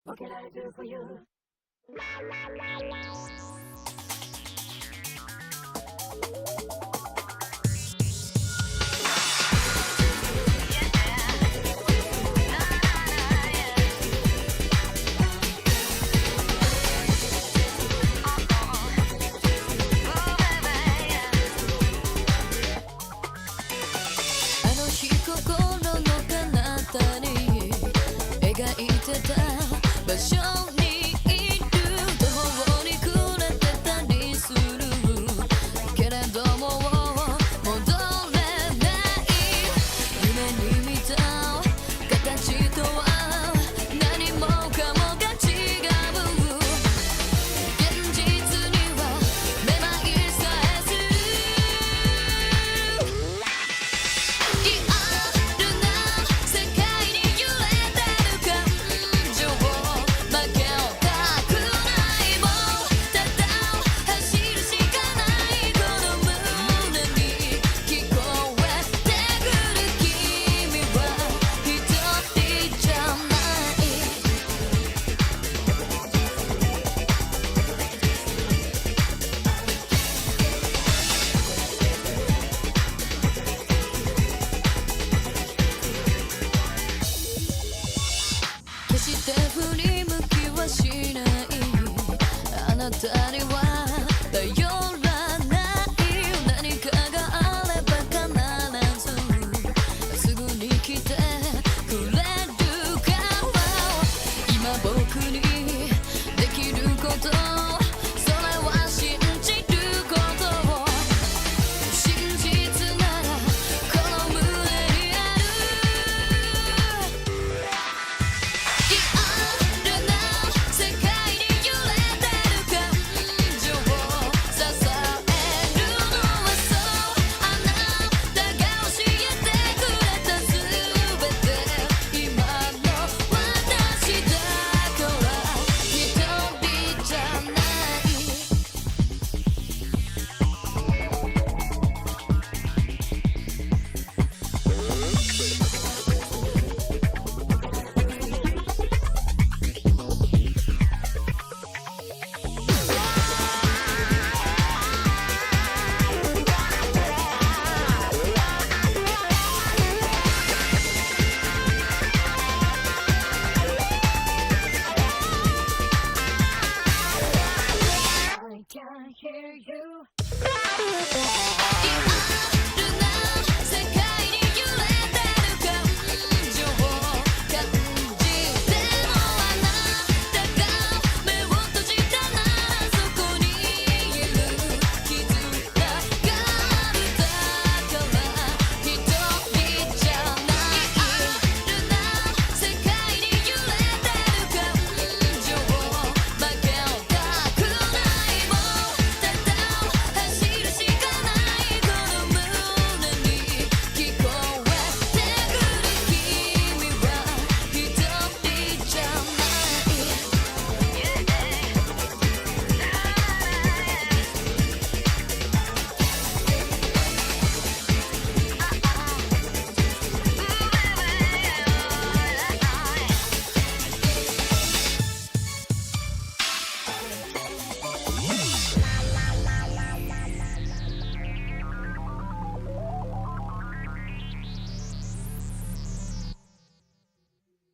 What can I do for you?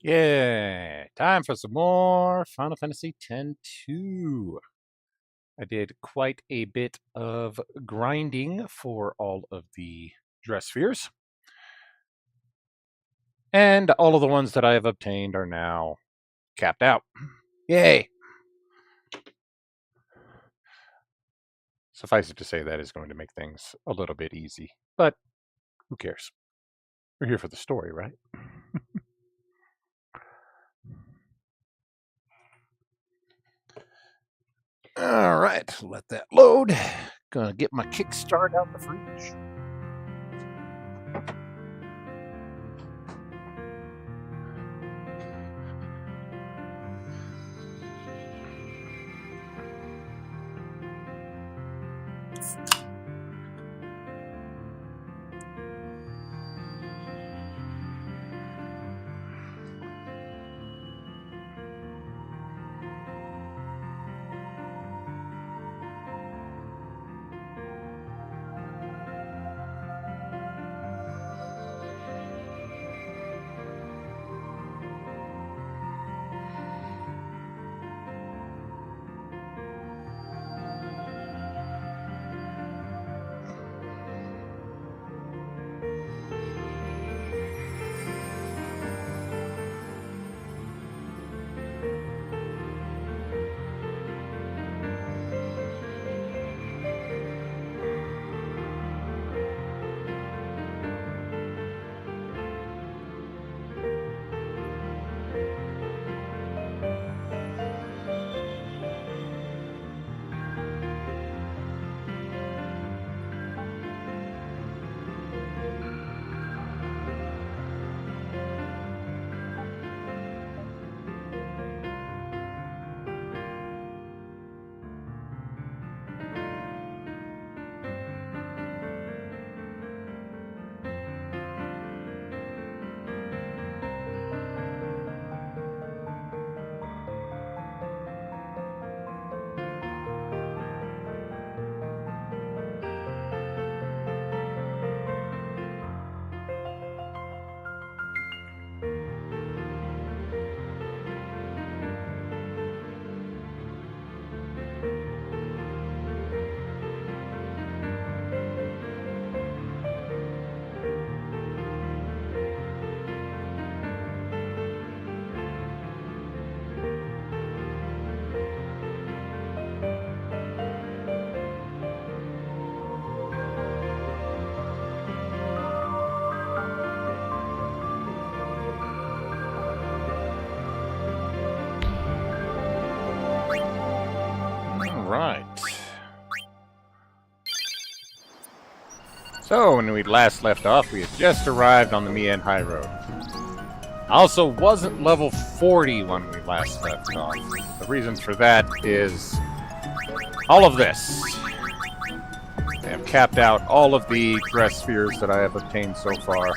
Yeah, time for some more Final Fantasy X-2. I did quite a bit of grinding for all of the dress spheres. And all of the ones that I have obtained are now capped out. Yay! Suffice it to say that is going to make things a little bit easy. But who cares? We're here for the story, right? All right, let that load. Gonna get my kickstart out the fridge. right. So, when we last left off, we had just arrived on the Mian High Road. I also wasn't level 40 when we last left off. The reason for that is all of this. I have capped out all of the dress spheres that I have obtained so far.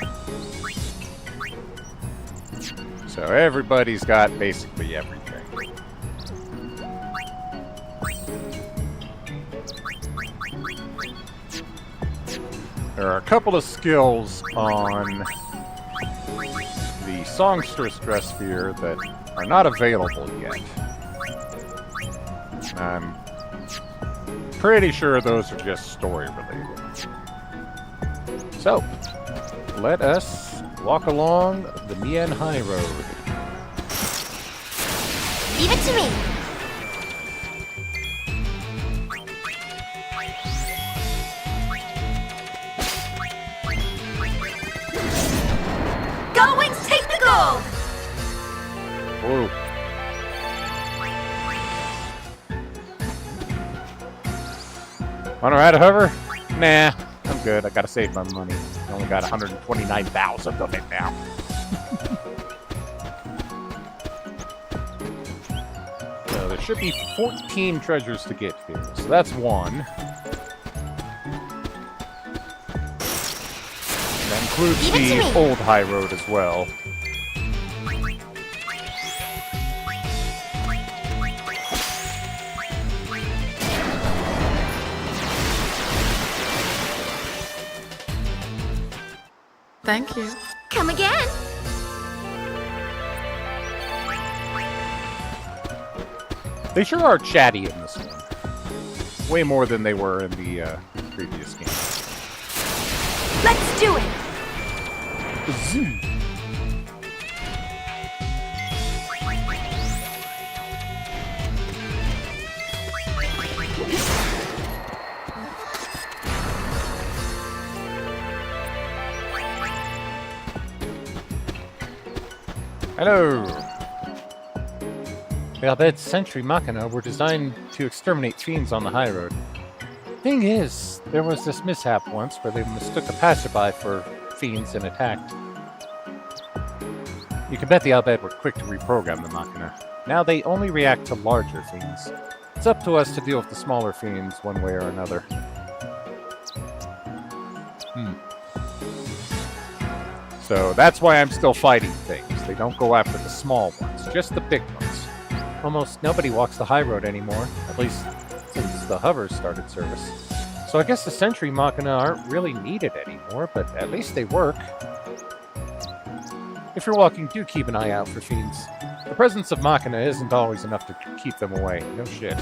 So everybody's got basically everything. There are a couple of skills on the Songstress dress sphere that are not available yet. I'm pretty sure those are just story related. So, let us walk along the Mian High Road. Leave it to me. Go Wings, take the gold! Whoa. Wanna ride a hover? Nah, I'm good. I gotta save my money. I only got 129,000 of it now. So there should be 14 treasures to get here. So that's one. And that includes the old high road as well. Thank you. Come again. They sure are chatty in this one. Way more than they were in the previous game. Let's do it. Zoo. Hello! The Albed's Sentry Machina were designed to exterminate fiends on the high road. Thing is, there was this mishap once where they mistook a passerby for fiends and attacked. You can bet the Albed were quick to reprogram the Machina. Now they only react to larger fiends. It's up to us to deal with the smaller fiends one way or another. So that's why I'm still fighting things. They don't go after the small ones, just the big ones. Almost nobody walks the high road anymore, at least since the hovers started service. So I guess the Sentry Machina aren't really needed anymore, but at least they work. If you're walking, do keep an eye out for fiends. The presence of Machina isn't always enough to keep them away. No shit.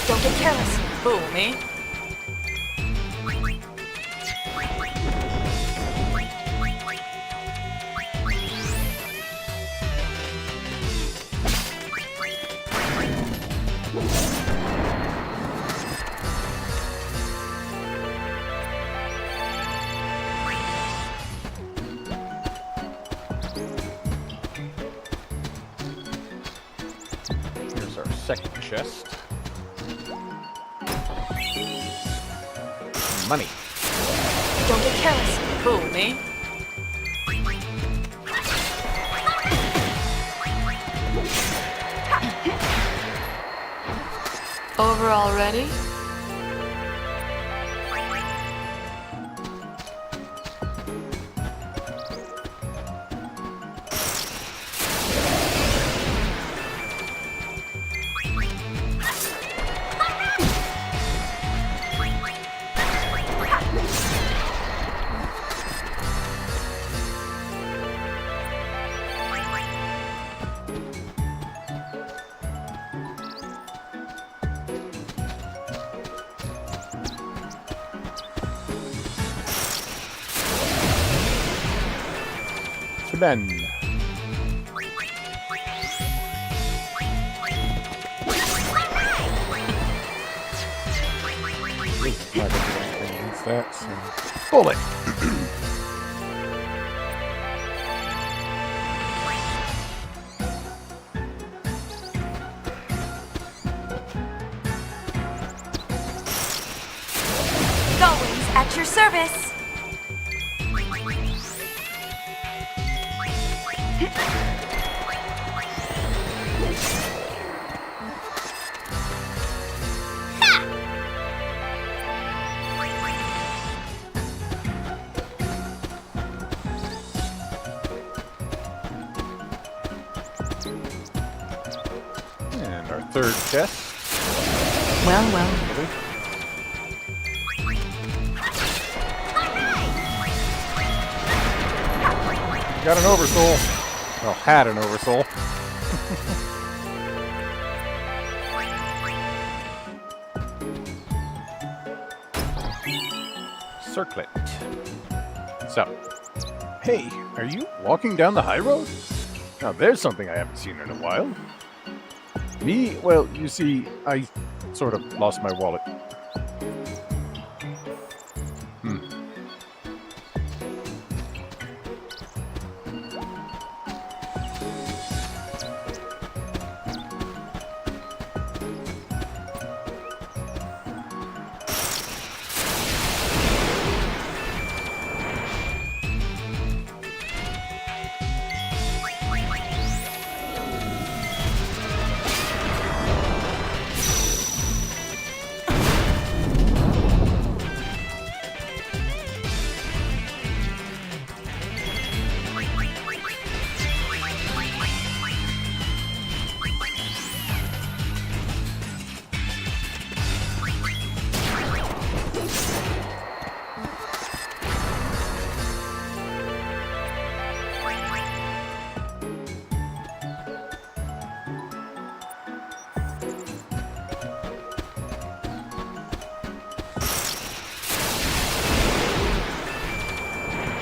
Don't get careless. Who, me? Here's our second chest. Money. Don't get careless. Who, me? Over already? Ben. Bullet. At your service. And our third chest. Well, well. Got an oversoul. Well, had an oversoul. Circlet. So, hey, are you walking down the high road? Now there's something I haven't seen in a while. Me? Well, you see, I sort of lost my wallet.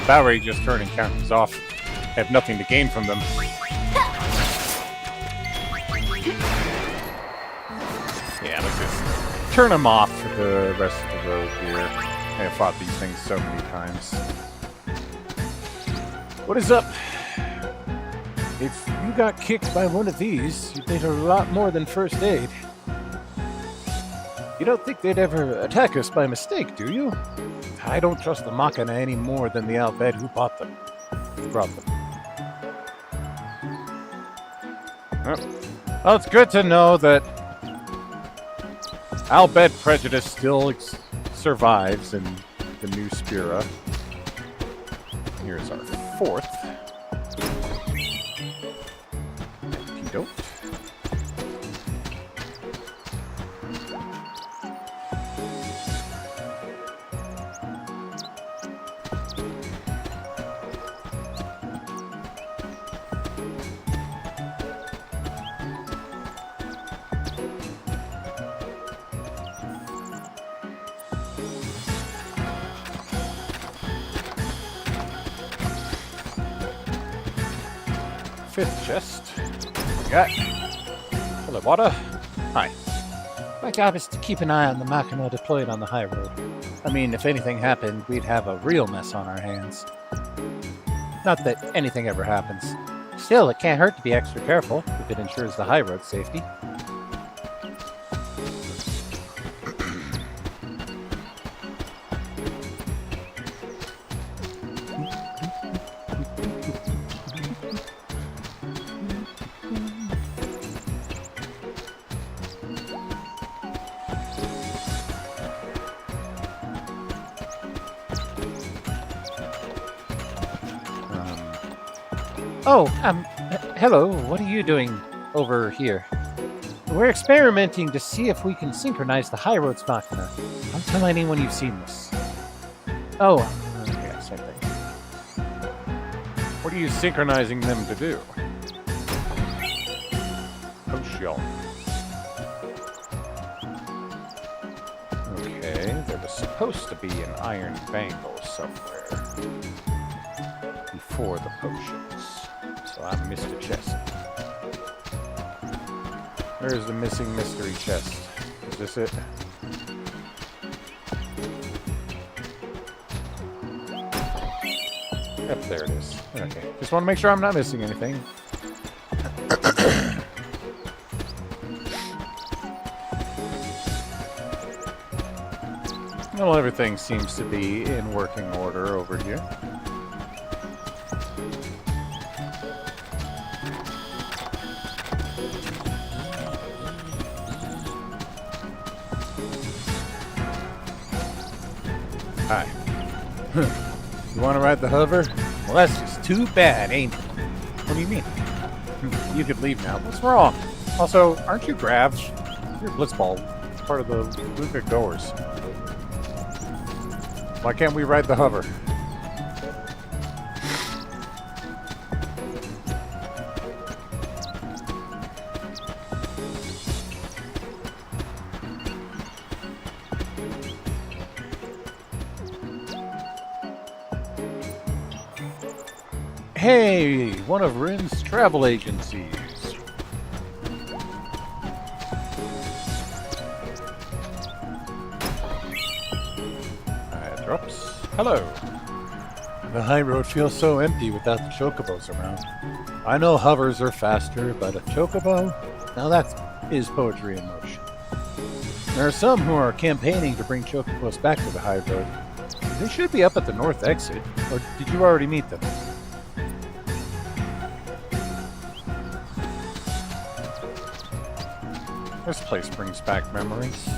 Bowery just turning counters off. Have nothing to gain from them. Yeah, let's just turn them off for the rest of the road here. I have fought these things so many times. What is up? If you got kicked by one of these, you'd need a lot more than first aid. You don't think they'd ever attack us by mistake, do you? I don't trust the Machina any more than the Albed who brought them. Well, it's good to know that Albed prejudice still survives in the new Spira. Here's our fourth. Antidote. Fifth chest. What we got? Full of water. Hi. My job is to keep an eye on the Machina deployed on the high road. I mean, if anything happened, we'd have a real mess on our hands. Not that anything ever happens. Still, it can't hurt to be extra careful if it ensures the high road safety. Hello, what are you doing over here? We're experimenting to see if we can synchronize the high roads Machina. Don't tell anyone you've seen this. Oh, yeah, same thing. What are you synchronizing them to do? Potion. Okay, there was supposed to be an iron bangle somewhere before the potions. So I missed a chest. Where's the missing mystery chest? Is this it? Yep, there it is. Okay. Just want to make sure I'm not missing anything. Well, everything seems to be in working order over here. Hi. You want to ride the hover? Well, that's just too bad, ain't it? What do you mean? You could leave now. What's wrong? Also, aren't you Gravs? You're Blitzball. It's part of the Luca Goers. Why can't we ride the hover? Hey, one of Rin's travel agencies. Drops. Hello. The high road feels so empty without the chocobos around. I know hovers are faster, but a chocobo? Now that is poetry in motion. There are some who are campaigning to bring chocobos back to the high road. They should be up at the north exit, or did you already meet them? This place brings back memories.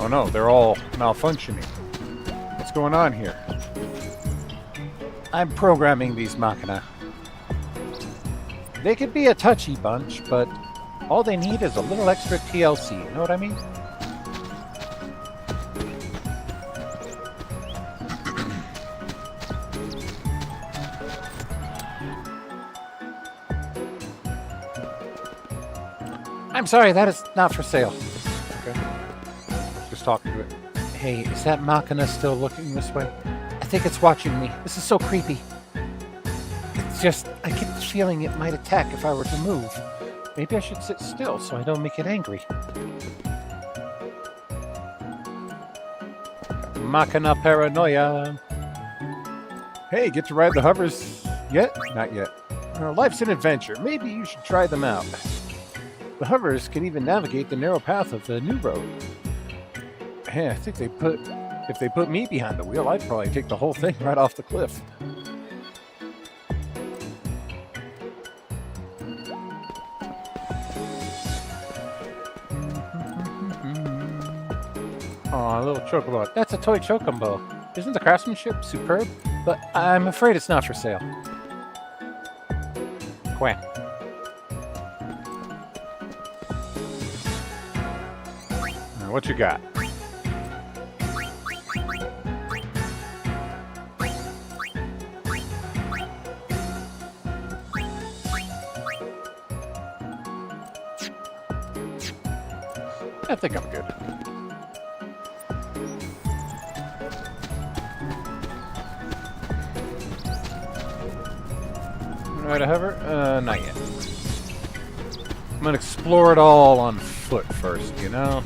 Oh no, they're all malfunctioning. What's going on here? I'm programming these machina. They could be a touchy bunch, but all they need is a little extra TLC, you know what I mean? I'm sorry, that is not for sale. Okay. Just talking to it. Hey, is that machina still looking this way? I think it's watching me. This is so creepy. It's just, I get the feeling it might attack if I were to move. Maybe I should sit still so I don't make it angry. Machina paranoia. Hey, get to ride the hovers yet? Not yet. Life's an adventure. Maybe you should try them out. The hovers can even navigate the narrow path of the new road. Hey, I think if they put me behind the wheel, I'd probably take the whole thing right off the cliff. Aw, a little chocobo. That's a toy chocobo. Isn't the craftsmanship superb? But I'm afraid it's not for sale. Quack. Now, what you got? I think I'm good. Ride a hover? Not yet. I'm gonna explore it all on foot first, you know?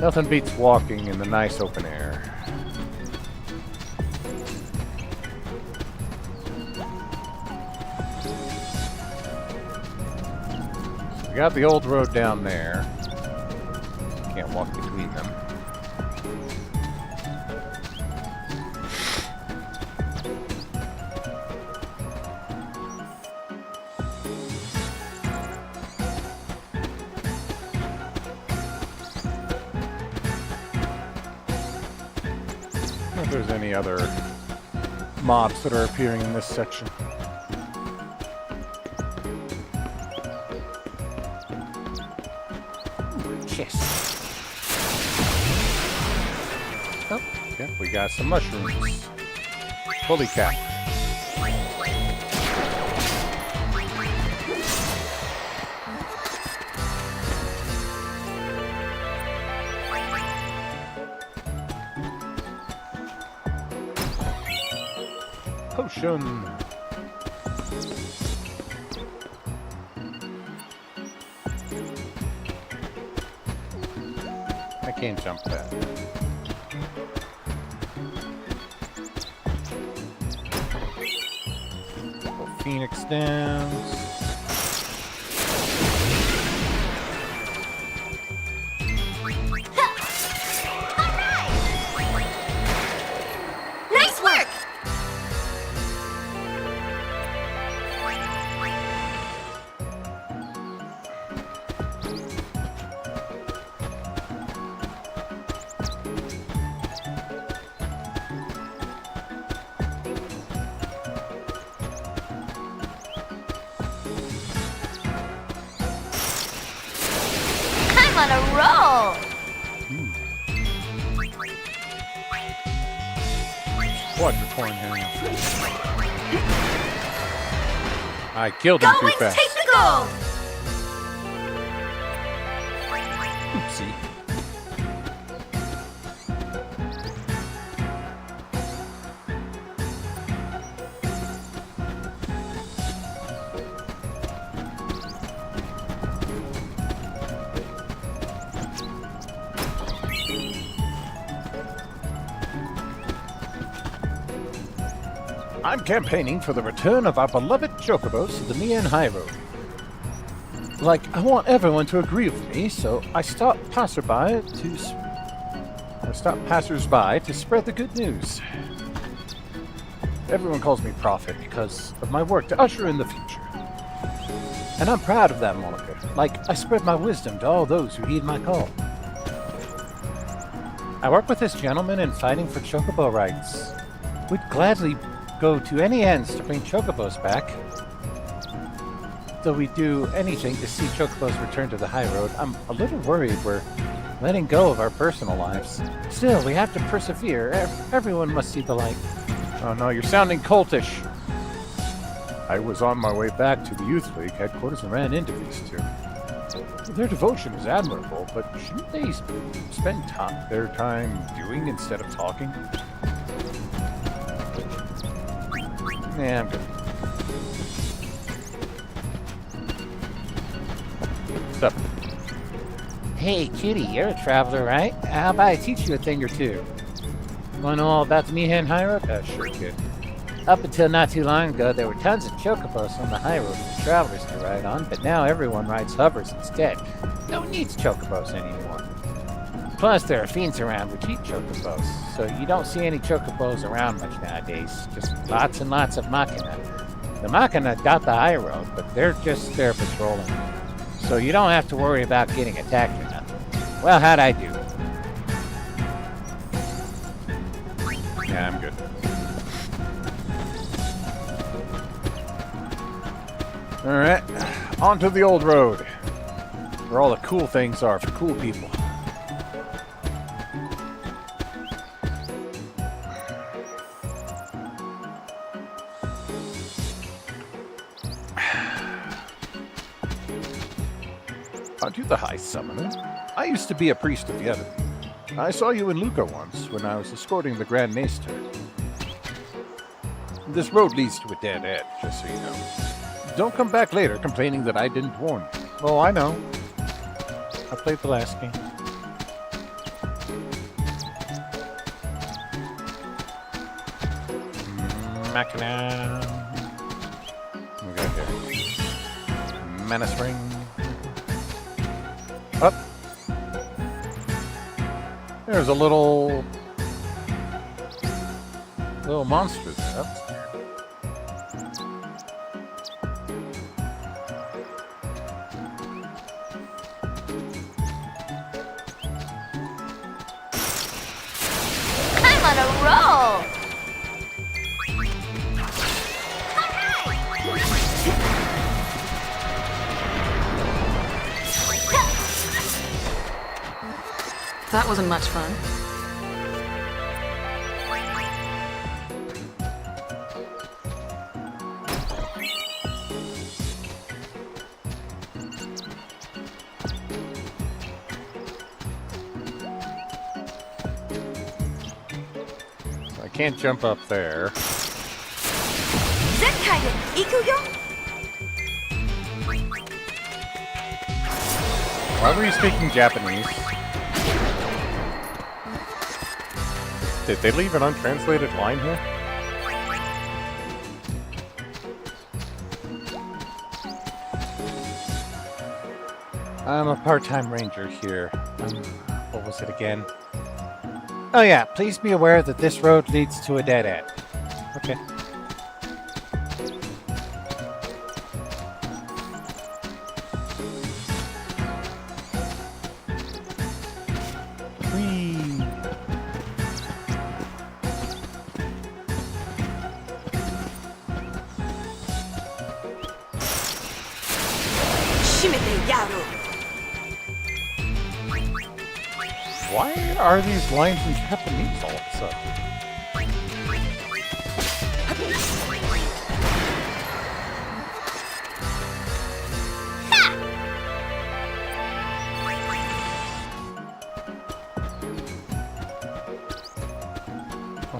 Nothing beats walking in the nice open air. We got the old road down there. Can't walk between them. If there's any other mobs that are appearing in this section. Yes. Oh, yeah, we got some mushrooms. Holy cow. Potion. I can't jump that. Phoenix downs. Nice work! I'm on a roll! Quadricorn here. I killed him Go too Wings, fast. take the gold! Oopsie. I'm campaigning for the return of our beloved chocobos to the Mian High Road. Like, I want everyone to agree with me, so I stopped passersby to spread the good news. Everyone calls me Prophet because of my work to usher in the future. And I'm proud of that moniker. Like, I spread my wisdom to all those who heed my call. I work with this gentleman in fighting for chocobo rights. We'd gladly go to any ends to bring chocobos back. Though we do anything to see chocobos return to the high road, I'm a little worried we're letting go of our personal lives. Still, we have to persevere. Everyone must see the light. Oh no, you're sounding cultish. I was on my way back to the Youth League headquarters and ran into these two. Their devotion is admirable, but shouldn't they spend their time doing instead of talking? Yeah, I'm good. What's up? Hey, cutie, you're a traveler, right? How about I teach you a thing or two? Want to know all about the Mihan High Road? Sure, kid. Up until not too long ago, there were tons of chocobos on the high road for travelers to ride on, but now everyone rides hovers instead. No one needs chocobos anymore. Plus, there are fiends around which eat chocobos, so you don't see any chocobos around much nowadays. Just lots and lots of machina. The machina got the high road, but they're just there patrolling. So you don't have to worry about getting attacked or nothing. Well, how'd I do? Yeah, I'm good. Alright, on to the old road, where all the cool things are for cool people. Aren't you the High Summoner? I used to be a priest of the enemy. I saw you in Luca once when I was escorting the Grand Maester. This road leads to a dead end, just so you know. Don't come back later complaining that I didn't warn you. Oh, I know. I played the last game. Machina. We got here. Menace ring. Up. There's a little monster there. I'm on a roll! That wasn't much fun. I can't jump up there. Zenkai de Ikuyo? Why were you speaking Japanese? Did they leave an untranslated line here? I'm a part-time ranger here. What was it again? Oh yeah, please be aware that this road leads to a dead end. Okay. Whee! Why are these lines in Japanese all of a sudden?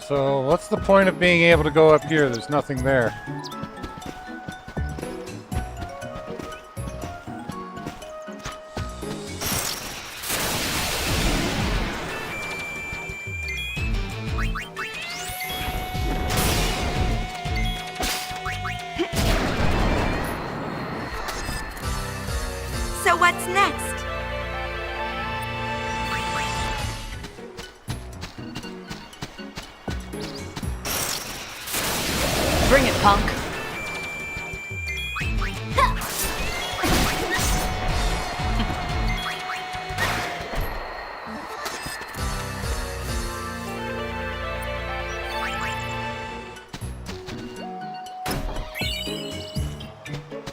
So, what's the point of being able to go up here? There's nothing there. So what's next? Bring it, punk.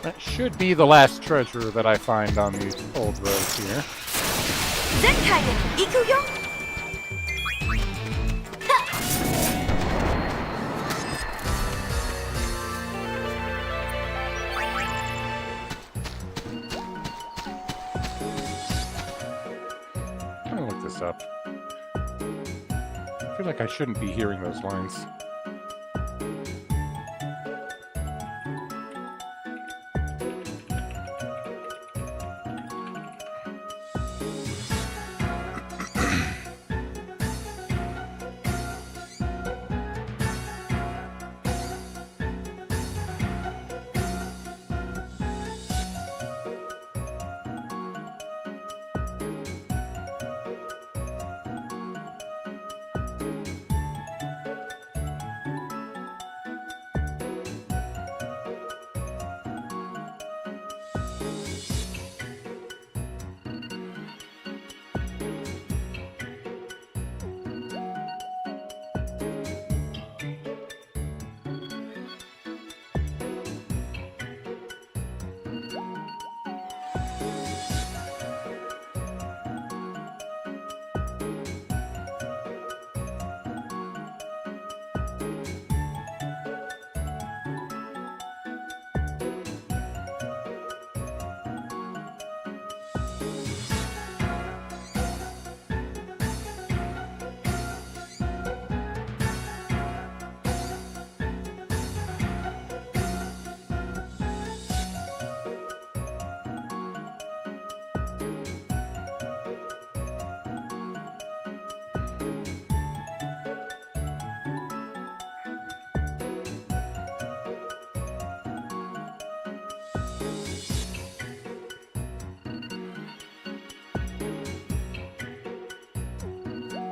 That should be the last treasure that I find on these old roads here. Zenkai de ikuyo? I'm gonna look this up. I feel like I shouldn't be hearing those lines.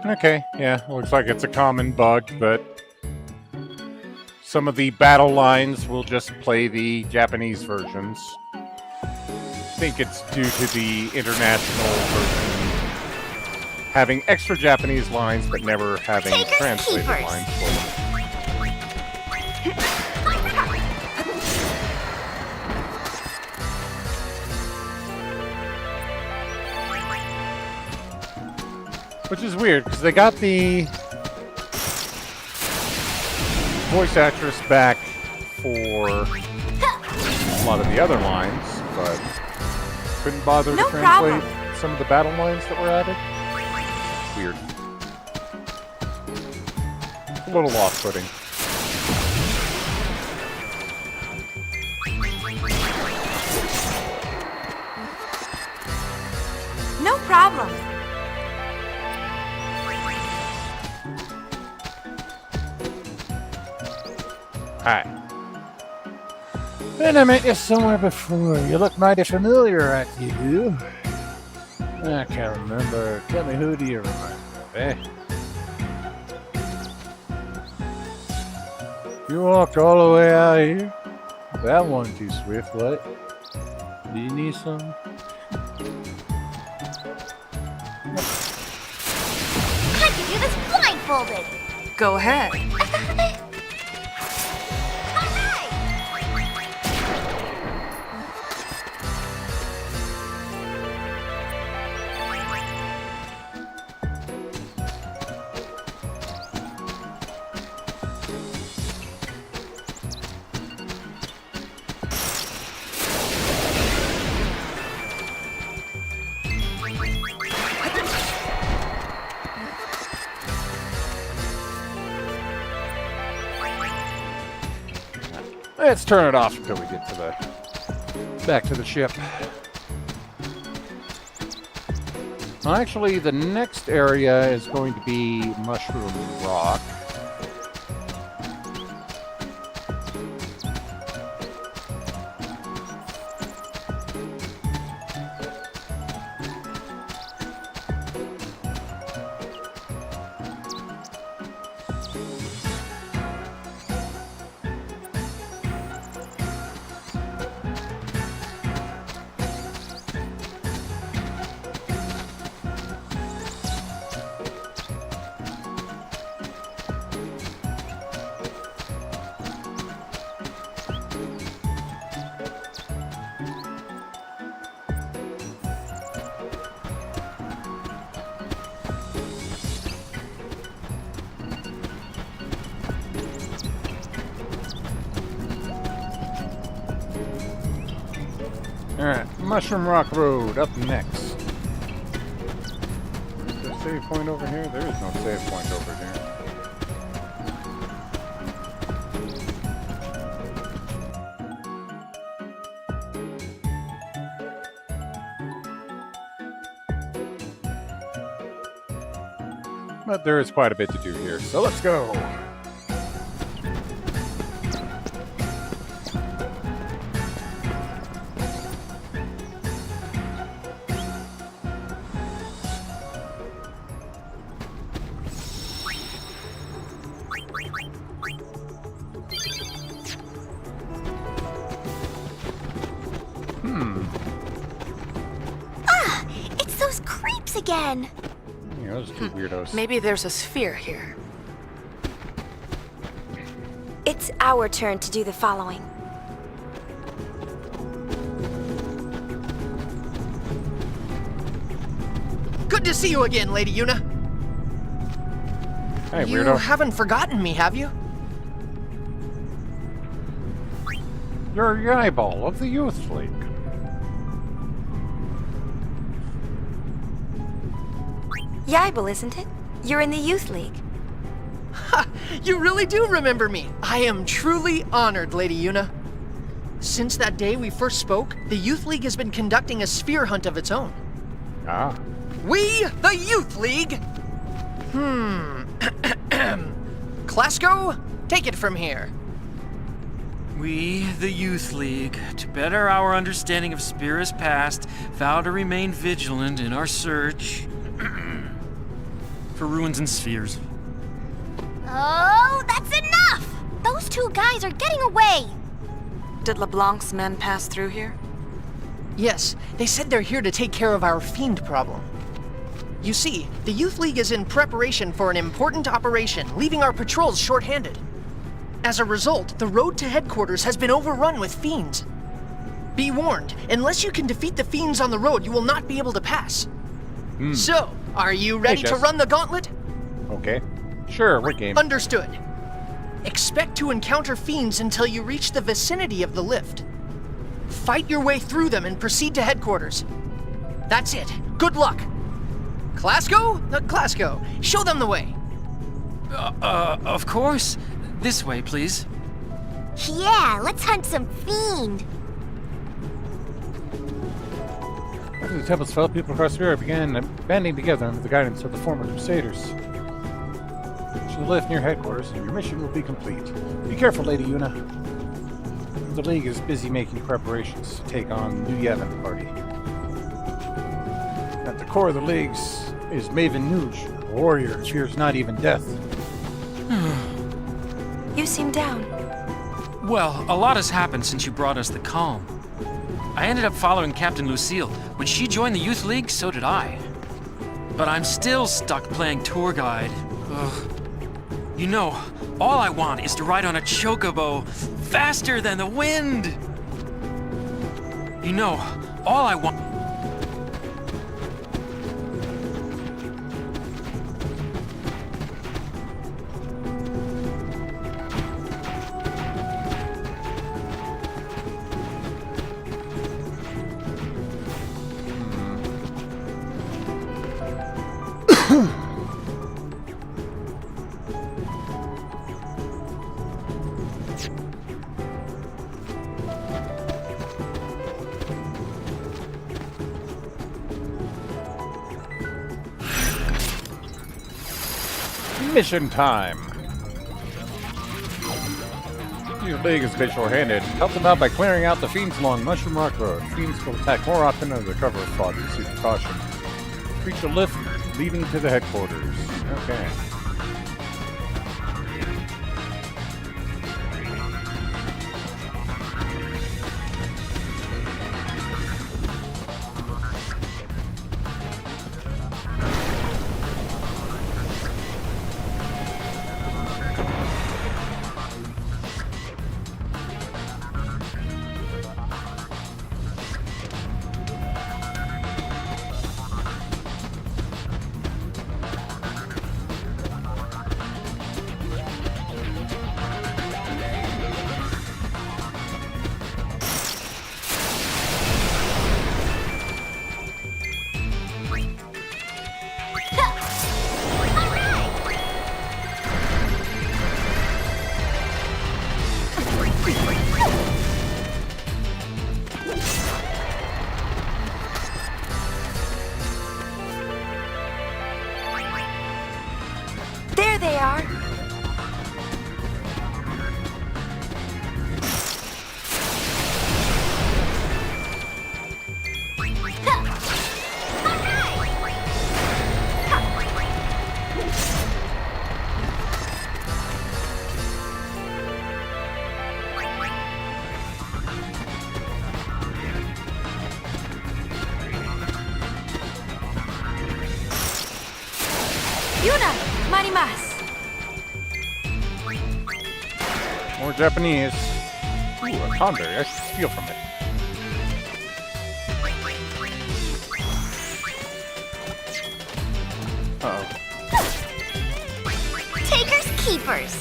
Okay, yeah, looks like it's a common bug, but some of the battle lines will just play the Japanese versions. I think it's due to the international version having extra Japanese lines, but never having Takers, translated keepers. lines for them. Which is weird, because they got the voice actress back for a lot of the other lines, but couldn't bother No to translate problem. some of the battle lines that were added. Weird. A little off-putting. No problem. Hi. And I met you somewhere before. You look mighty familiar, right? You do? I can't remember. Tell me, who do you remind me of, eh? You walked all the way out here? That wasn't too swift, what? Do you need some? I can do this blindfolded! Go ahead. Let's turn it off until we get to the back to the ship. Well, actually, the next area is going to be Mushroom Rock. Alright, Mushroom Rock Road up next. Is there a save point over here? There is no save point over here. But there is quite a bit to do here, so let's go! It's those creeps again! Yeah, those two weirdos. Maybe there's a sphere here. It's our turn to do the following. Good to see you again, Lady Yuna. Hey, You weirdo. haven't forgotten me, have you? You're the eyeball of the Youth League. Yibel, isn't it? You're in the Youth League. Ha! You really do remember me. I am truly honored, Lady Yuna. Since that day we first spoke, the Youth League has been conducting a sphere hunt of its own. Ah. We, the Youth League! Klasko, take it from here. We, the Youth League, to better our understanding of Spira's past, vow to remain vigilant in our search for ruins and spheres. Oh, that's enough! Those two guys are getting away! Did LeBlanc's men pass through here? Yes, they said they're here to take care of our fiend problem. You see, the Youth League is in preparation for an important operation, leaving our patrols short-handed. As a result, the road to headquarters has been overrun with fiends. Be warned, unless you can defeat the fiends on the road, you will not be able to pass. So, are you ready to Jess. run the gauntlet? Okay. Sure, we're game. Understood. Expect to encounter fiends until you reach the vicinity of the lift. Fight your way through them and proceed to headquarters. That's it. Good luck. Klasko? Klasko, show them the way. Of course. This way, please. Yeah, let's hunt some fiend. After the temple's fell, people across Europe began banding together under the guidance of the former Crusaders. The to the lift near headquarters and your mission will be complete. Be careful, Lady Una. The League is busy making preparations to take on the New Yavin party. At the core of the League is Maven Nuge, a warrior who fears not even death. You seem down. Well, a lot has happened since you brought us the calm. I ended up following Captain Lucille. When she joined the Youth League, so did I. But I'm still stuck playing tour guide. Ugh. You know, all I want is to ride on a chocobo faster than the wind! You know, all I want... Mission time! Your League is a bit short-handed. Help them out by clearing out the fiends along Mushroom Rock Road. Fiends will attack more often under the cover of fog. Use your caution. Reach a lift leading to the headquarters. Okay. There they are. Yuna, marimas. More Japanese. Ooh, a conberry. I should steal from it. Uh-oh. Takers, keepers.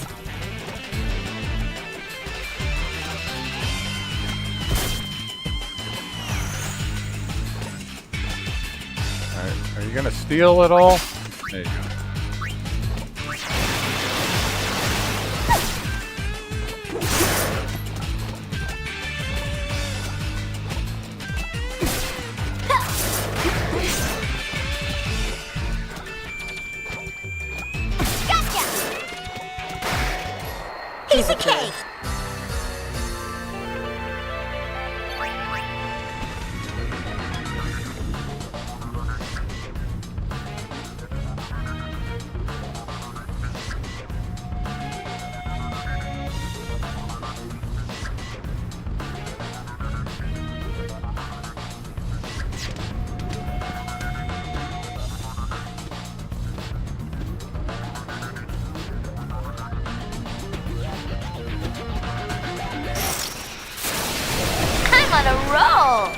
Alright, are you gonna steal it all? There you go. Piece of cake. On a roll!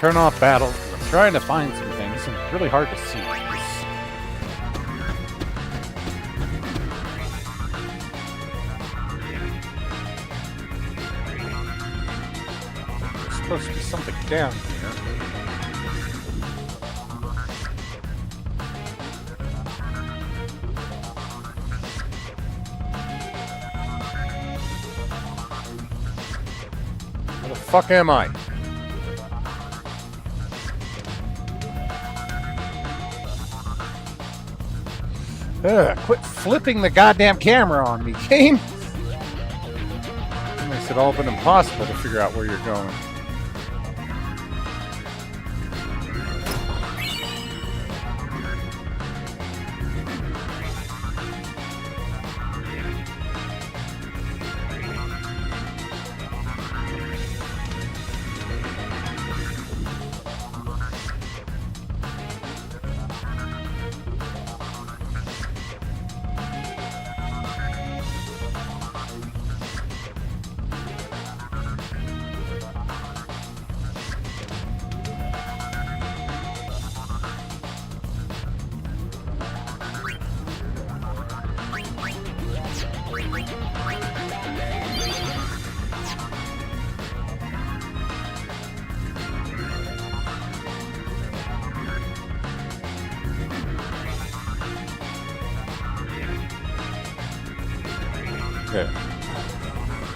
Turn off battle because I'm trying to find some things and it's really hard to see. supposed to be something down here. Where the fuck am I? Ugh, quit flipping the goddamn camera on me, game! It makes it all but impossible to figure out where you're going.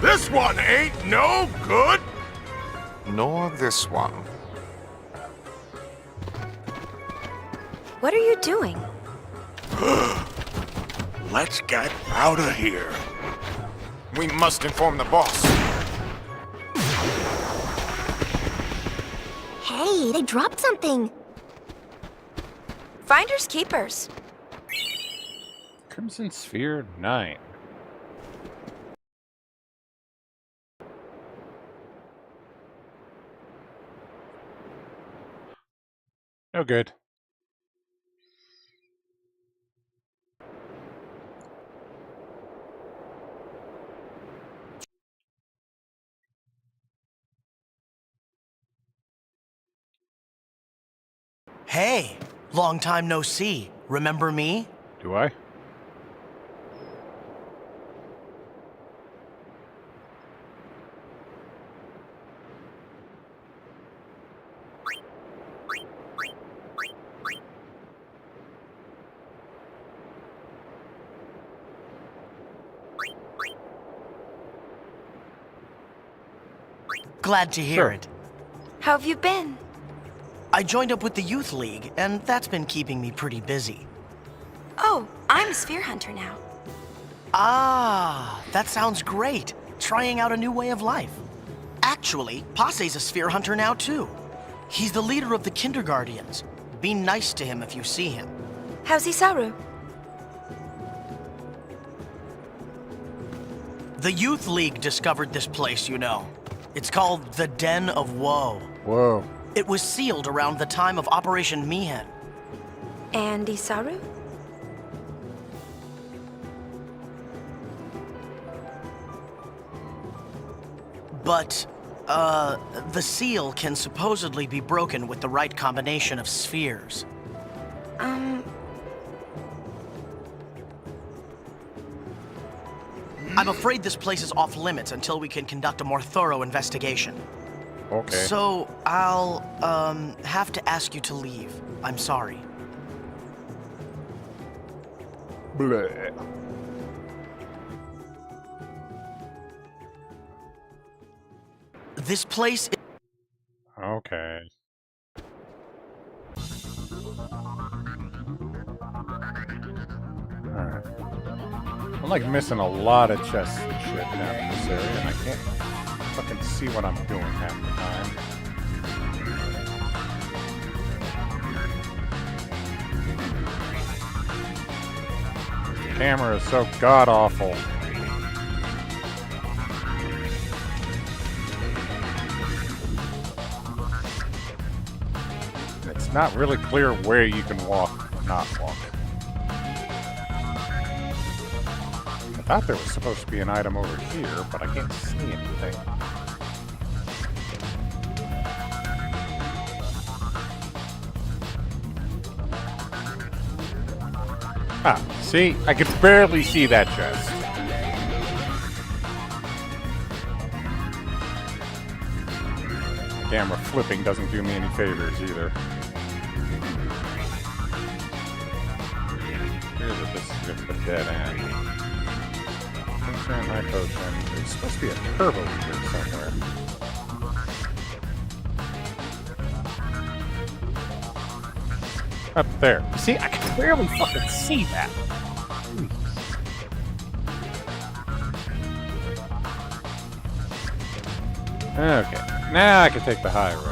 This one ain't no good! Nor this one. What are you doing? Let's get out of here. We must inform the boss. Hey, they dropped something. Finders keepers. Crimson Sphere 9. No good. Hey, long time no see. Remember me? Do I? Glad to hear Sure. it. How have you been? I joined up with the Youth League, and that's been keeping me pretty busy. Oh, I'm a sphere hunter now. Ah, that sounds great. Trying out a new way of life. Actually, Passe's a sphere hunter now too. He's the leader of the Kinderguardians. Be nice to him if you see him. How's Isaru? The Youth League discovered this place, you know. It's called the Den of Woe. Whoa. It was sealed around the time of Operation Mihen. And Isaru? But, the seal can supposedly be broken with the right combination of spheres. I'm afraid this place is off limits until we can conduct a more thorough investigation. Okay. So, I'll, have to ask you to leave. I'm sorry. Bleh. This place Okay. Alright. I'm like missing a lot of chests and shit down in this area, and I can't fucking see what I'm doing half the time. The camera is so god-awful. It's not really clear where you can walk or not walk. I thought there was supposed to be an item over here, but I can't see anything. Ah, see? I could barely see that chest. camera flipping doesn't do me any favors either. Here's that this is just a dead end. Concern high potion. There's supposed to be a turbo here somewhere. Up there. You see, I can barely fucking see that. Okay, now I can take the high road.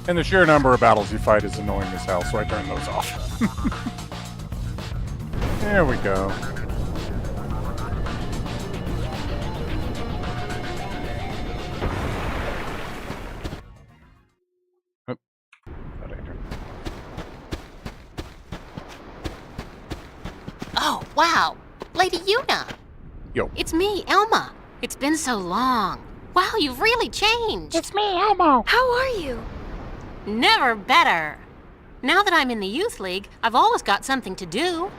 And the sheer number of battles you fight is annoying as hell, so I turn those off. There we go. Oh. That ain't it. Oh, wow. Lady Yuna. Yo. It's me, Elma. It's been so long. Wow, you've really changed. It's me, Elmo. How are you? Never better. Now that I'm in the Youth League, I've always got something to do.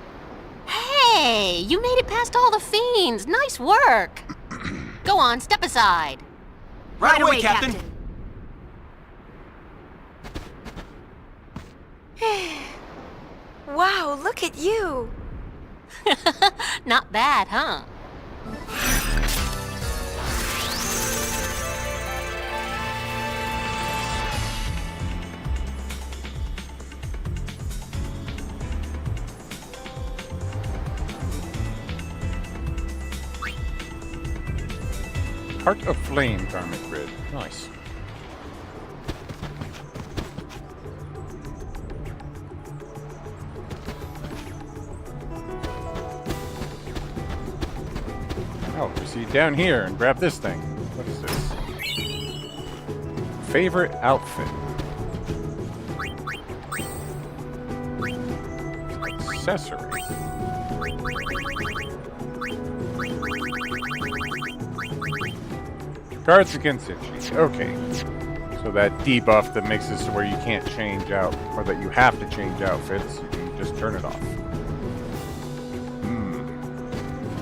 Hey, you made it past all the fiends. Nice work. Go on, step aside. Right away, Captain. Wow, look at you. Not bad, huh? Heart of Flame garment grid. Nice. Oh, proceed down here and grab this thing. What is this? Favorite outfit. Accessories. Guards against itchy. Okay. So that debuff that makes this where you can't change out, or that you have to change outfits, you can just turn it off.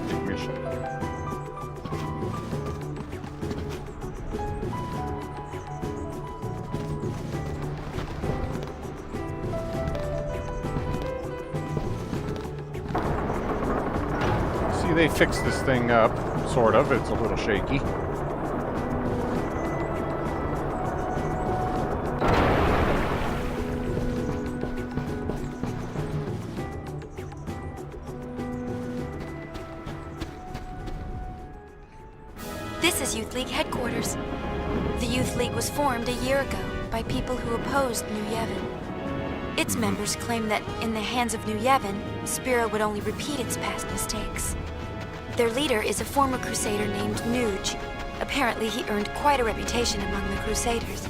Big mission. See, they fixed this thing up, sort of. It's a little shaky. This is Youth League headquarters. The Youth League was formed a year ago by people who opposed New Yevon. Its members claim that in the hands of New Yevon, Spira would only repeat its past mistakes. Their leader is a former crusader named Nuge. Apparently, he earned quite a reputation among the crusaders.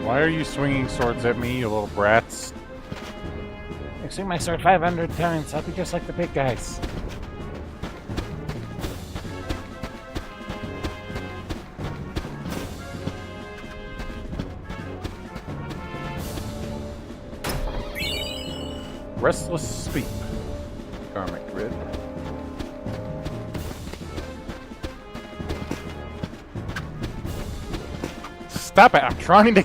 Why are you swinging swords at me, you little brats? I swing my sword 500 times. I'll be just like the big guys. Restless Sleep. Karmic Grid. Stop it! I'm trying to...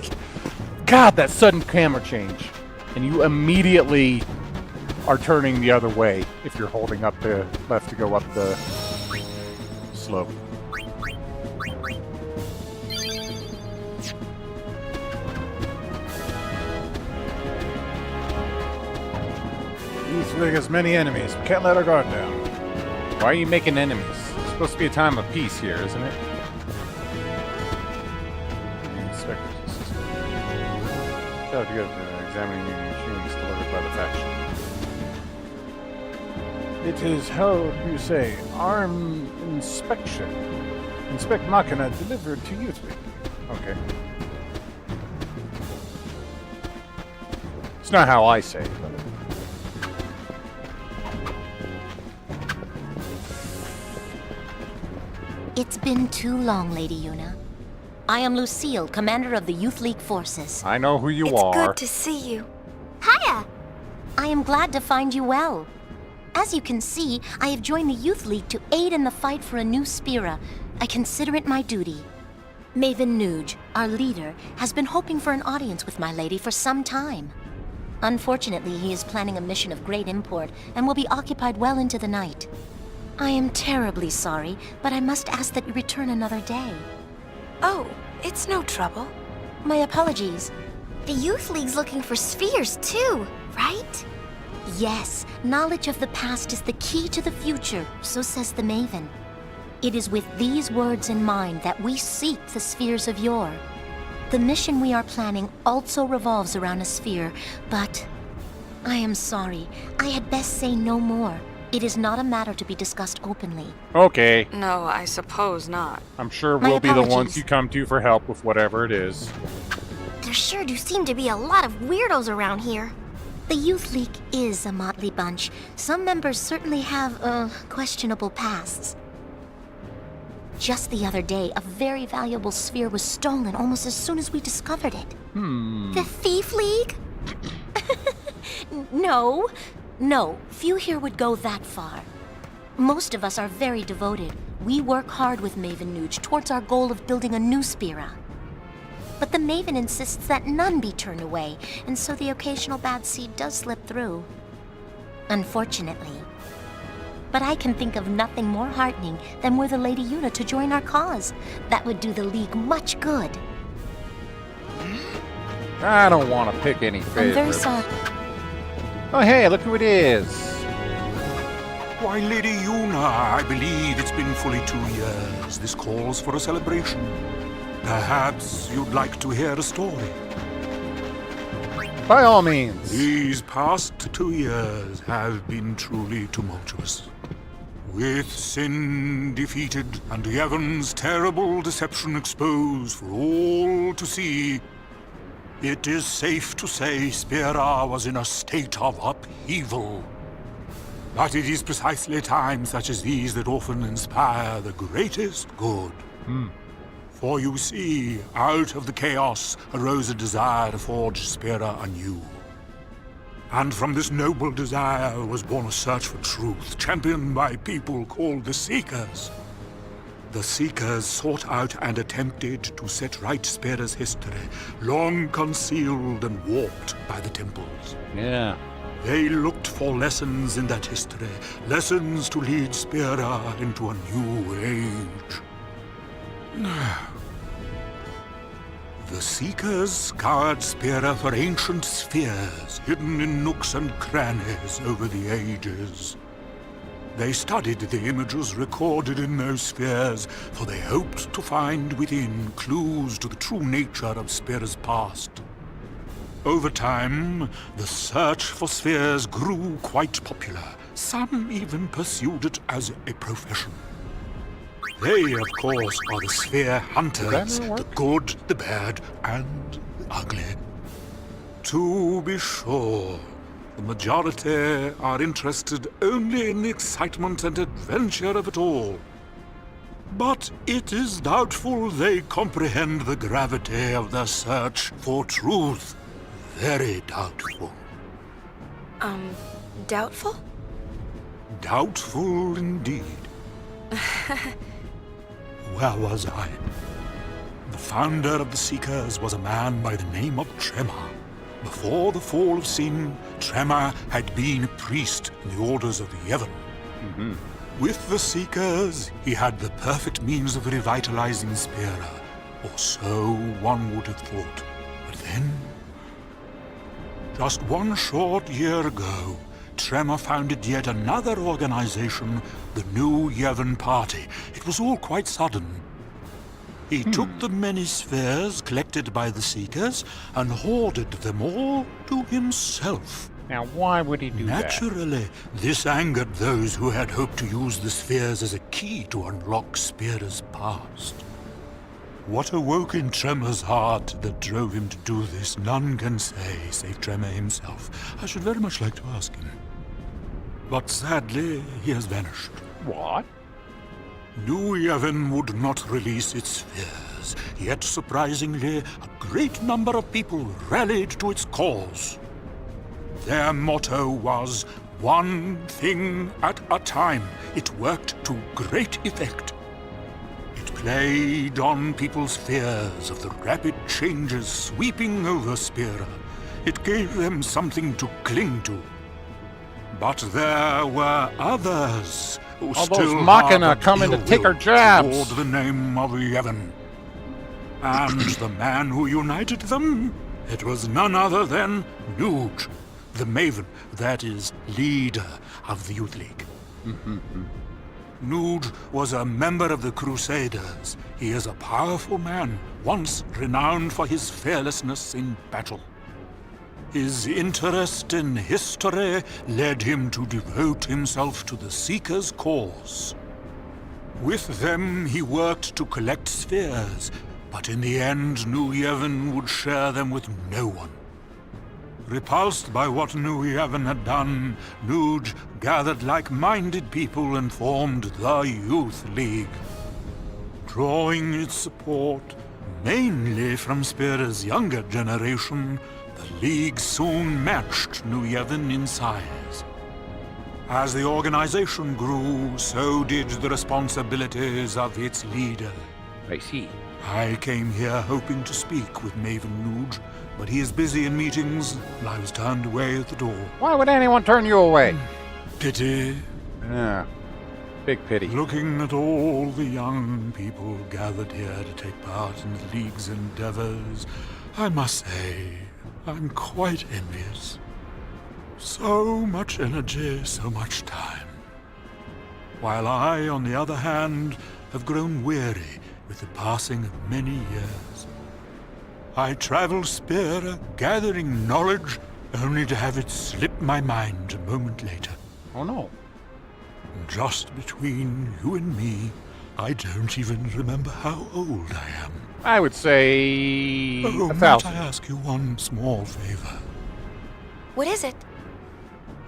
God, that sudden camera change. And you immediately are turning the other way if you're holding up the left to go up the slope. Youth League has many enemies. We can't let our guard down. Why are you making enemies? It's supposed to be a time of peace here, isn't it? Inspector's assistant. have to get examining the machines delivered by the faction. It is held, you say, arm inspection. Inspect Machina delivered to Youthly. Okay. It's not how I say it, but... It's been too long, Lady Yuna. I am Lucille, commander of the Youth League forces. I know who you It's are. good to see you. Hiya! I am glad to find you well. As you can see, I have joined the Youth League to aid in the fight for a new Spira. I consider it my duty. Maven Nuge, our leader, has been hoping for an audience with my lady for some time. Unfortunately, he is planning a mission of great import and will be occupied well into the night. I am terribly sorry, but I must ask that you return another day. Oh, it's no trouble. My apologies. The Youth League's looking for spheres too, right? Yes, knowledge of the past is the key to the future, so says the Maven. It is with these words in mind that we seek the spheres of yore. The mission we are planning also revolves around a sphere, but I am sorry. I had best say no more. It is not a matter to be discussed openly. Okay. No, I suppose not. I'm sure My we'll be the ones apologies. you come to for help with whatever it is. There sure do seem to be a lot of weirdos around here. The Youth League is a motley bunch. Some members certainly have, questionable pasts. Just the other day, a very valuable sphere was stolen almost as soon as we discovered it. The Thief League? No, few here would go that far. Most of us are very devoted. We work hard with Maven Nuge towards our goal of building a new Spira. But the Maven insists that none be turned away, and so the occasional bad seed does slip through. Unfortunately. But I can think of nothing more heartening than were the Lady Yuna to join our cause. That would do the League much good. I don't want to pick any I'm very favorites. sorry. Oh, hey, look who it is. Why, Lady Yuna, I believe it's been fully 2 years. This calls for a celebration. Perhaps you'd like to hear a story. By all means. These past 2 years have been truly tumultuous. With sin defeated and Yevon's terrible deception exposed for all to see, it is safe to say Spira was in a state of upheaval. But it is precisely times such as these that often inspire the greatest good. For you see, out of the chaos arose a desire to forge Spira anew. And from this noble desire was born a search for truth, championed by people called the Seekers. The Seekers sought out and attempted to set right Spira's history, long concealed and warped by the temples. Yeah. They looked for lessons in that history, lessons to lead Spira into a new age. The Seekers scoured Spira for ancient spheres, hidden in nooks and crannies over the ages. They studied the images recorded in those spheres, for they hoped to find within clues to the true nature of Spira's past. Over time, the search for spheres grew quite popular. Some even pursued it as a profession. They, of course, are the sphere hunters, the good, the bad, and the ugly. To be sure, the majority are interested only in the excitement and adventure of it all. But it is doubtful they comprehend the gravity of the search for truth. Very doubtful. Doubtful? Doubtful indeed. Where was I? The founder of the Seekers was a man by the name of Tremor. Before the fall of sin, Tremor had been a priest in the orders of the Yevon. With the Seekers, he had the perfect means of revitalizing Spira, or so one would have thought. But then, just 1 short year ago, Tremor founded yet another organization, the New Yevon Party. It was all quite sudden. He took the many spheres collected by the Seekers and hoarded them all to himself. Now, why would he do that? Naturally, this angered those who had hoped to use the spheres as a key to unlock Spira's past. What awoke in Tremor's heart that drove him to do this, none can say, save Tremor himself. I should very much like to ask him. But sadly, he has vanished. What? New Yevon would not release its spheres, yet surprisingly, a great number of people rallied to its cause. Their motto was, one thing at a time. It worked to great effect. It played on people's fears of the rapid changes sweeping over Spira. It gave them something to cling to. But there were others who All still those Machina harbored coming to ill take our will jobs. toward the name of Yevon. And the man who united them, it was none other than Nuge, the Maven, that is, leader of the Youth League. Nuge was a member of the Crusaders. He is a powerful man, once renowned for his fearlessness in battle. His interest in history led him to devote himself to the Seekers' cause. With them, he worked to collect spheres, but in the end, New Yevon would share them with no one. Repulsed by what New Yevon had done, Nuge gathered like-minded people and formed the Youth League. Drawing its support mainly from Spira's younger generation, the League soon matched New Yevon in size. As the organization grew, so did the responsibilities of its leader. I see. I came here hoping to speak with Maven Nuge, but he is busy in meetings, and I was turned away at the door. Why would anyone turn you away? Pity. Yeah. Big pity. Looking at all the young people gathered here to take part in the League's endeavors, I must say, I'm quite envious. So much energy, so much time. While I, on the other hand, have grown weary with the passing of many years. I travel Spira, gathering knowledge, only to have it slip my mind a moment later. Oh no. Just between you and me, I don't even remember how old I am. I would say Oh, might 1,000. I ask you one small favor? What is it?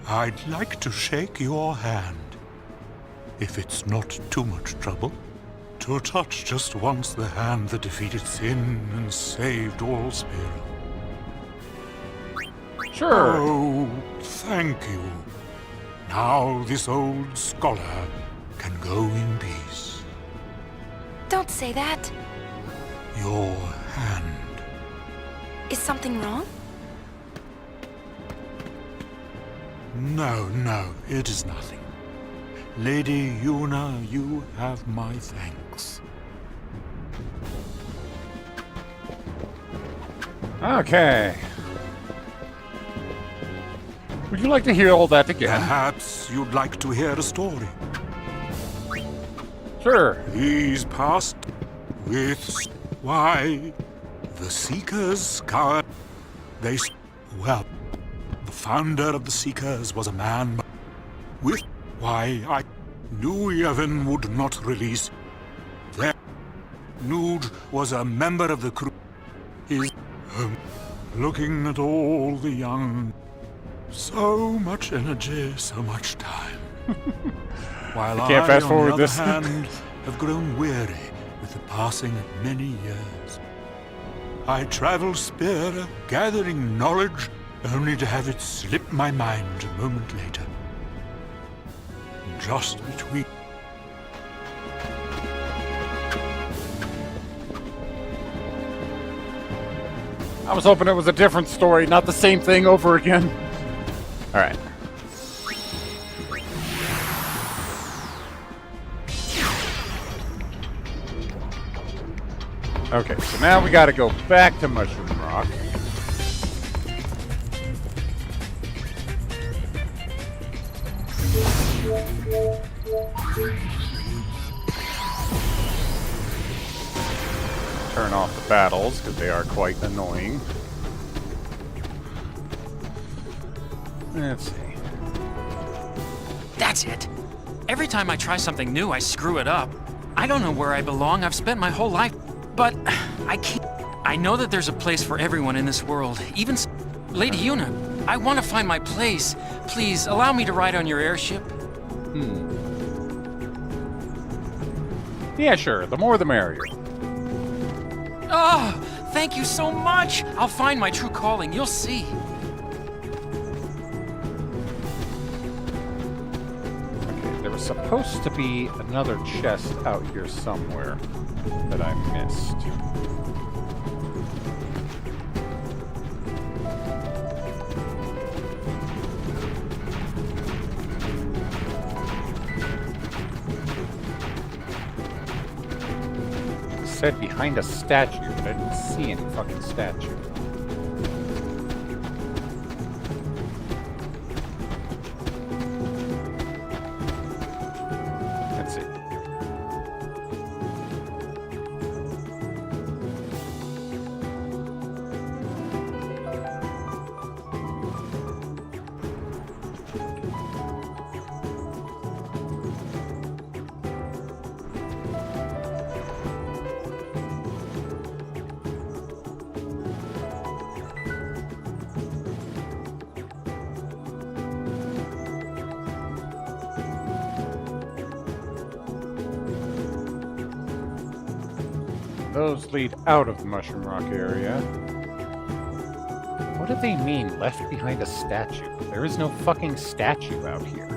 I'd like to shake your hand, if it's not too much trouble. To touch just once the hand that defeated sin and saved all Spira. Sure. Oh, thank you. Now this old scholar can go in peace. Don't say that. Your hand. Is something wrong? No, it is nothing. Lady Yuna, you have my thanks. Okay. Would you like to hear all that again? Perhaps you'd like to hear a story. Sure. These past with why the Seekers scoured. Well, the founder of the Seekers was a man with why I knew Yevon would not release. There, Nuge was a member of the crew. His looking at all the young. So much energy, so much time. While I can't fast on forward the other this. hand, have grown weary with the passing of many years. I travel Spira, gathering knowledge, only to have it slip my mind a moment later. Just between... I was hoping it was a different story, not the same thing over again. All right. Okay, so now we got to go back to Mushroom Rock. turn off the battles, because they are quite annoying. Let's see. That's it. Every time I try something new, I screw it up. I don't know where I belong. I've spent my whole life, but I can't. I know that there's a place for everyone in this world. Even Lady Yuna, I want to find my place. Please, allow me to ride on your airship. Yeah, sure. The more the merrier. Oh, thank you so much. I'll find my true calling. You'll see. Okay, there was supposed to be another chest out here somewhere that I missed. Said behind a statue, but I didn't see any fucking statue. Let's see. Those lead out of the Mushroom Rock area. What do they mean, left behind a statue? There is no fucking statue out here.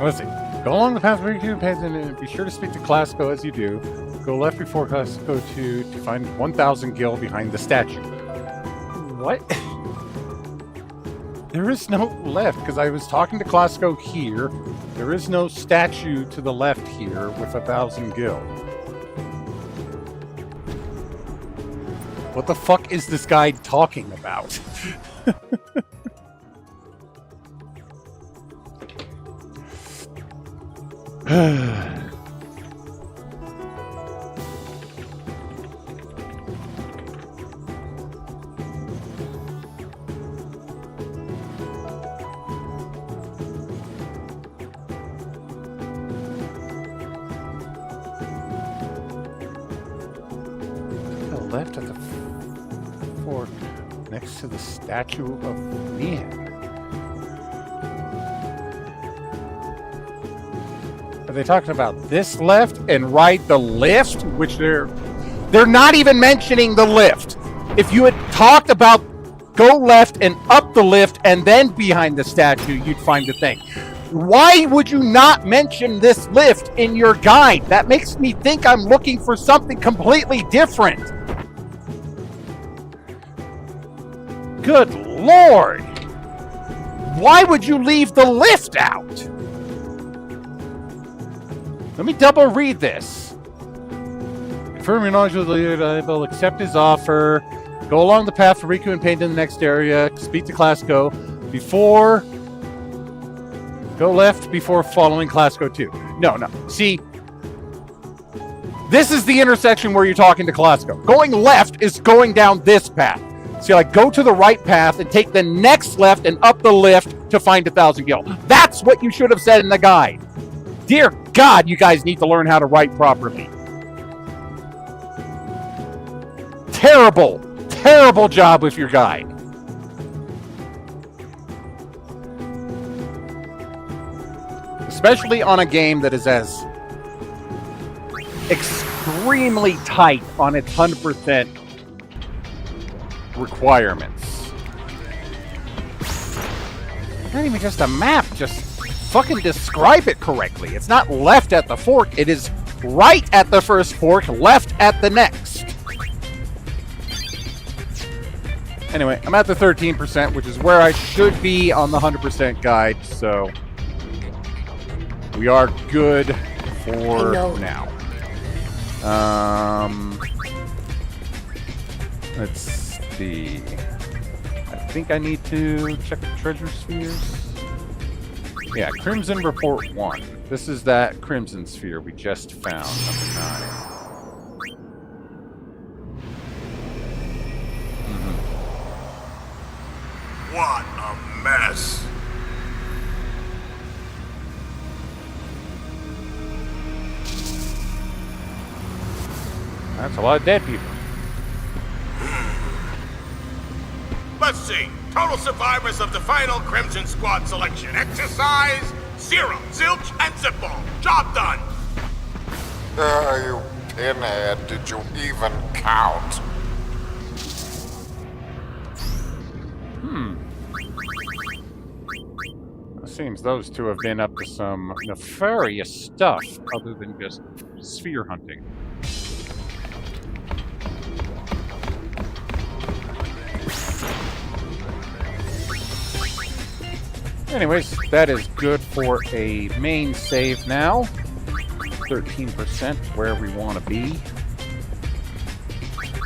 Let's see. Go along the path where you can and be sure to speak to Classico as you do. Go left before Classico 2 to find 1,000 gil behind the statue. What? There is no left, because I was talking to Classico here. There is no statue to the left here with 1,000 gil. What the fuck is this guy talking about? Left at the fork next to the statue of Nian. Are they talking about this left and ride the lift? Which they're not even mentioning the lift. If you had talked about go left and up the lift and then behind the statue, you'd find the thing. Why would you not mention this lift in your guide? That makes me think I'm looking for something completely different. Good Lord! Why would you leave the lift out? Let me double read this. Confirm your knowledge of the leader, will accept his offer. Go along the path for Riku and Pain in the next area. Speak to Classico before. Go left before following Classico 2. No. See, this is the intersection where you're talking to Classico. Going left is going down this path. So like go to the right path and take the next left and up the lift to find 1,000 gil. That's what you should have said in the guide. Dear God, you guys need to learn how to write properly. Terrible, terrible job with your guide. Especially on a game that is as extremely tight on its 100% requirements. Not even just a map, just fucking describe it correctly. It's not left at the fork, it is right at the first fork, left at the next. Anyway, I'm at the 13%, which is where I should be on the 100% guide, so we are good for now. Let's see. I think I need to check the treasure spheres. Yeah, Crimson Report 1. This is that Crimson Sphere we just found, number 9. What a mess. That's a lot of dead people. Let's see. Total survivors of the final Crimson Squad selection exercise: 0, zilch, and zipball. Job done. You pinhead, did you even count? It seems those two have been up to some nefarious stuff other than just sphere hunting. Anyways, that is good for a main save now. 13% where we want to be.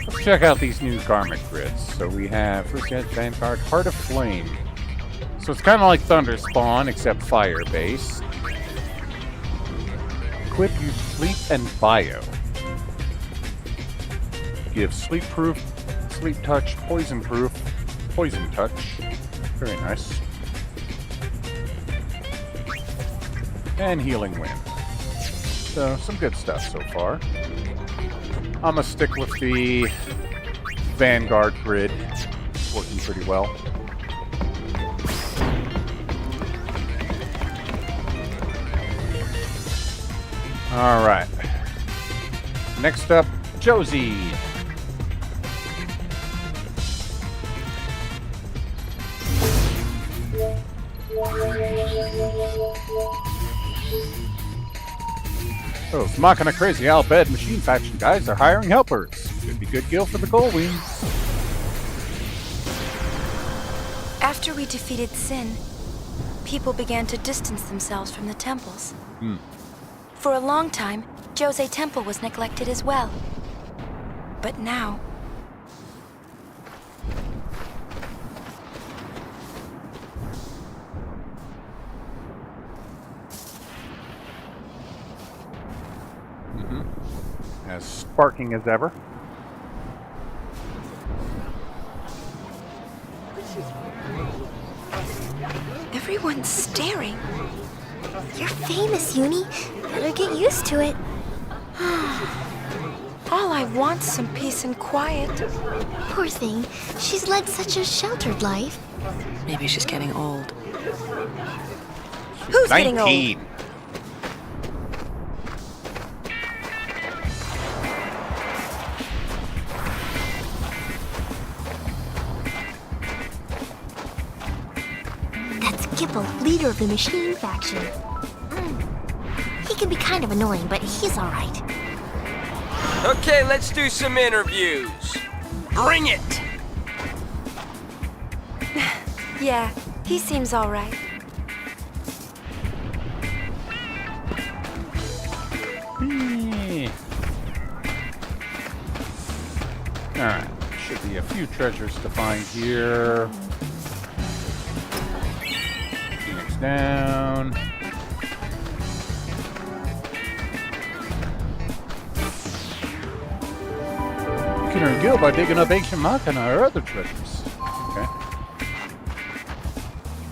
Let's check out these new garment grids. So we have First Edge Vanguard, Heart of Flame. So it's kind of like Thunder Spawn, except fire-based. Equip, use Sleep and Bio. Give Sleep Proof, Sleep Touch, Poison Proof, Poison Touch. Very nice. And Healing Wind. So, some good stuff so far. I'm gonna stick with the Vanguard grid. It's working pretty well. Alright. Next up, Josie. Those Machina Crazy Al Bed Machine Faction guys are hiring helpers. Could be good gil for the Gold Wings. After we defeated Sin, people began to distance themselves from the temples. For a long time, Jose Temple was neglected as well. But now... As sparking as ever. Everyone's staring. You're famous, Uni. Better get used to it. All I want's some peace and quiet. Poor thing. She's led such a sheltered life. Maybe she's getting old. Who's getting old? 19. That's Gipple, leader of the Machine Faction. He can be kind of annoying, but he's alright. Okay, let's do some interviews. Bring it! Yeah, he seems all right. Alright, should be a few treasures to find here. Phoenix down. You can earn gil by digging up ancient Machina or other treasures. Okay.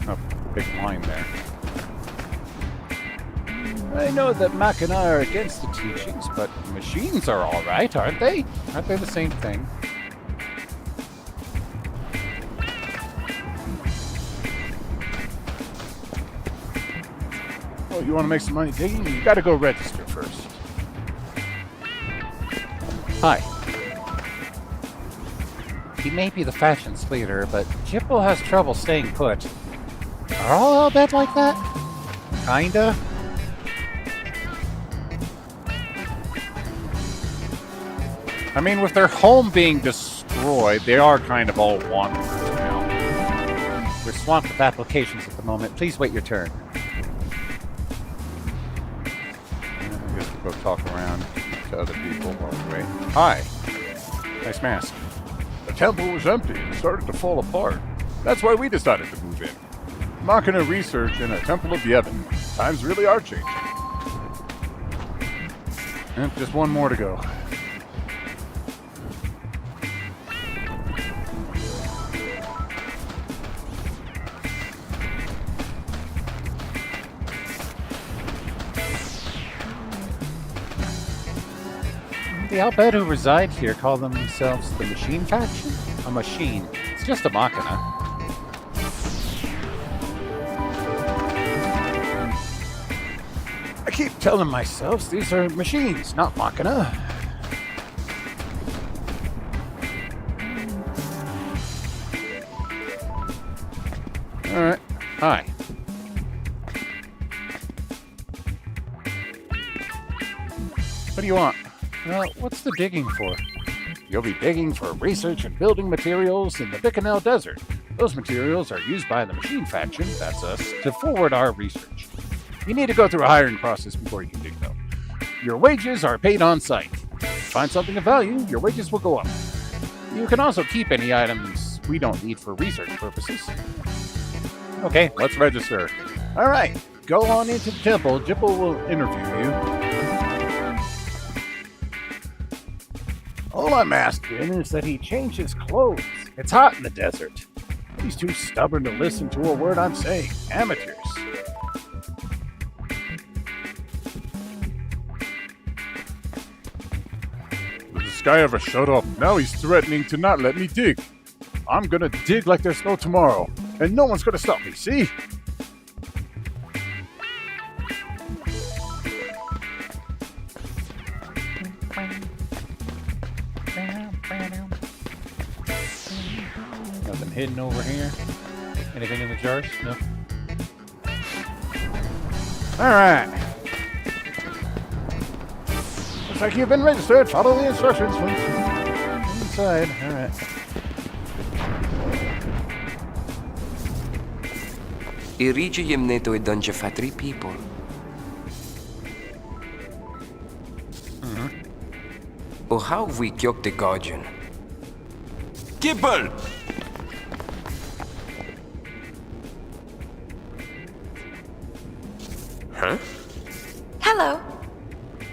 Oh, big line there. I know that Machina are against the teachings, but machines are alright, aren't they? Aren't they the same thing? Oh, you want to make some money digging? You gotta go register first. Hi. He may be the faction's leader, but Jippo has trouble staying put. Are all Al-Bhed like that? Kinda. I mean, with their home being destroyed, they are kind of all wanderers now. We're swamped with applications at the moment. Please wait your turn. I guess we'll go talk around to other people while we wait. Hi. Nice mask. The temple was empty and started to fall apart. That's why we decided to move in. Machina research in a Temple of Yevon. Times really are changing. And just one more to go. The Albed who reside here call themselves the Machine Faction? A machine. It's just a Machina. I keep telling myself these are machines, not Machina. Alright. Hi. What do you want? Well, what's the digging for? You'll be digging for research and building materials in the Bikanel Desert. Those materials are used by the Machine Faction, that's us, to forward our research. You need to go through a hiring process before you can dig, though. Your wages are paid on site. Find something of value, your wages will go up. You can also keep any items we don't need for research purposes. Okay, let's register. Alright, go on into the temple. Jipple will interview you. All I'm asking is that he change his clothes. It's hot in the desert. He's too stubborn to listen to a word I'm saying. Amateurs. Does this guy ever shut up? Now he's threatening to not let me dig. I'm gonna dig like there's no tomorrow, and no one's gonna stop me, see? Nothing hidden over here. Anything in the jars? No. Alright. Looks like you've been registered. Follow the instructions once you're inside. Alright. Irigium neto idunja fa 3 people. O how we kyok the guardian? Kibble! Huh? Hello.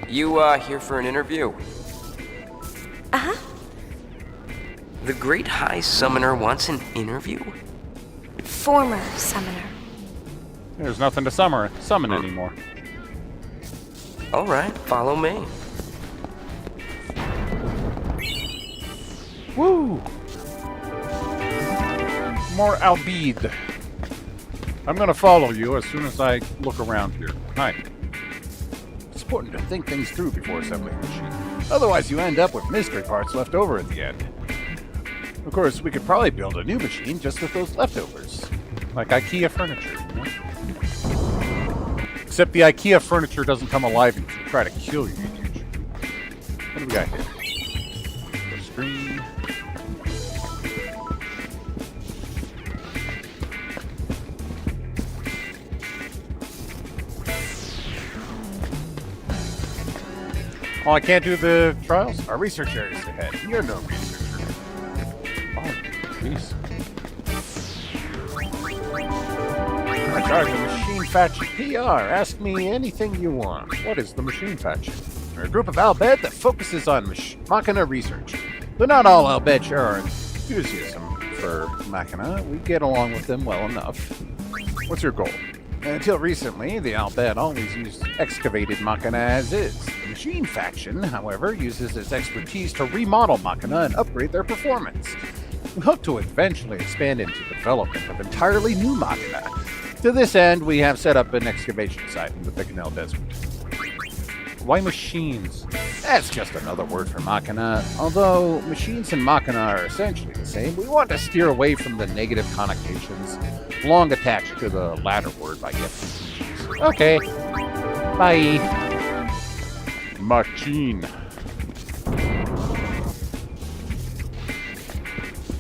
You, here for an interview? Uh-huh. The Great High Summoner wants an interview? Former summoner. There's nothing to summon anymore. Alright, follow me. Woo! More Albed. I'm gonna follow you as soon as I look around here. Hi. It's important to think things through before assembling a machine. Otherwise you end up with mystery parts left over at the end. Of course, we could probably build a new machine just with those leftovers. Like IKEA furniture, you know? Except the IKEA furniture doesn't come alive and try to kill you. What do we got here? The screen. Oh, I can't do the trials? Our research area's ahead. You're no researcher. Oh, jeez. I charge the Machine Faction PR. Ask me anything you want. What is the Machine Faction? We're a group of Albed that focuses on Machina research. But not all Albed share our enthusiasm for Machina. We get along with them well enough. What's your goal? Until recently, the Albed always used excavated Machina as is. The Machine Faction, however, uses its expertise to remodel Machina and upgrade their performance. We hope to eventually expand into development of entirely new Machina. To this end, we have set up an excavation site in the Bikanel Desert. Why machines? That's just another word for Machina. Although machines and Machina are essentially the same, we want to steer away from the negative connotations long attached to the latter word by getting. Okay. Bye. Machine.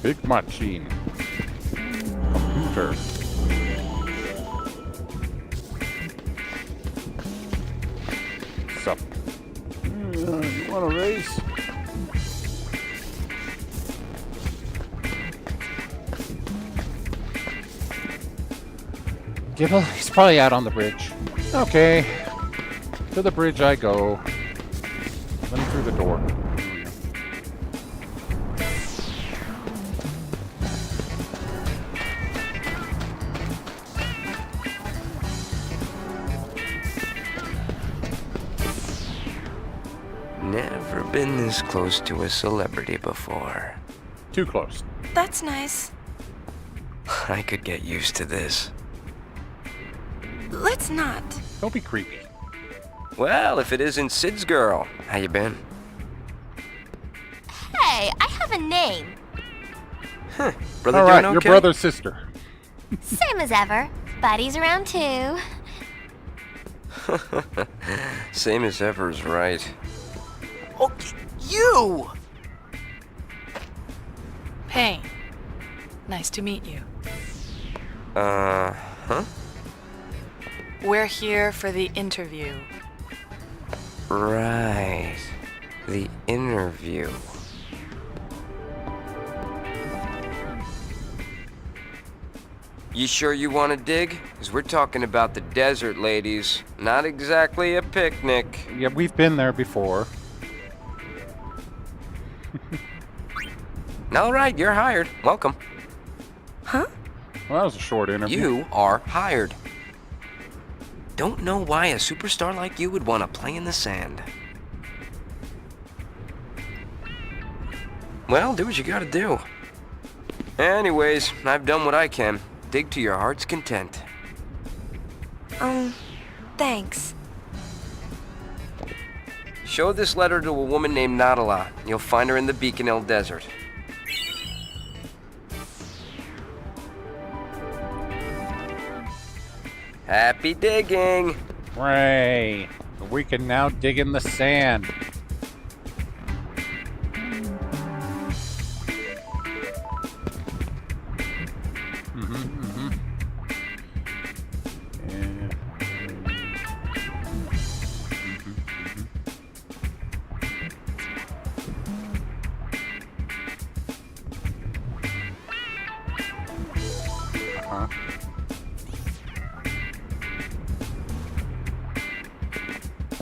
Big machine. Computer. Sup? You want a race? Gibble, he's probably out on the bridge. Okay. To the bridge I go. Let him through the door. Never been this close to a celebrity before. Too close. That's nice. I could get used to this. Let's not. Don't be creepy. Well, if it isn't Sid's girl, how you been? Hey, I have a name. Huh. Brother All right, doing your okay? brother's sister. Same as ever. Buddy's around too. Same as ever is right. Oh, you! Payne. Nice to meet you. Huh? We're here for the interview. Right. The interview. You sure you want to dig? Because we're talking about the desert, ladies. Not exactly a picnic. Yeah, we've been there before. All right, you're hired. Welcome. Huh? Well, that was a short interview. You are hired. Don't know why a superstar like you would want to play in the sand. Well, do what you gotta do. Anyways, I've done what I can. Dig to your heart's content. Thanks. Show this letter to a woman named Nadala. You'll find her in the Beacon Hill Desert. Happy digging! Hooray. We can now dig in the sand.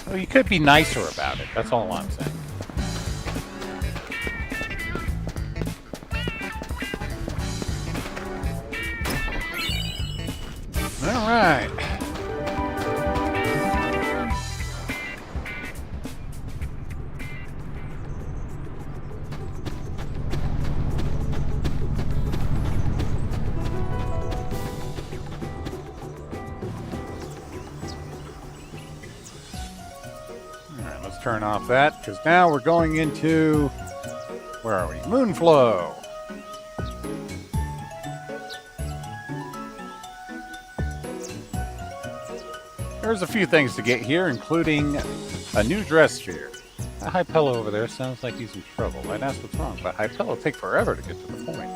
Well, you could be nicer about it. That's all I'm saying. All right. Turn off that, because now we're going into, where are we? Moonflow. There's a few things to get here, including a new dress sphere. That Hypello over there sounds like he's in trouble. I'd ask what's wrong, but Hypello will take forever to get to the point.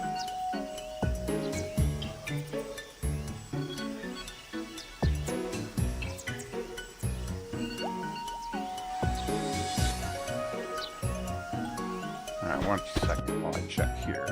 Alright, 1 second while I check here.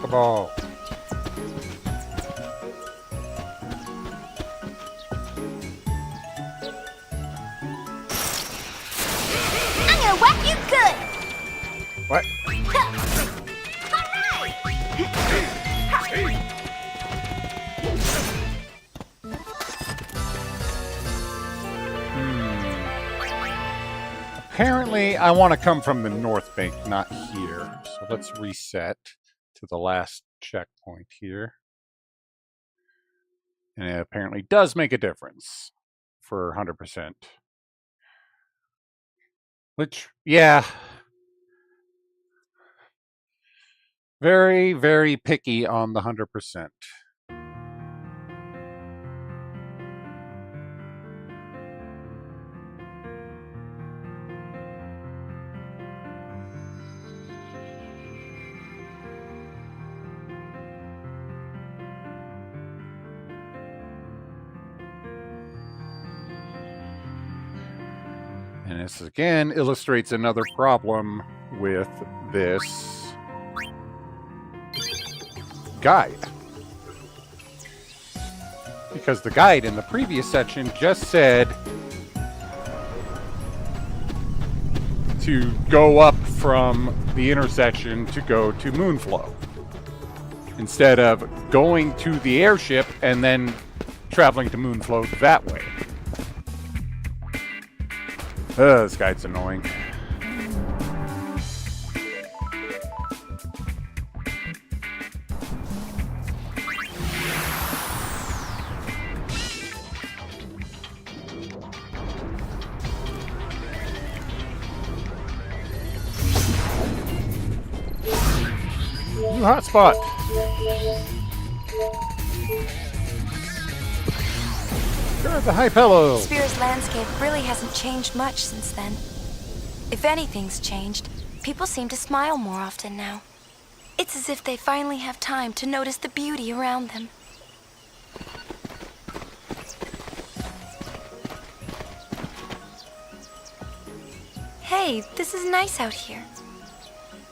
Pokeball. I'm gonna whack you good! What? Apparently, I want to come from the North Bank, not here. So let's reset to the last checkpoint here. And it apparently does make a difference for 100%. Which, yeah. Very, very picky on the 100%. And this again illustrates another problem with this guide. Because the guide in the previous section just said to go up from the intersection to go to Moonflow, instead of going to the airship and then traveling to Moonflow that way. This guide's annoying. New hotspot. Sure, the high pillow. Spira's landscape really hasn't changed much since then. If anything's changed, people seem to smile more often now. It's as if they finally have time to notice the beauty around them. Hey, this is nice out here.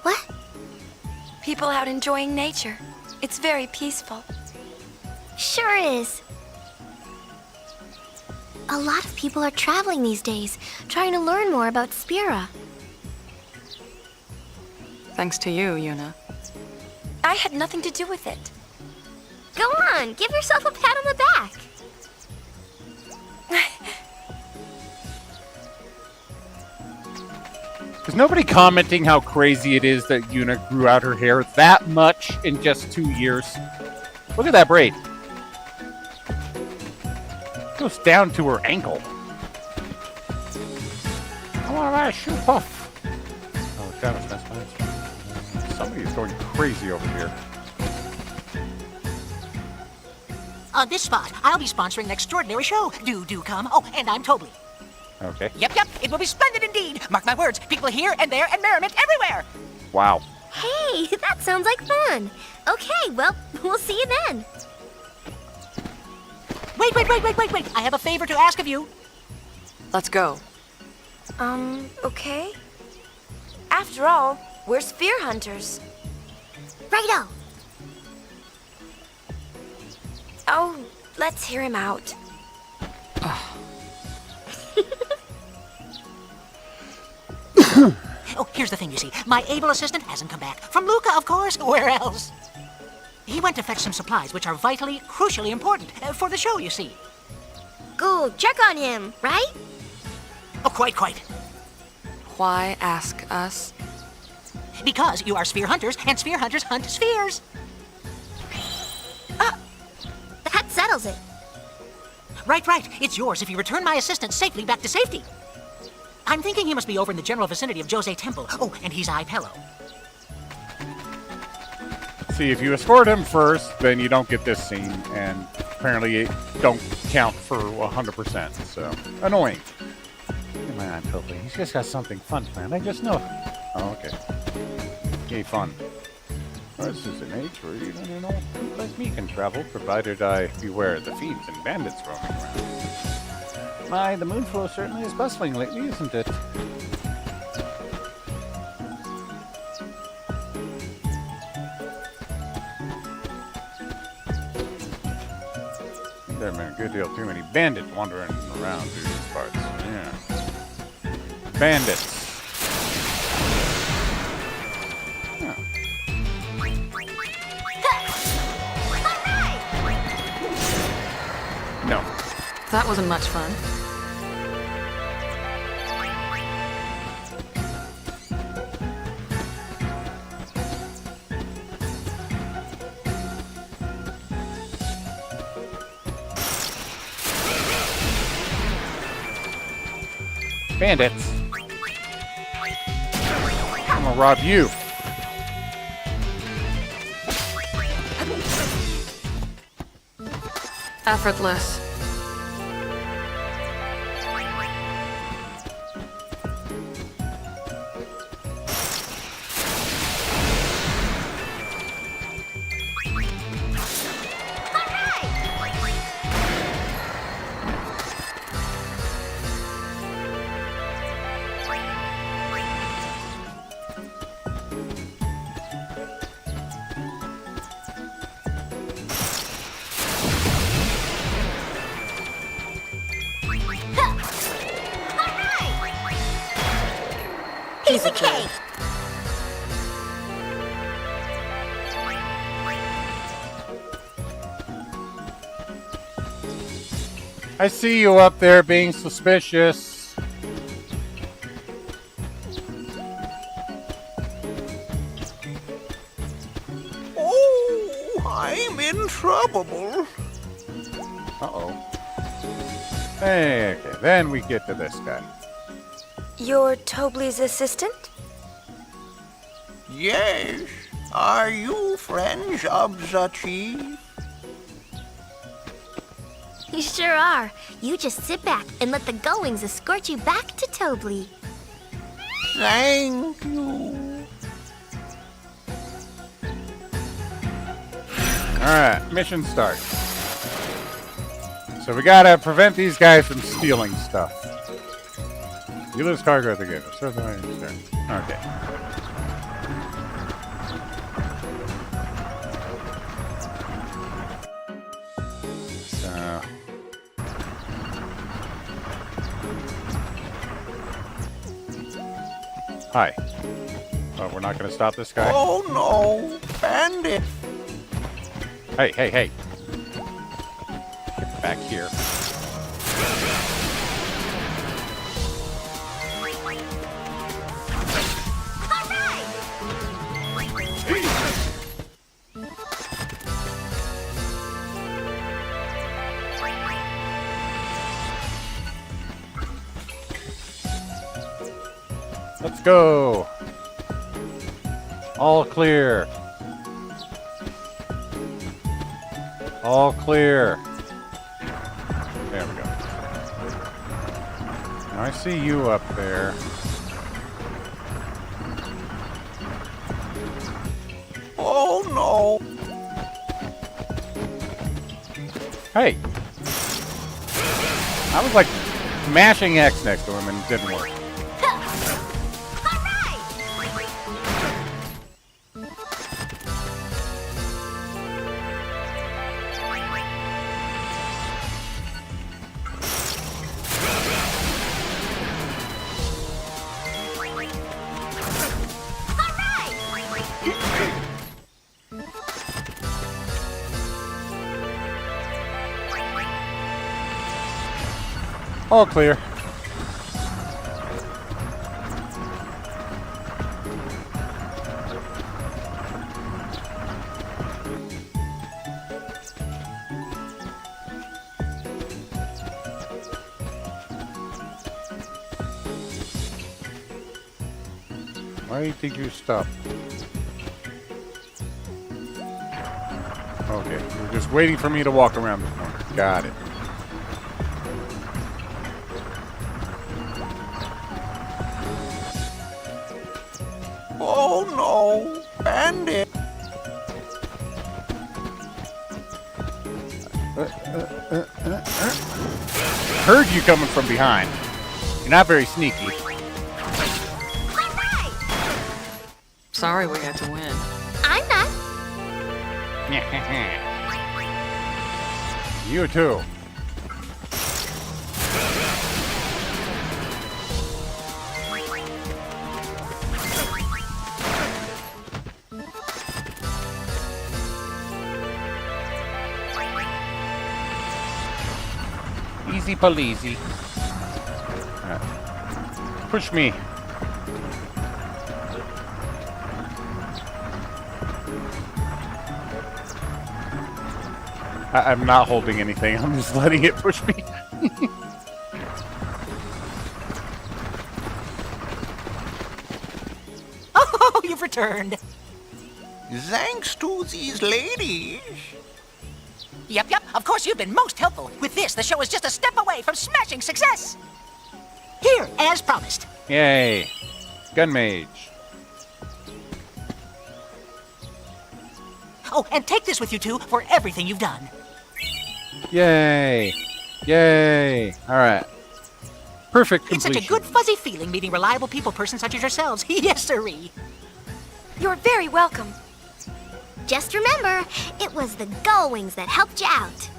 What? People out enjoying nature. It's very peaceful. Sure is. A lot of people are traveling these days, trying to learn more about Spira. Thanks to you, Yuna. I had nothing to do with it. Go on, give yourself a pat on the back. Is nobody commenting how crazy it is that Yuna grew out her hair that much in just 2 years? Look at that braid. It goes down to her ankle. I want that shoe puff. Oh god, it's messed up. Somebody is going crazy over here. On this spot, I'll be sponsoring an extraordinary show. Do come. Oh, and I'm Tobley. Okay. Yep, it will be splendid indeed. Mark my words, people here and there and merriment everywhere. Wow. Hey, that sounds like fun. Okay, well, we'll see you then. Wait. I have a favor to ask of you. Let's go. Okay. After all, we're sphere hunters. Righto. Oh, let's hear him out. Oh, here's the thing, you see. My able assistant hasn't come back. From Luca, of course. Where else? He went to fetch some supplies, which are vitally, crucially important for the show, you see. Go check on him, right? Oh, quite. Why ask us? Because you are sphere hunters, and sphere hunters hunt spheres. That settles it. Right. It's yours if you return my assistant safely back to safety. I'm thinking he must be over in the general vicinity of Jose Temple. Oh, and he's Ipello. See, if you escort him first, then you don't get this scene, and apparently it don't count for 100%, so annoying. Come on, Toby. He's just got something fun planned. I just know. Oh, okay. Yay, fun. This is an age where even an old fool like me can travel, provided I beware of the fiends and bandits roaming around. My, the Moonflow certainly is bustling lately, isn't it? There have been a good deal too many bandits wandering around through these parts. Yeah. Bandits. Huh. No. That wasn't much fun. Bandits. I'm gonna rob you. Effortless. Piece of cake! I see you up there being suspicious. Oh, I'm in trouble. Uh-oh. Hey, okay, then we get to this guy. You're Tobley's assistant? Yes. Are you friends of the chief? You sure are. You just sit back and let the goings escort you back to Tobley. Thank you. Alright, mission start. So we gotta prevent these guys from stealing stuff. You lose cargo at the gate. Okay. So. Hi. Oh, we're not gonna stop this guy? Oh no, bandit. Hey, hey, hey. Get back here. Let's go. All clear. All clear. There we go. Now I see you up there. Oh no. Hey. I was like mashing X next to him and it didn't work. All clear. Why do you think you stopped? Okay, you're just waiting for me to walk around the corner. Got it. Oh no, bandit. Heard you coming from behind. You're not very sneaky. Sorry we had to win. I'm not. You too. Easy Polizy. Alright. Push me. I'm not holding anything. I'm just letting it push me. Oh, you've returned. Thanks to these ladies. Yep, of course you've been most helpful. With this, the show is just a step away from smashing success. Here, as promised. Yay. Gun Mage. Oh, and take this with you two for everything you've done. Yay. Yay. Alright. Perfect completion. It's such a good fuzzy feeling meeting reliable people person such as yourselves. Yes, sirree. You're very welcome. Just remember, it was the Gull Wings that helped you out.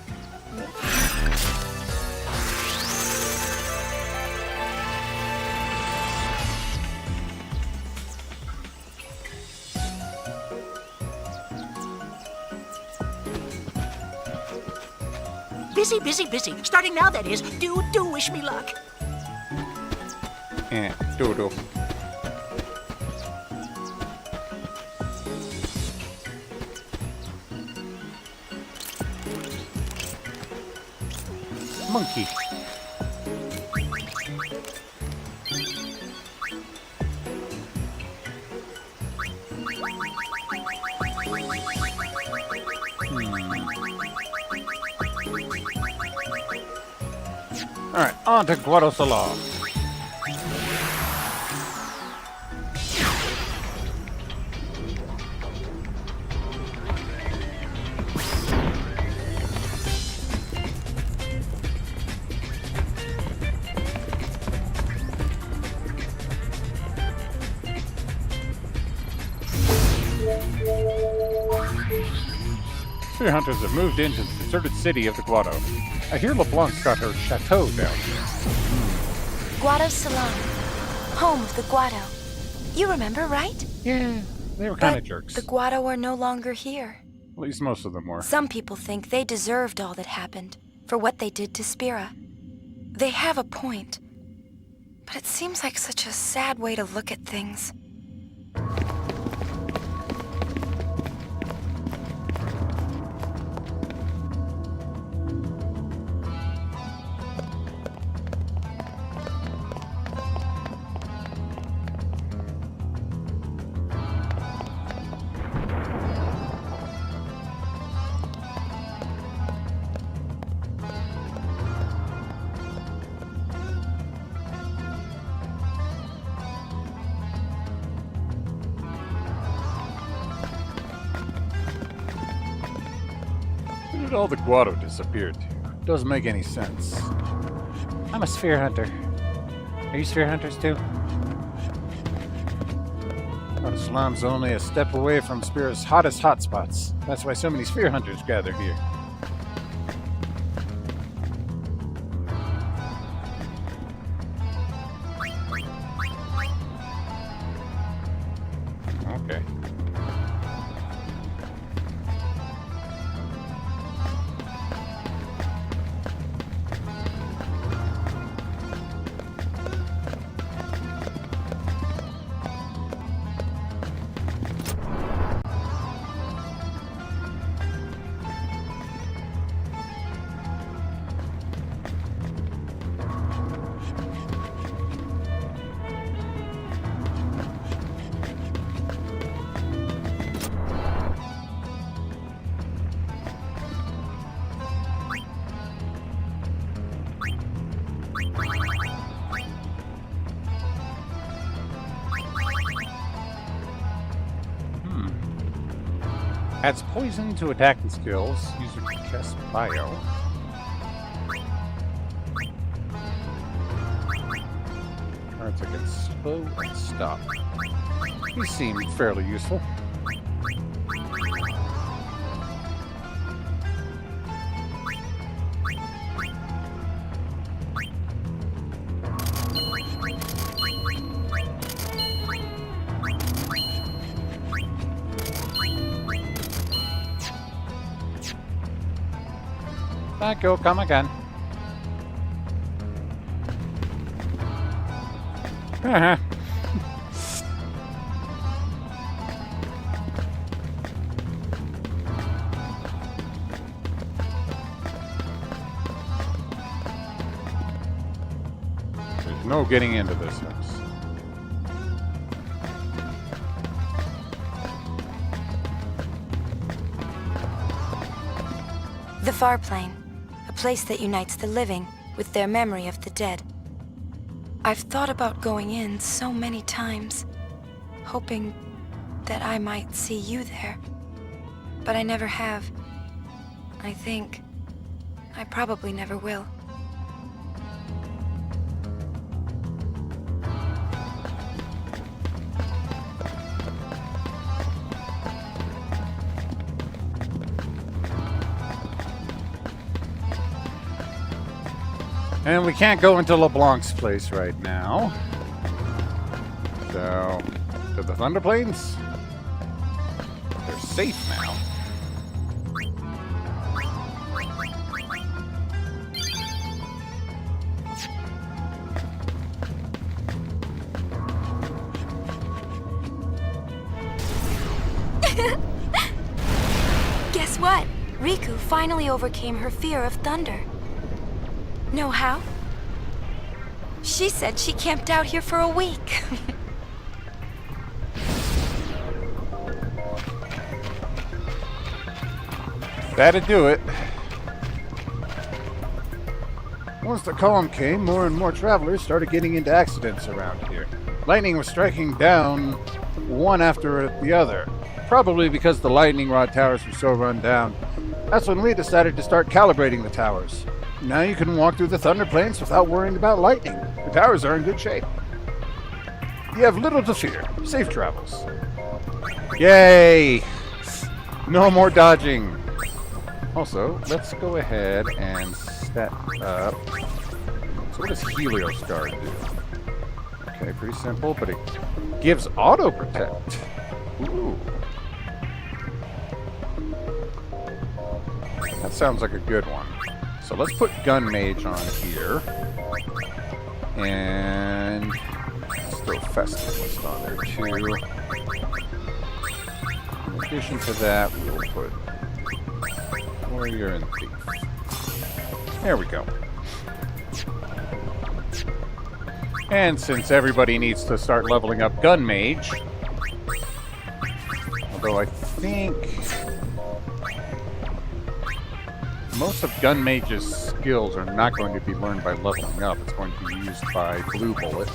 Busy. Starting now, that is. Do wish me luck. Doodle. Monkey. Alright, on to Guadalajara. Sphere hunters have moved into the deserted city of the Guado. I hear LeBlanc's got her chateau down here. Guado Salon, home of the Guado. You remember, right? Yeah, they were kind of jerks. The Guado are no longer here. At least most of them were. Some people think they deserved all that happened for what they did to Spira. They have a point, but it seems like such a sad way to look at things. Where did all the Guado disappear to? Doesn't make any sense. I'm a sphere hunter. Are you sphere hunters too? Guado Salon's only a step away from Spira's hottest hotspots. That's why so many sphere hunters gather here. Okay. Adds poison to attacking skills. User can cast bio. Cards that can slow and stop. These seem fairly useful. Back, go, come again. Uh-huh. There's no getting into this house. The far plane, a place that unites the living with their memory of the dead. I've thought about going in so many times, hoping that I might see you there. But I never have. I think I probably never will. And we can't go into LeBlanc's place right now. So, to the Thunder Plains? They're safe now. Guess what? Riku finally overcame her fear of thunder. Know how? She said she camped out here for a week. That'd do it. Once the calm came, more and more travelers started getting into accidents around here. Lightning was striking down one after the other, probably because the lightning rod towers were so run down. That's when we decided to start calibrating the towers. Now you can walk through the Thunder Plains without worrying about lightning. The towers are in good shape. You have little to fear. Safe travels. Yay! No more dodging. Also, let's go ahead and set up... So what does Heliostar do? Okay, pretty simple, but it gives auto protect. Ooh. That sounds like a good one. So let's put Gun Mage on here. And let's throw Festivist on there too. In addition to that, we'll put Warrior and Thief. There we go. And since everybody needs to start leveling up Gun Mage, although I think most of Gun Mage's skills are not going to be learned by leveling up. It's going to be used by Blue Bullet.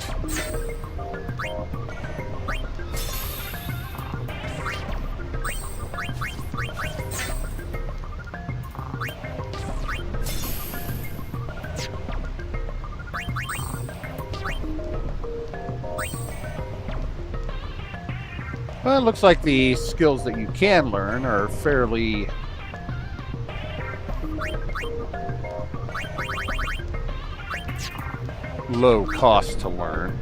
Well, it looks like the skills that you can learn are fairly low cost to learn.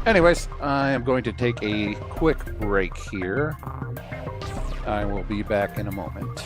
Anyways, I am going to take a quick break here. I will be back in a moment.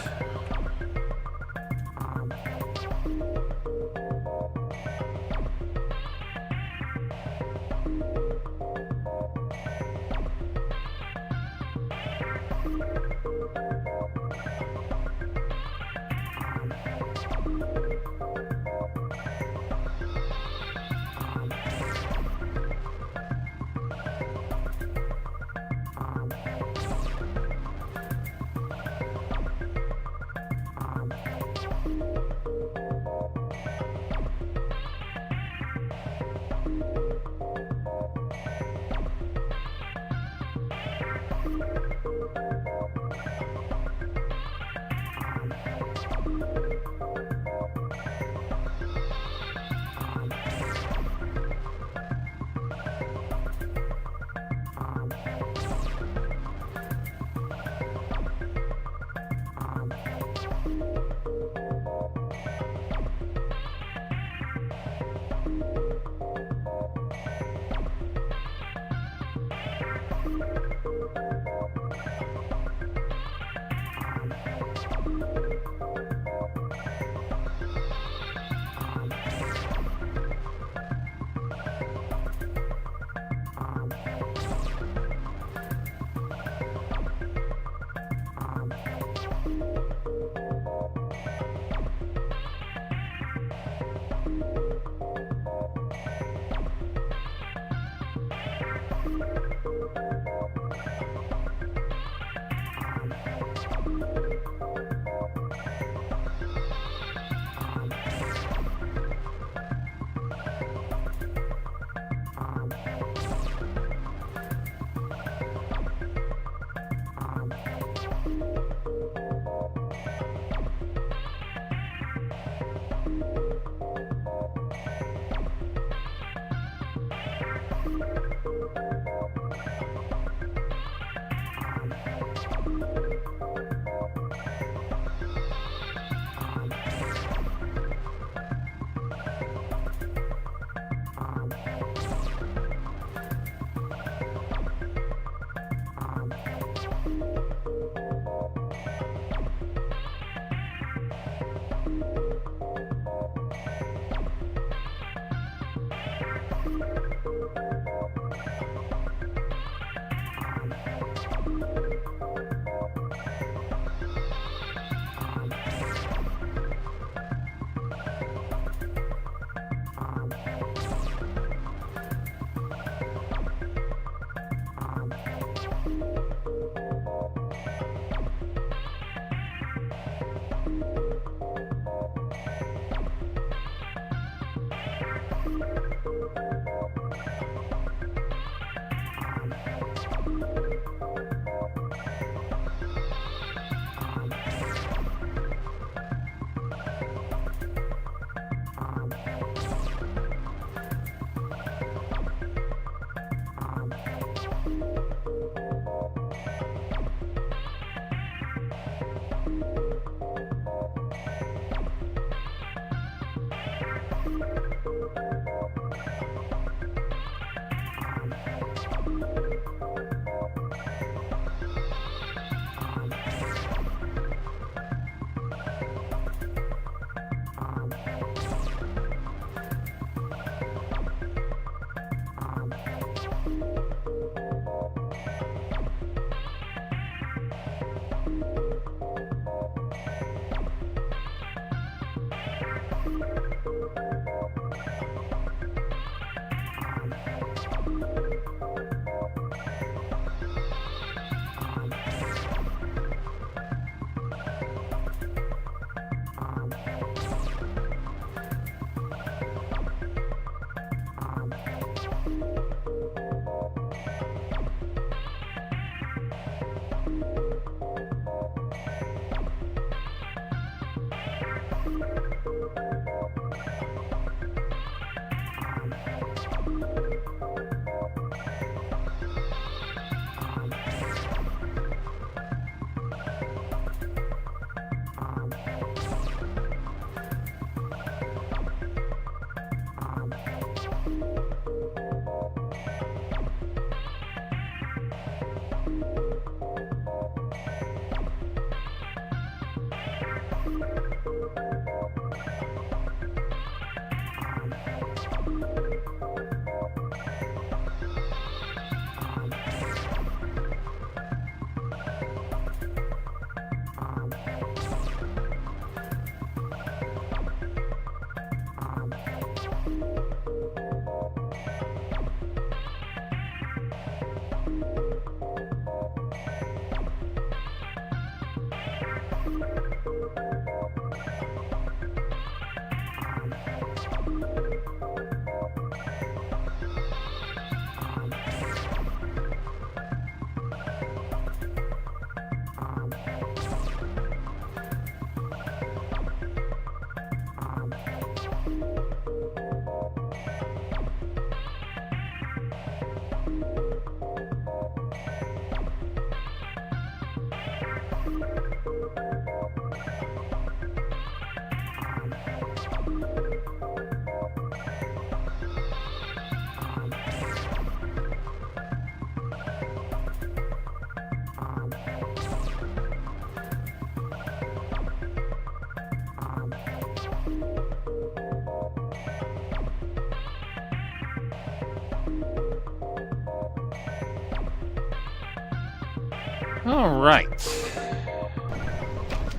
All right.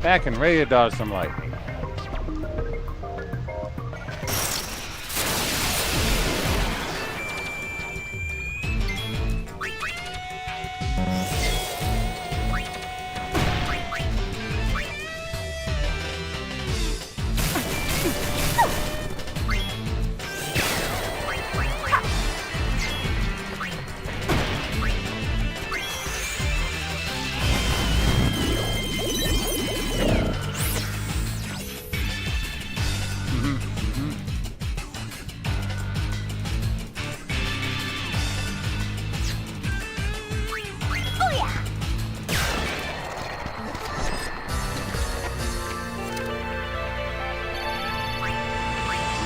Back and ready to dodge some lightning.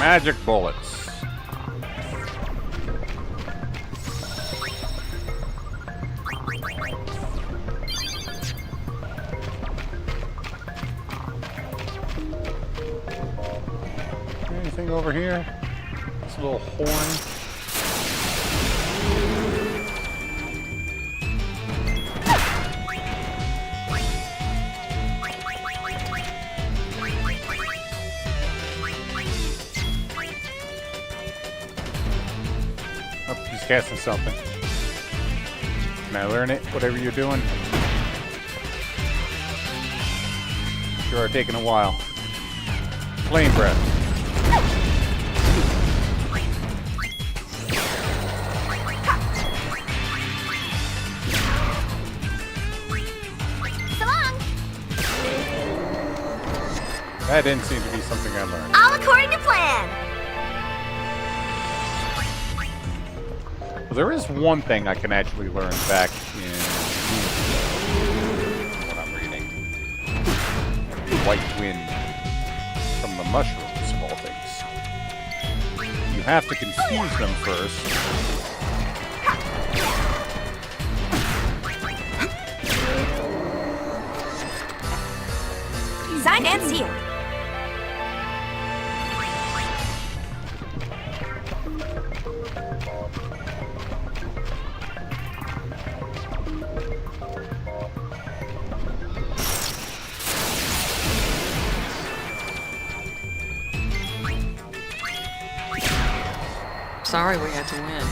Magic bullets. Anything over here? This little horn. Oh, he's casting something. Can I learn it? Whatever you're doing. Sure are taking a while. Flame breath. That didn't seem to be something I learned. All according to plan. Well, there is one thing I can actually learn back in what I'm reading. White wind from the mushrooms of all things. You have to confuse them first. Signed and sealed. Sorry we had to win.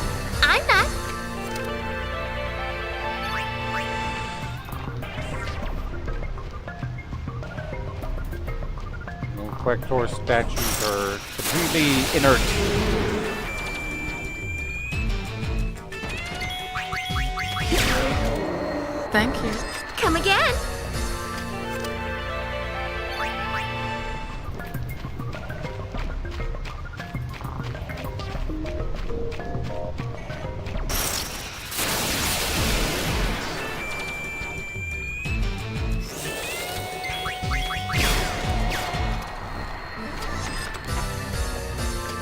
I'm not. No Quector statues are completely inert. Thank you. Come again.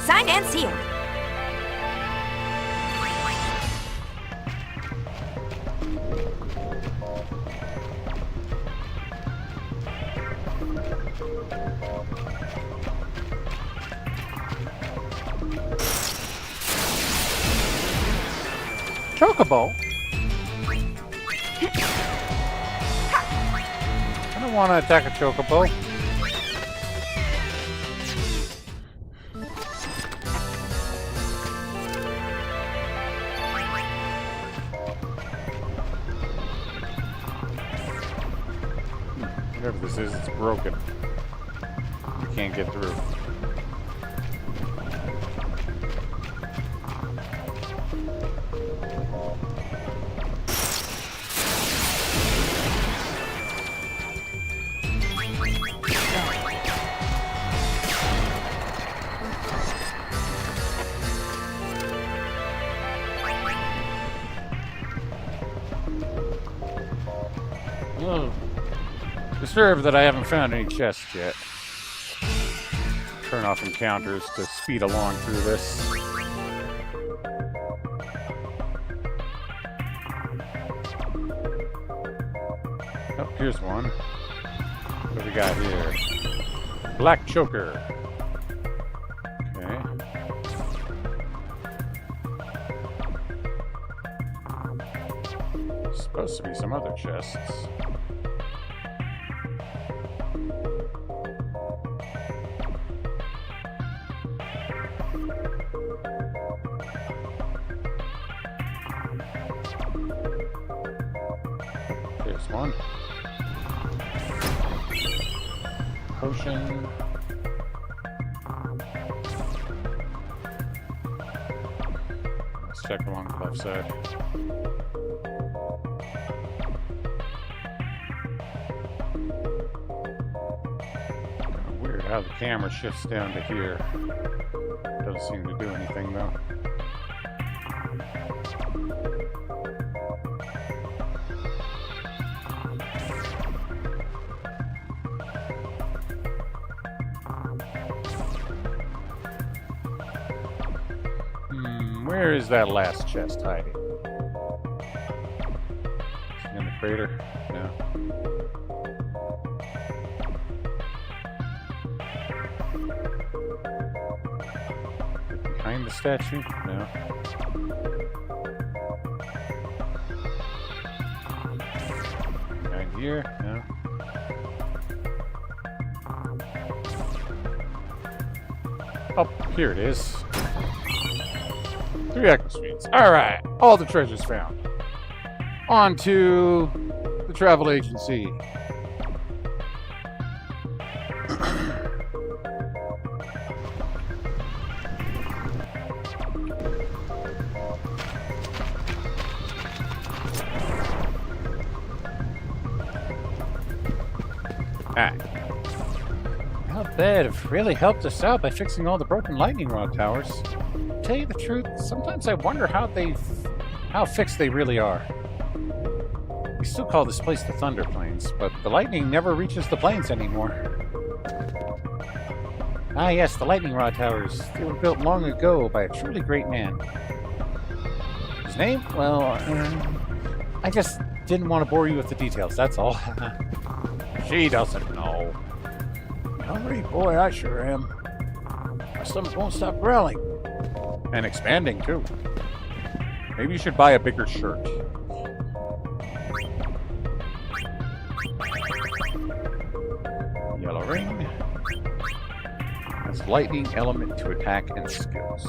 Signed and sealed. Chocobo? I don't want to attack a chocobo. Whatever this is, it's broken. You can't get through. Oh. Disturbed that I haven't found any chests yet. Turn off encounters to speed along through this. Oh, here's one. What do we got here? Black choker. Okay. Supposed to be some other chests. There's one. Potion. Let's check along the left side. Weird how the camera shifts down to here. Doesn't seem to do anything though. Where is that last chest hiding? In the crater? No. Behind the statue? No. Behind here? No. Oh, here it is. 3 echo streams. Alright, all the treasures found. On to the travel agency. Not bad. Have really helped us out by fixing all the broken lightning rod towers. To tell you the truth, sometimes I wonder how fixed they really are. We still call this place the Thunder Plains, but the lightning never reaches the plains anymore. Ah yes, the lightning rod towers. They were built long ago by a truly great man. His name? Well, I just didn't want to bore you with the details, that's all. She doesn't know. Hungry? Boy, I sure am. My stomach won't stop growling. And expanding, too. Maybe you should buy a bigger shirt. Yellow ring. That's lightning element to attack and skills.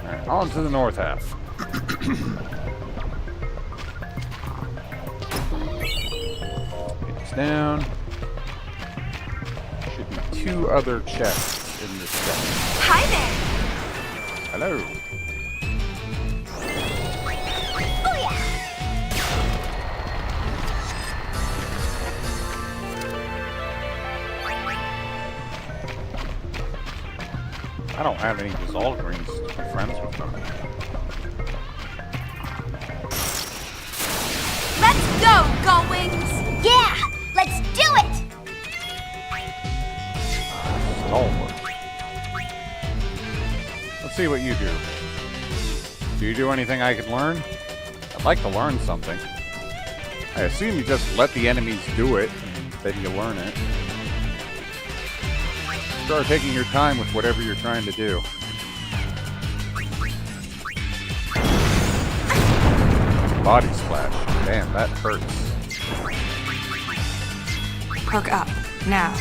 Alright, on to the north half. Down. Should be 2 other chests in this set. Hi there! Hello. I don't have any dissolve greens to be friends with them. Let's go, Gullwings! Yeah! Let's do it! Let's see what you do. Do you do anything I could learn? I'd like to learn something. I assume you just let the enemies do it, and then you learn it. Start taking your time with whatever you're trying to do. Body splash. Damn, that hurts. Perk up, now.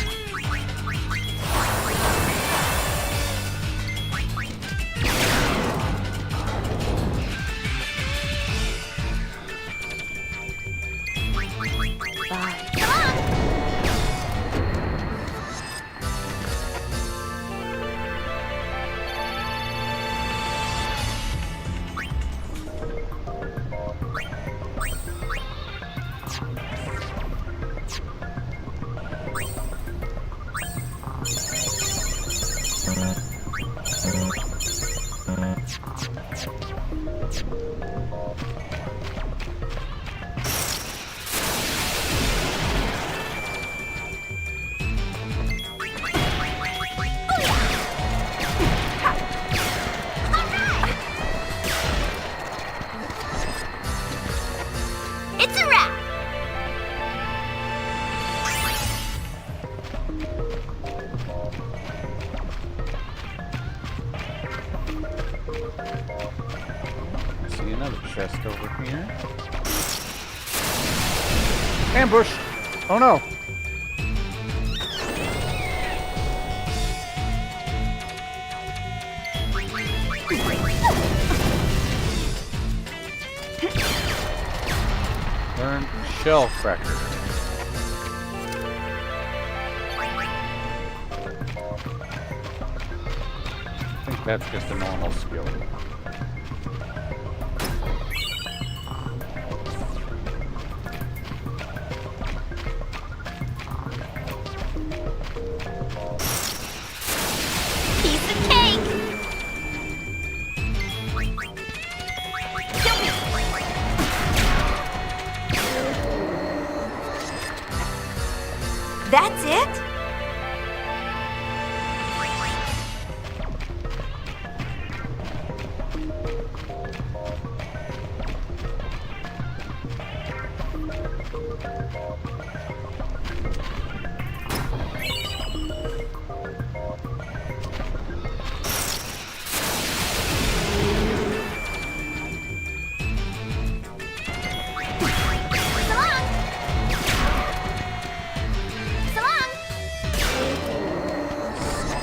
Chest over here. Ambush! Oh no! Learn Shell Cracker. I think that's just a normal skill. That's it?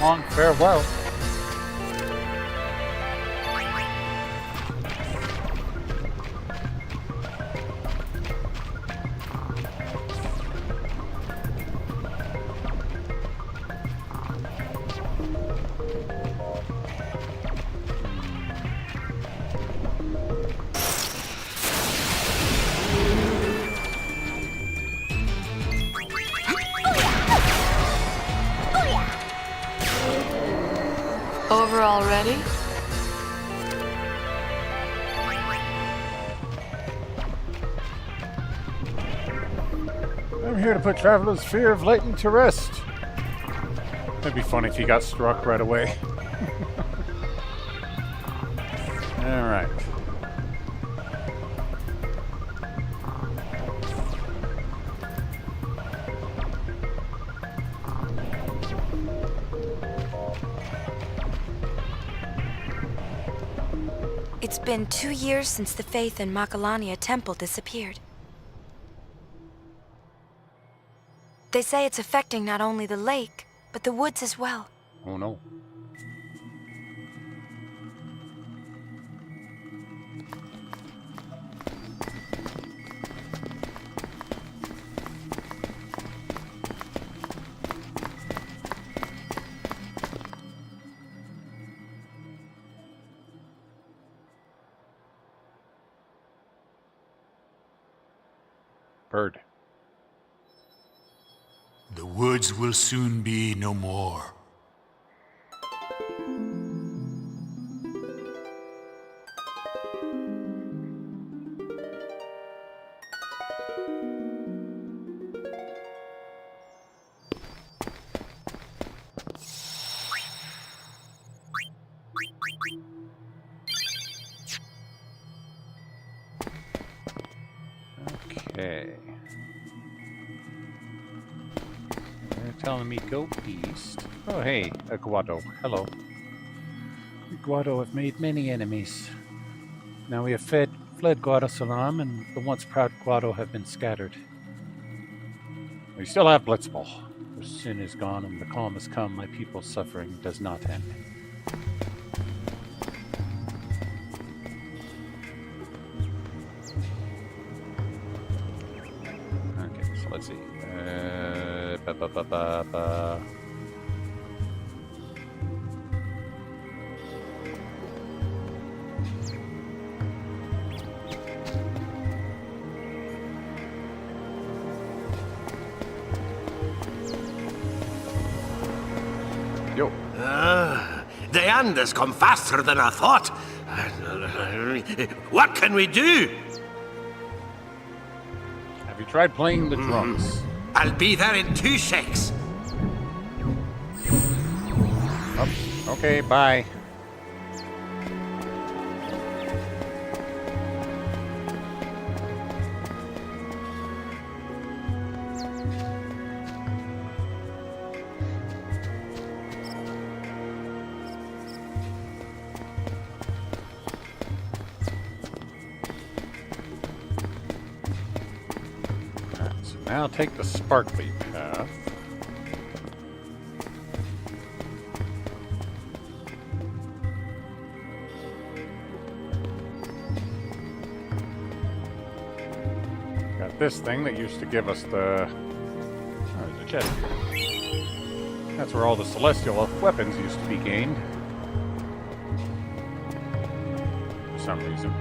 long farewell. Over already? I'm here to put Traveler's fear of lightning to rest. It'd be funny if he got struck right away. Alright. It's been 2 years since the faith in Makalania Temple disappeared. They say it's affecting not only the lake, but the woods as well. Oh no. Bird. The woods will soon be no more. Okay. They're telling me go east. Oh hey, a Guado. Hello. The Guado have made many enemies. Now we have fled Guado-Salam, and the once proud Guado have been scattered. We still have Blitzball. The sin is gone and the calm has come. My people's suffering does not end. Okay, so let's see. Yo. The end has come faster than I thought. What can we do? Have you tried playing the drums? I'll be there in 2 secs. Oh, okay, bye. Now take the sparkly path. Got this thing that used to give us the... Oh, there's a chest here. That's where all the celestial weapons used to be gained. For some reason.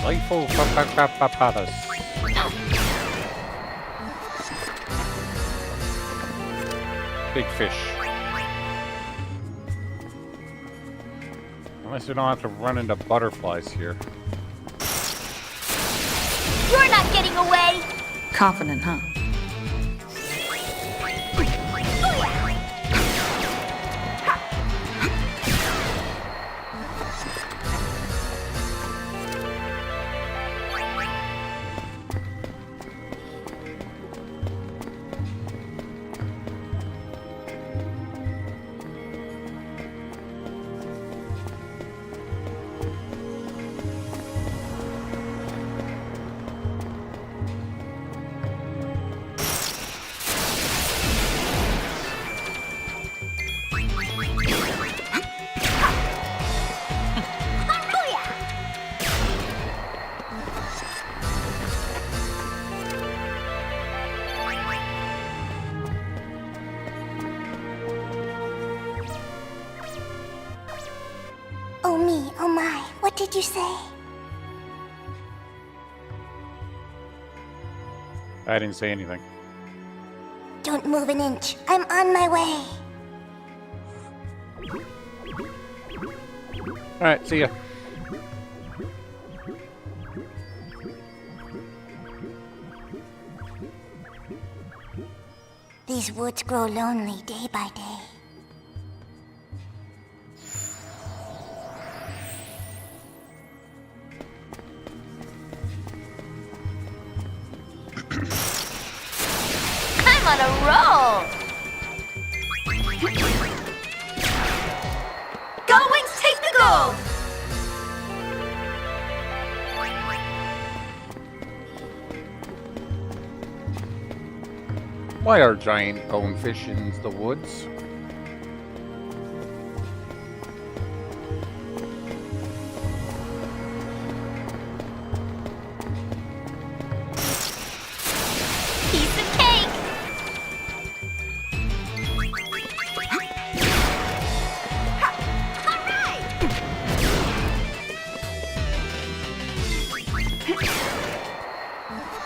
Playful papapapapadas. Big fish. Unless we don't have to run into butterflies here. You're not getting away! Confident, huh? Oh me, oh my, what did you say? I didn't say anything. Don't move an inch. I'm on my way. Alright, see ya. These woods grow lonely day by day. I'm on a roll! Go Wings, take the gold! Why are giant bonefish in the woods? Piece of cake!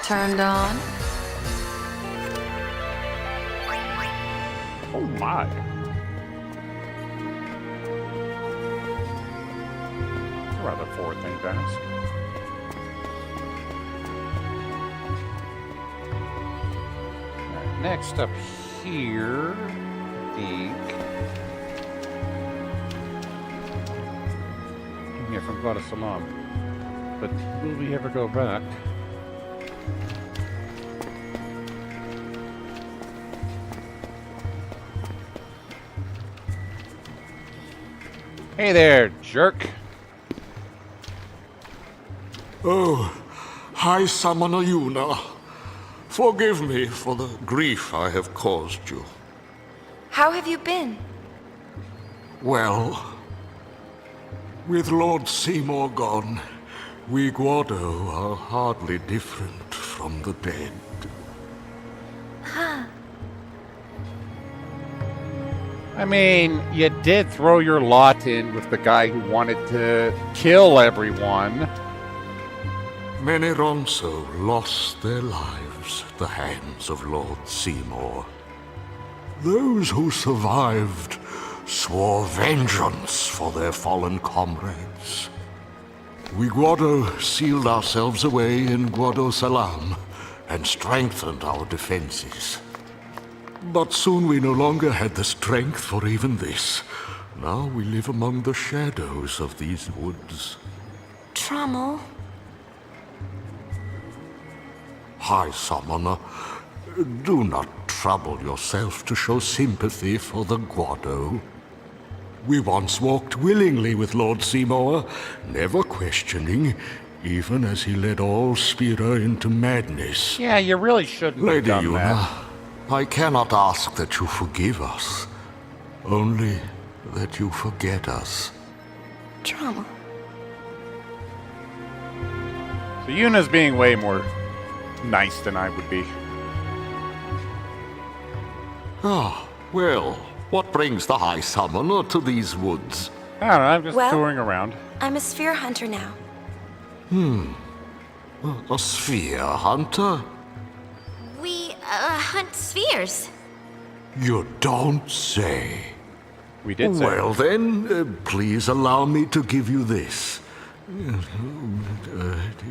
Turned on. Oh my. A rather forward thing to ask. Alright, next up here, I think. Yeah, from God of Salam. But will we ever go back? Hey there, jerk. Oh, High Summoner Yuna. Forgive me for the grief I have caused you. How have you been? Well, with Lord Seymour gone, we Guado are hardly different from the dead. Huh. I mean, you did throw your lot in with the guy who wanted to kill everyone. Many Ronso lost their lives at the hands of Lord Seymour. Those who survived swore vengeance for their fallen comrades. We Guado sealed ourselves away in Guado Salam and strengthened our defenses. But soon we no longer had the strength for even this. Now we live among the shadows of these woods. Trommel. High Summoner, do not trouble yourself to show sympathy for the Guado. We once walked willingly with Lord Seymour, never questioning, even as he led all Spira into madness. Yeah, you really shouldn't have Lady done Yuna, that. I cannot ask that you forgive us, only that you forget us. Trommel. So Yuna's being way more nice than I would be. Ah, well, what brings the High Summoner to these woods? I don't know, I'm just Well- touring around. I'm a sphere hunter now. A sphere hunter? We, hunt spheres. You don't say. We did say. Well then, please allow me to give you this.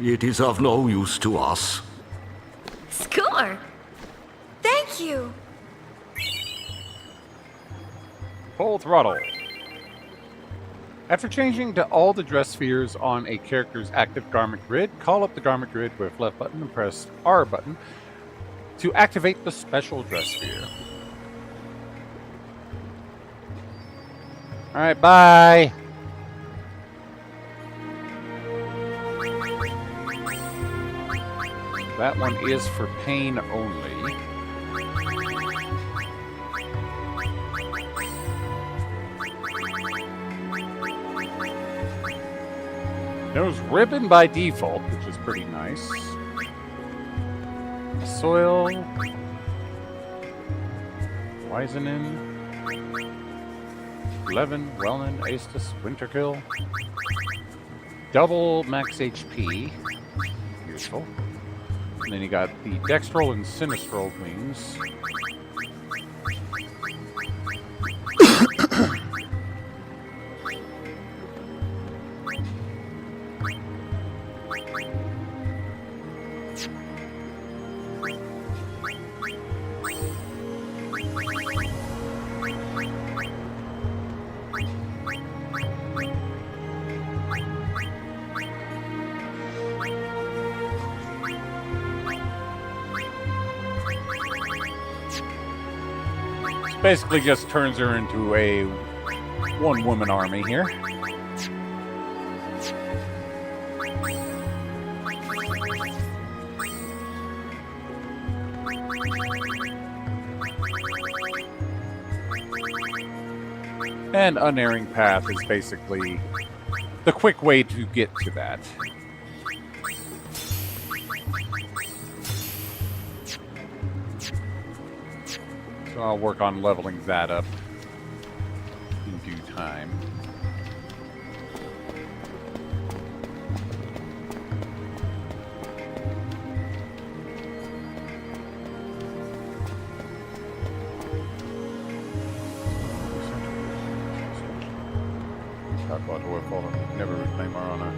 It is of no use to us. Score! Thank you! Full throttle. After changing to all the dress spheres on a character's active garment grid, call up the garment grid with left button and press R button to activate the special dress sphere. Alright, bye! That one is for pain only. There's ribbon by default, which is pretty nice. Soil. Wisenin. Levin, Wellin, Aestus, Winterkill. Double max HP. Beautiful. And then you got the Dextrol and Sinistrol wings. Basically just turns her into a one-woman army here. And Unerring Path is basically the quick way to get to that. So I'll work on leveling that up in due time. Never reclaim our honor.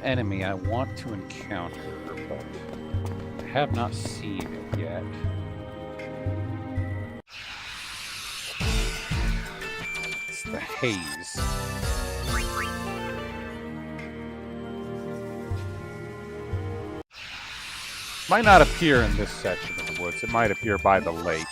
Enemy I want to encounter, but I have not seen it yet. It's the haze. Might not appear in this section of the woods. It might appear by the lake.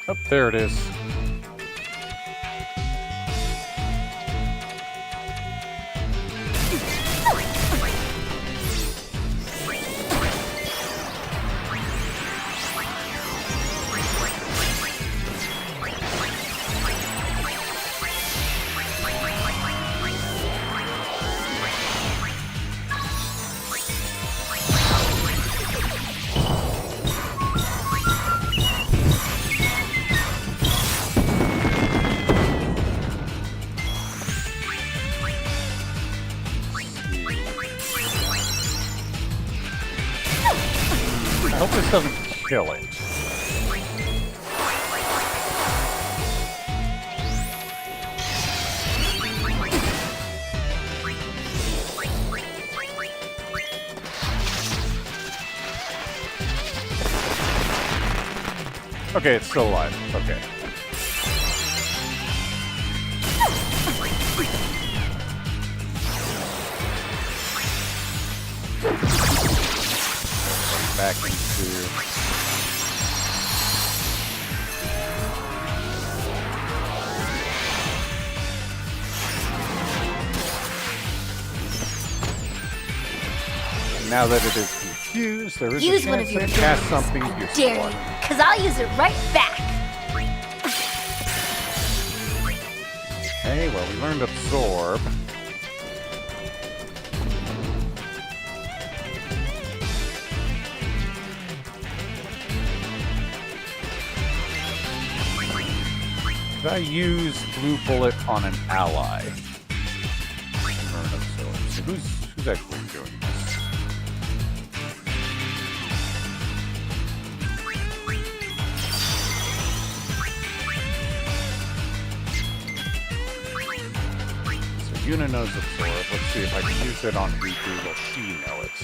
Oh, there it is. I hope this doesn't kill it. Okay, it's still alive. Okay. Back into... Now that it is confused, there is Use a one of chance your to cast abilities. something I useful. dare you, because I'll use it right back. Okay, well, we learned Absorb. Could I use Blue Bullet on an ally? Learn Absorb. So who's actually doing this? So Yuna knows Absorb. Let's see if I can use it on Riku. Will she know it?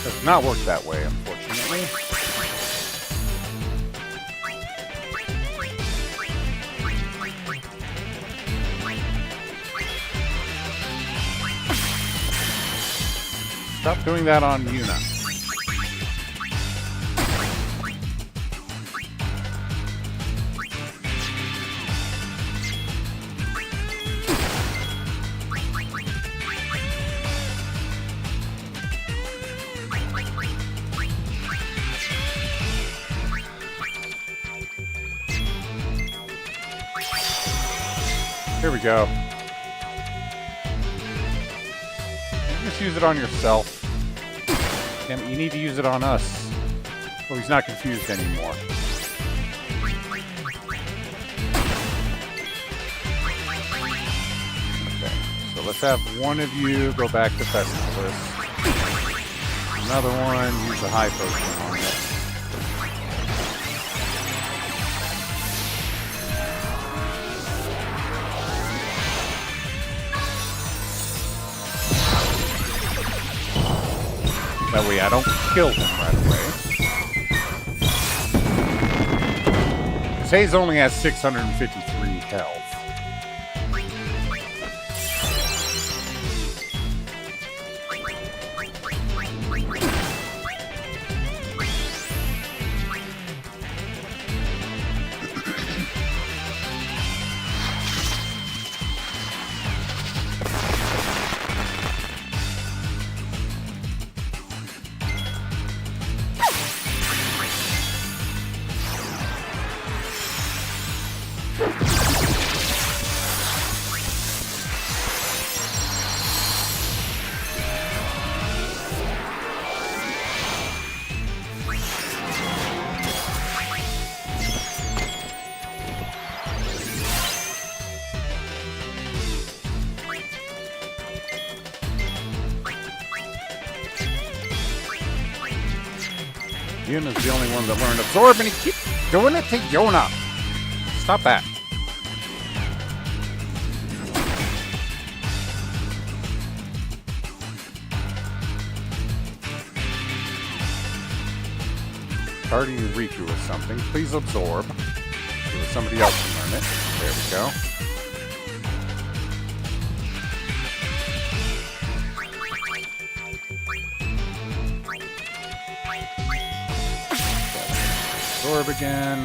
Does not work that way, unfortunately. Stop doing that on Yuna. Here we go. You just use it on yourself. Damn it, you need to use it on us. So he's not confused anymore. Okay, so let's have one of you go back to Festivus. Another one, use a high potion on it. That way I don't kill him right away. Hayes only has 653 health. Yuna's the only one that learned Absorb, and he keeps doing it to Yona. Stop that. Starting Riku with something. Please absorb. So that somebody else can learn it. There we go. Absorb again.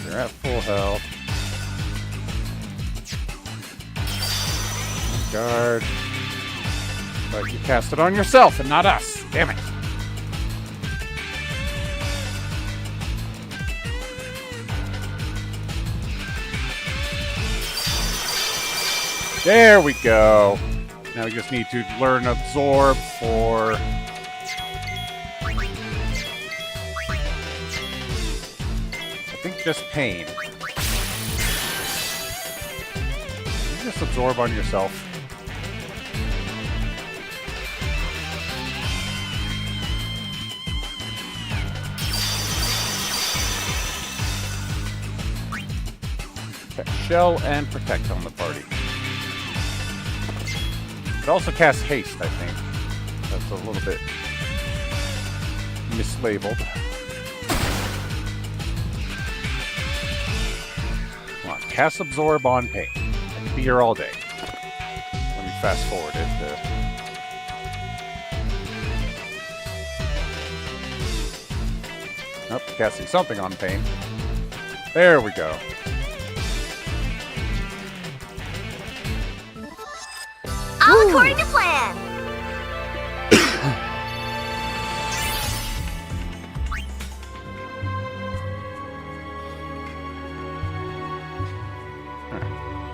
They're at full health. Guard. But you cast it on yourself and not us. Damn it. There we go. Now we just need to learn Absorb for... I think just Pain. You just absorb on yourself. Shell and Protect on the party. It also casts Haste, I think. That's a little bit mislabeled. Come on, cast Absorb on Pain. I could be here all day. Let me fast forward it. Nope, casting something on Pain. There we go. All according to plan.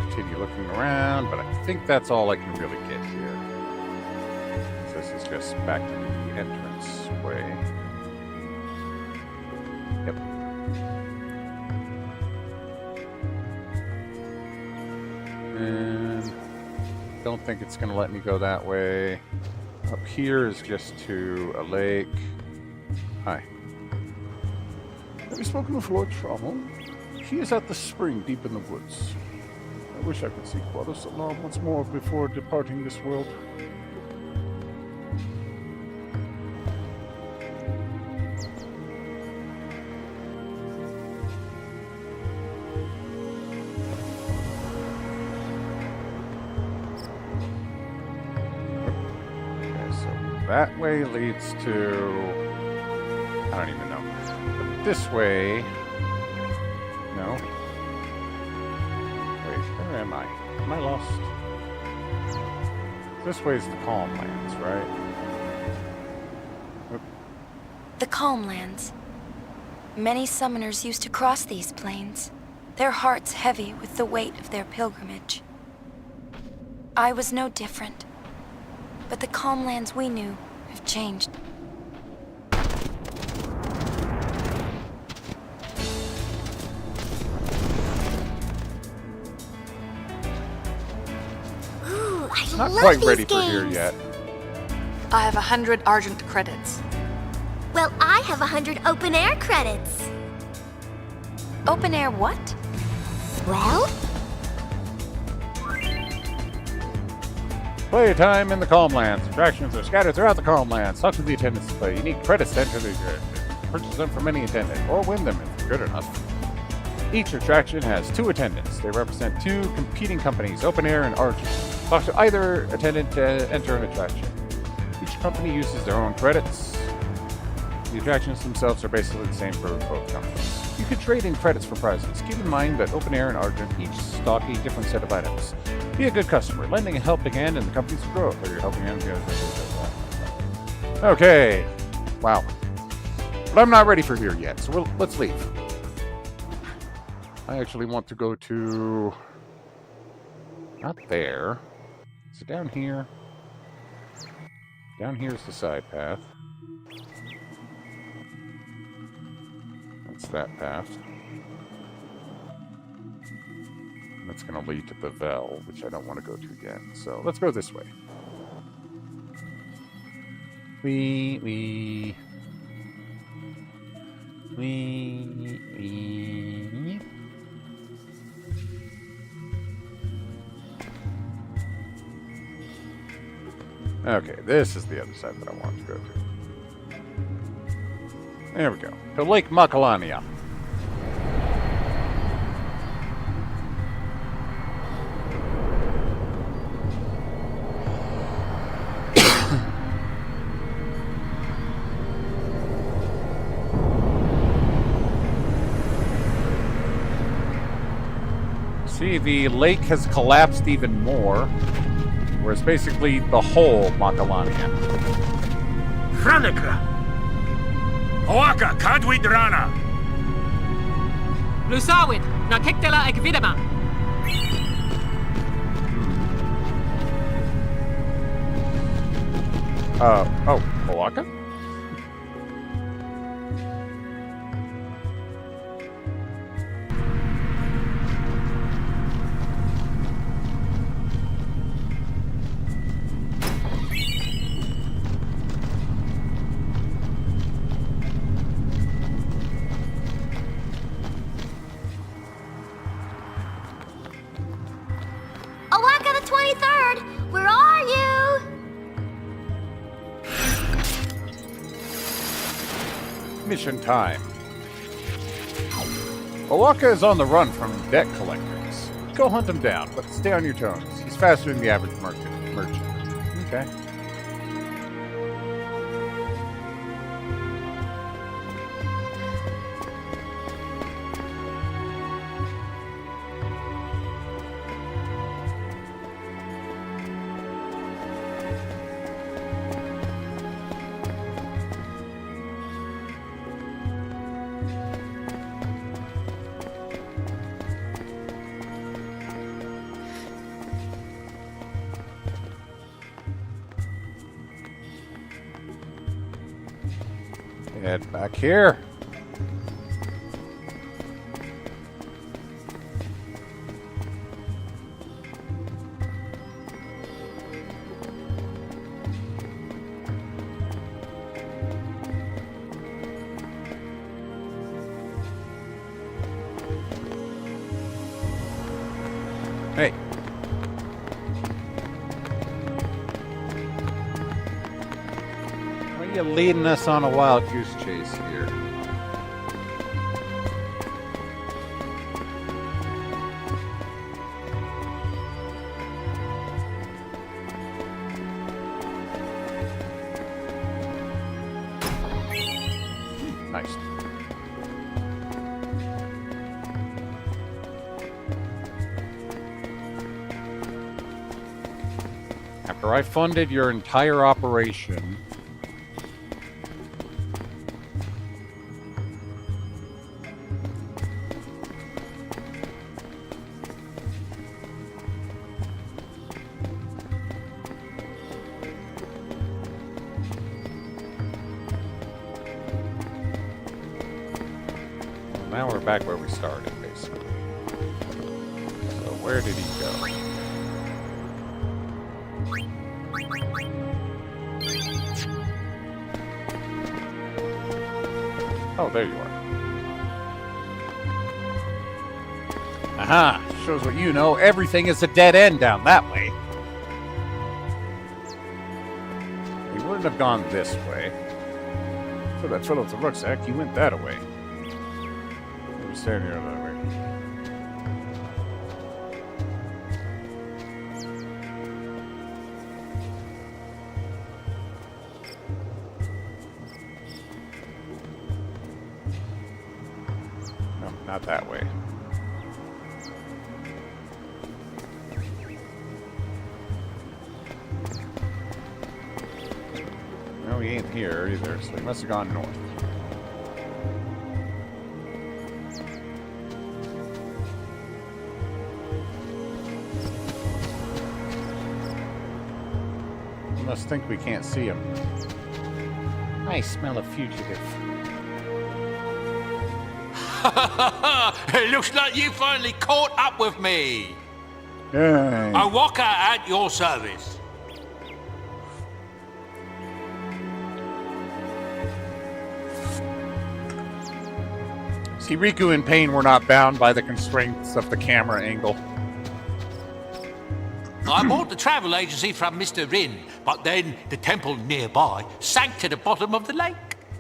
Continue looking around, but I think that's all I can really get here. So this is just back to the entrance way. Yep. And don't think it's going to let me go that way. Up here is just to a lake. Hi. Have you spoken with Lord Travel? He is at the spring deep in the woods. I wish I could see Quados Alarm once more before departing this world. That way leads to... I don't even know. But this way... No. Wait, where am I? Am I lost? This way's the Calm Lands, right? Oop. The Calm Lands. Many summoners used to cross these plains, their hearts heavy with the weight of their pilgrimage. I was no different. But the Calm Lands we knew have changed. Ooh, I Not love quite these ready games. for here yet. I have 100 Argent credits. Well, I have 100 open air credits. Open air what? Well, Playtime in the Calm Lands. Attractions are scattered throughout the Calm Lands. Talk to the attendants to play. You need credits to enter the purchase them from any attendant, or win them if you're good enough. Each attraction has 2 attendants. They represent 2 competing companies, Open Air and Argent. Talk to either attendant to enter an attraction. Each company uses their own credits. The attractions themselves are basically the same for both companies. You can trade in credits for prizes. Keep in mind that Open Air and Argent each stock a different set of items. Be a good customer, lending a helping hand in the company's growth, or you're helping hand. Okay. Wow. But I'm not ready for here yet, so let's leave. I actually want to go to... Not there. Is it down here? Down here's the side path. That's that path. That's going to lead to the Vel, which I don't want to go to yet. So let's go this way. Wee. Okay, this is the other side that I want to go to. There we go. To Lake Macalania. See, the lake has collapsed even more, whereas basically the whole Macalania. Franica! Oaka, Kadwi Drana! Lusawit, nakiktela ekvidema. Oh, Oaka? Mission time. Owaka is on the run from debt collectors. Go hunt him down, but stay on your toes. He's faster than the average merchant. Okay. Head back here. Hey. Why are you leading us on a wild goose chase here? Nice. After I funded your entire operation, now we're back where we started, basically. So where did he go? Oh, there you are. Aha! Shows what you know. Everything is a dead end down that way. We wouldn't have gone this way. So that fill up the rucksack, he went that way. He was standing here that way. No, not that way. No, he ain't here either, so he must have gone north. He must think we can't see him. I smell a fugitive. It looks like you finally caught up with me. Hey. Owaka at your service. See, Riku and Pain were not bound by the constraints of the camera angle. I bought the travel agency from Mr. Rin, but then the temple nearby sank to the bottom of the lake.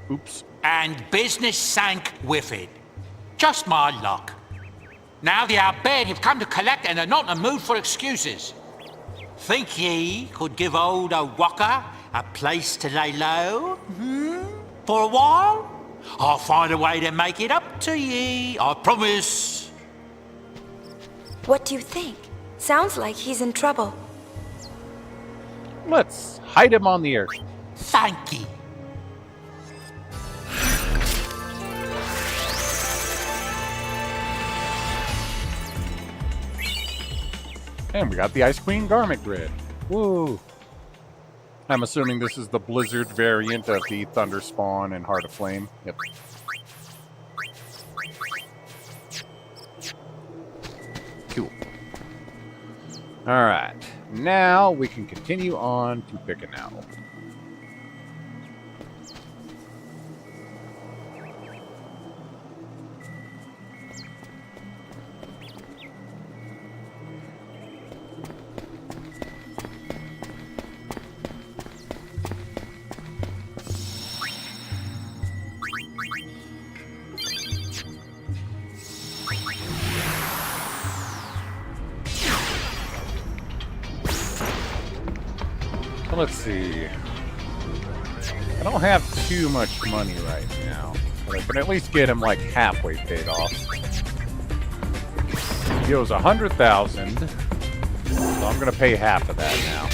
Oops. And business sank with it. Just my luck. Now the Albert have come to collect and are not in the mood for excuses. Think ye could give old Owaka a place to lay low? For a while? I'll find a way to make it up to ye, I promise. What do you think? Sounds like he's in trouble. Let's hide him on the earth. Thank ye. And we got the Ice Queen garment grid. Woo! I'm assuming this is the Blizzard variant of the Thunder Spawn and Heart of Flame. Yep. Cool. Alright. Now we can continue on to pick an owl. Let's see. I don't have too much money right now, but I can at least get him like halfway paid off. He owes 100,000, so I'm gonna pay half of that now.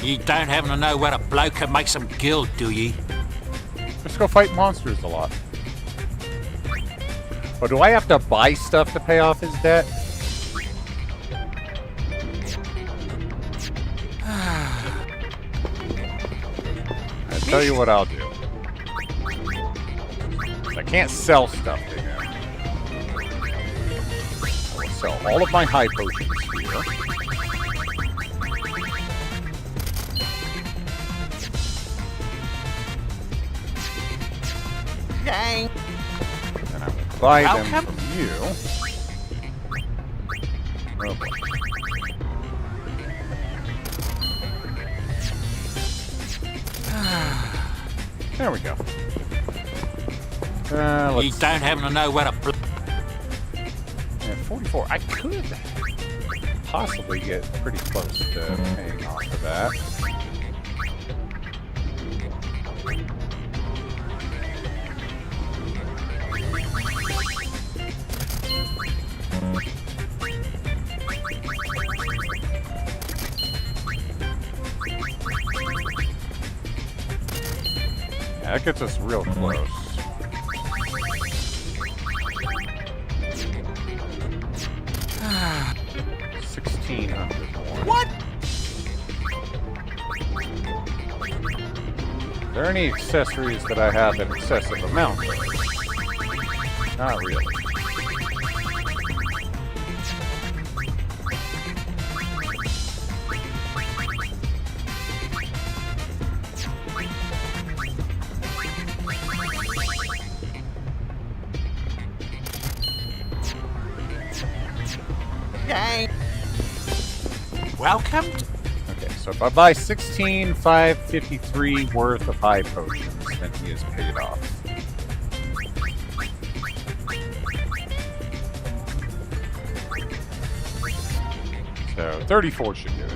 You don't happen to know where a bloke can make some guild, do ye? Just go fight monsters a lot. Or do I have to buy stuff to pay off his debt? I'll tell you what I'll do. I can't sell stuff to him. I will sell all of my high potions here. Dang. And I will buy them from you. Oh boy. There we go. You don't happen to know where a 44. I could possibly get pretty close to paying off of that. Yeah, that gets us real close. What? Are there any accessories that I have in excessive amount? Not really. Dang. welcome. Okay, so if I buy 16,553 worth of high potions, then he is paid off. So 34 should do it.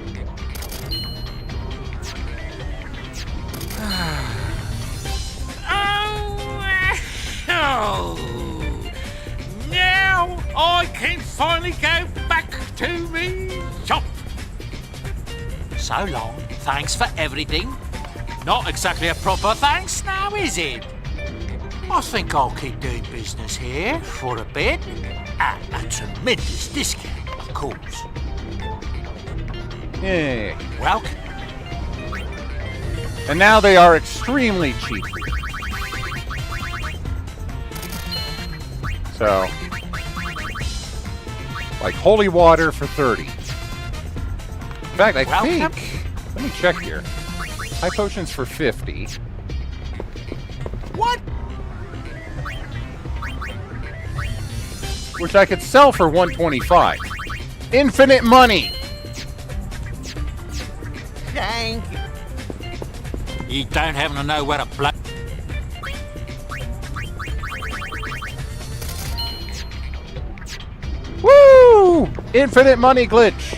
Oh, now I can finally go back to me shop. So long, thanks for everything. Not exactly a proper thanks now, is it? I think I'll keep doing business here for a bit. At a tremendous discount, of course. Yay. Welcome. And now they are extremely cheap. So, like holy water for 30. In fact, I think, let me check here. High potions for 50. What? Which I could sell for 125. Infinite money! Dang. You don't happen to know where to blow. Woo! Infinite money glitch.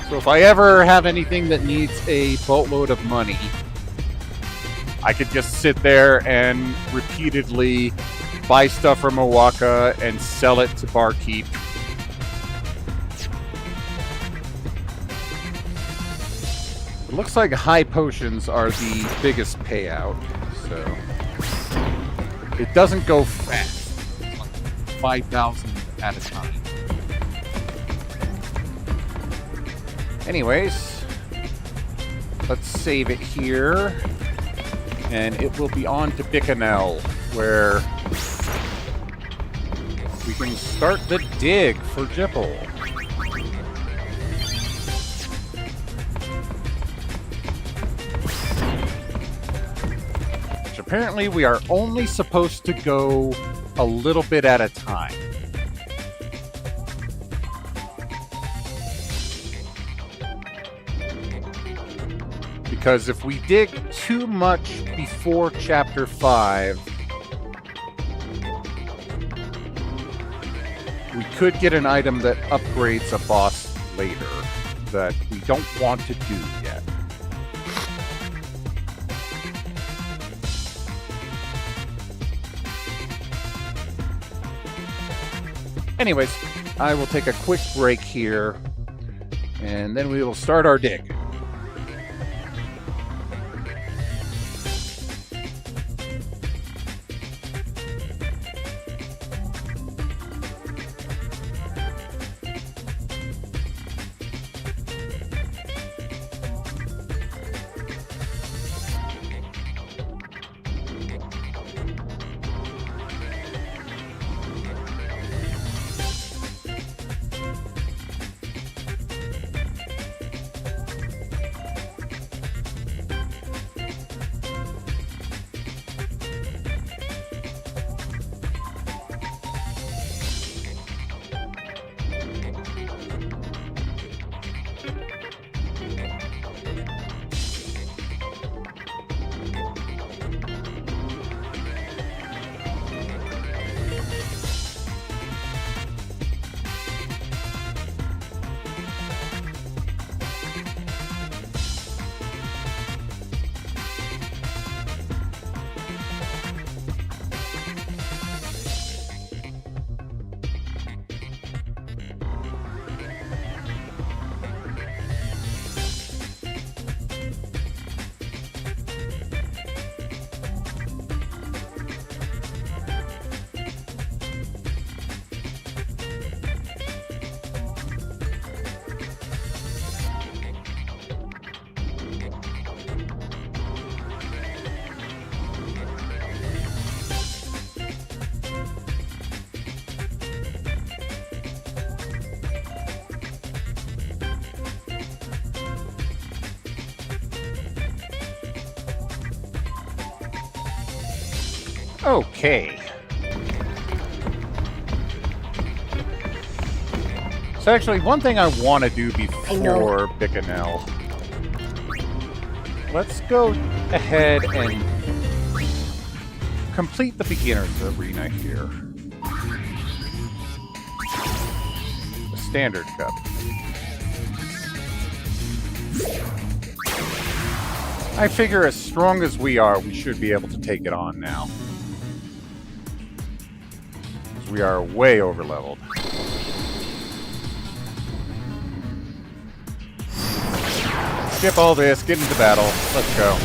So if I ever have anything that needs a boatload of money, I could just sit there and repeatedly buy stuff from Owaka and sell it to Barkeep. It looks like high potions are the biggest payout, so it doesn't go fast. It's like 5,000 at a time. Anyways, let's save it here. and it will be on to Bicanel, where we can start the dig for Jipple. Which apparently we are only supposed to go a little bit at a time. Because if we dig too much before Chapter 5, we could get an item that upgrades a boss later that we don't want to do yet. Anyways, I will take a quick break here, and then we will start our dig. Okay. So actually, one thing I want to do before Bicanel, let's go ahead and complete the beginner's arena here. The standard cup. I figure as strong as we are, we should be able to take it on now. We are way over leveled. Skip all this, get into battle. Let's go.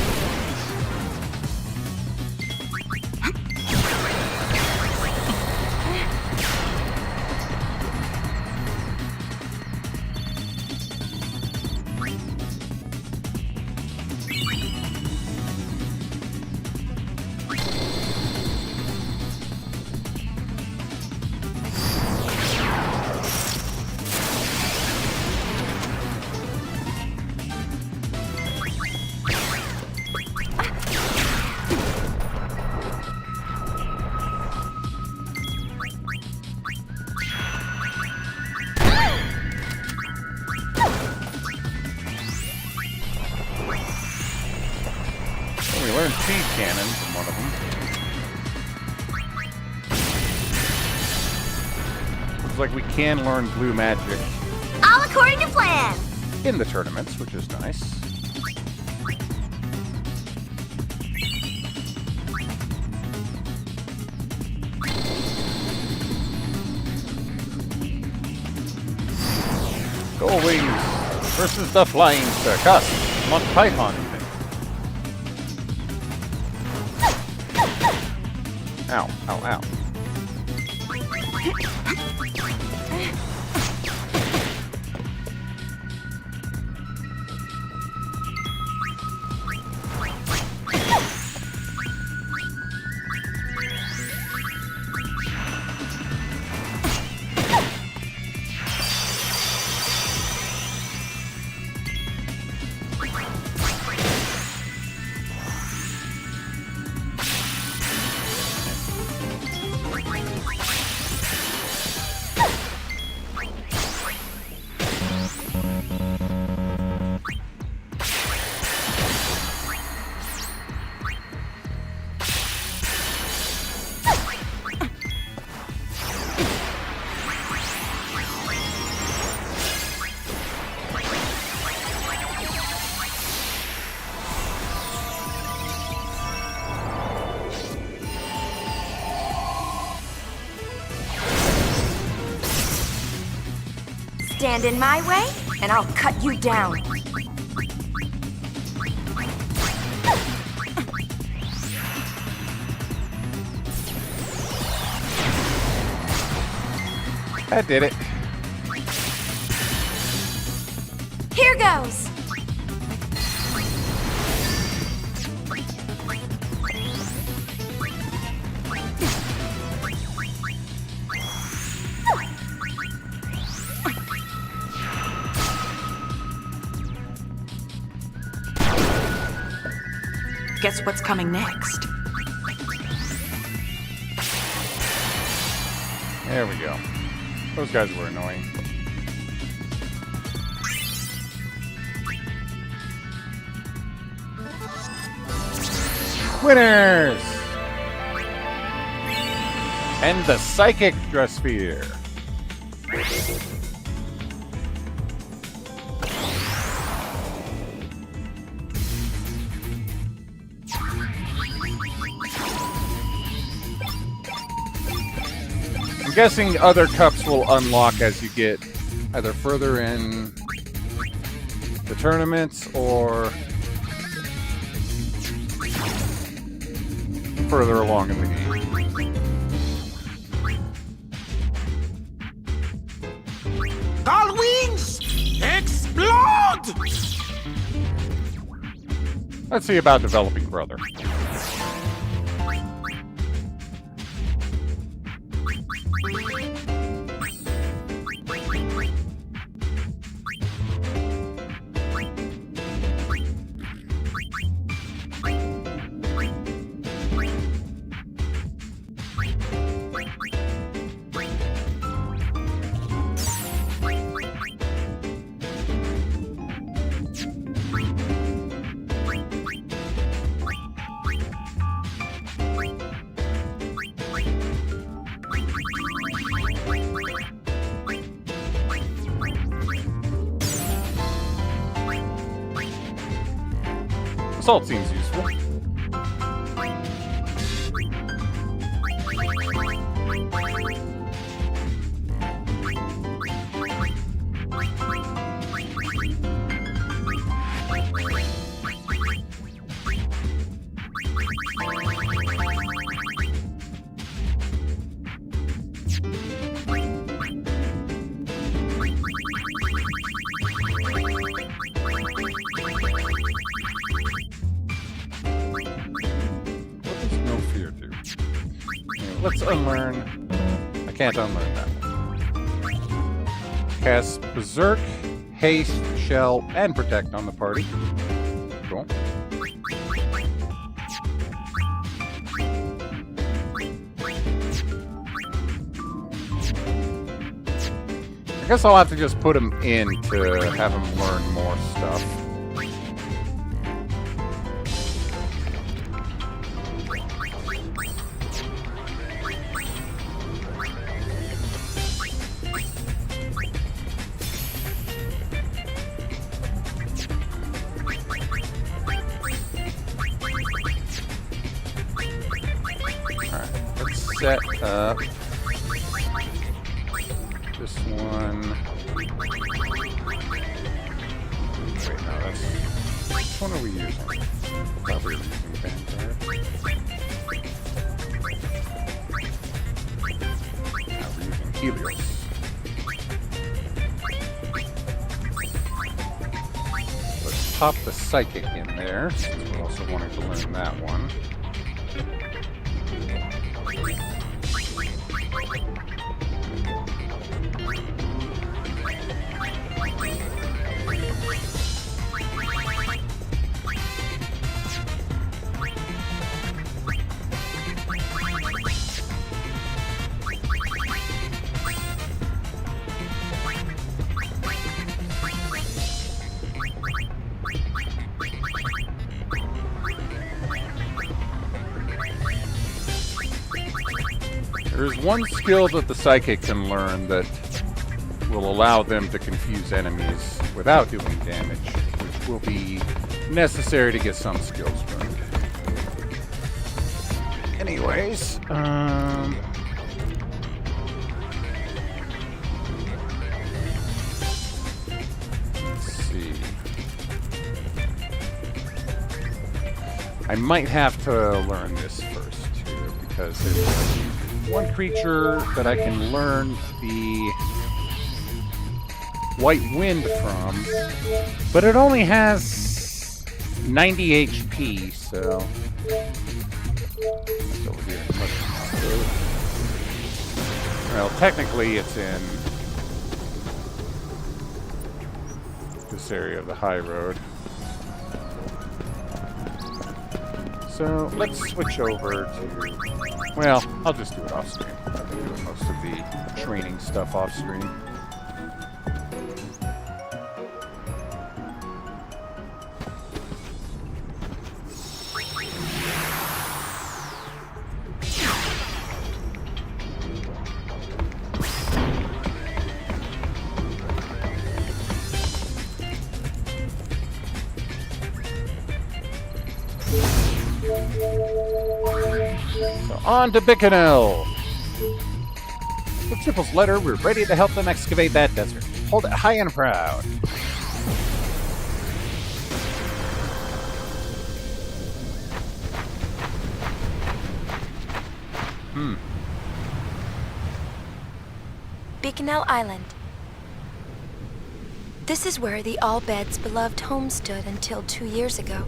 We learned seed cannon from one of them. Looks like we can learn blue magic. All according to plan. In the tournaments, which is nice. Gold Wings versus the Flying Circus. Monty Python. Ow, ow, ow. Stand in my way, and I'll cut you down. That did it. Here goes! Guess what's coming next? There we go. Those guys were annoying. Winners! And the Psychic Sphere. I'm guessing other cups will unlock as you get either further in the tournaments or further along in the game. All wings! Explode! Let's see about developing brother. Assault seems useful. Let's unlearn. I can't unlearn that one. Cast Berserk, Haste, Shell, and Protect on the party. Cool. I guess I'll have to just put him in to have him learn more stuff. Set up this one. Wait, no, that's. Which one are we using? Probably using Vanguard. Now we're using Helios. Let's pop the Psychic in there, since we're also wanting to learn that one. There's one skill that the Psychic can learn that will allow them to confuse enemies without doing damage, which will be necessary to get some skills learned. Anyways, I might have to learn this first, too, because there's one creature that I can learn the White Wind from, but it only has 90 HP, so... It's over here. Well, technically it's in this area of the high road. So let's switch over to... Well, I'll just do it off screen. I've been doing most of the training stuff off screen. So on to Bicanel! With Tripple's letter, we're ready to help them excavate that desert. Hold it high and proud. Bicanel Island. This is where the All-Bed's beloved home stood until 2 years ago.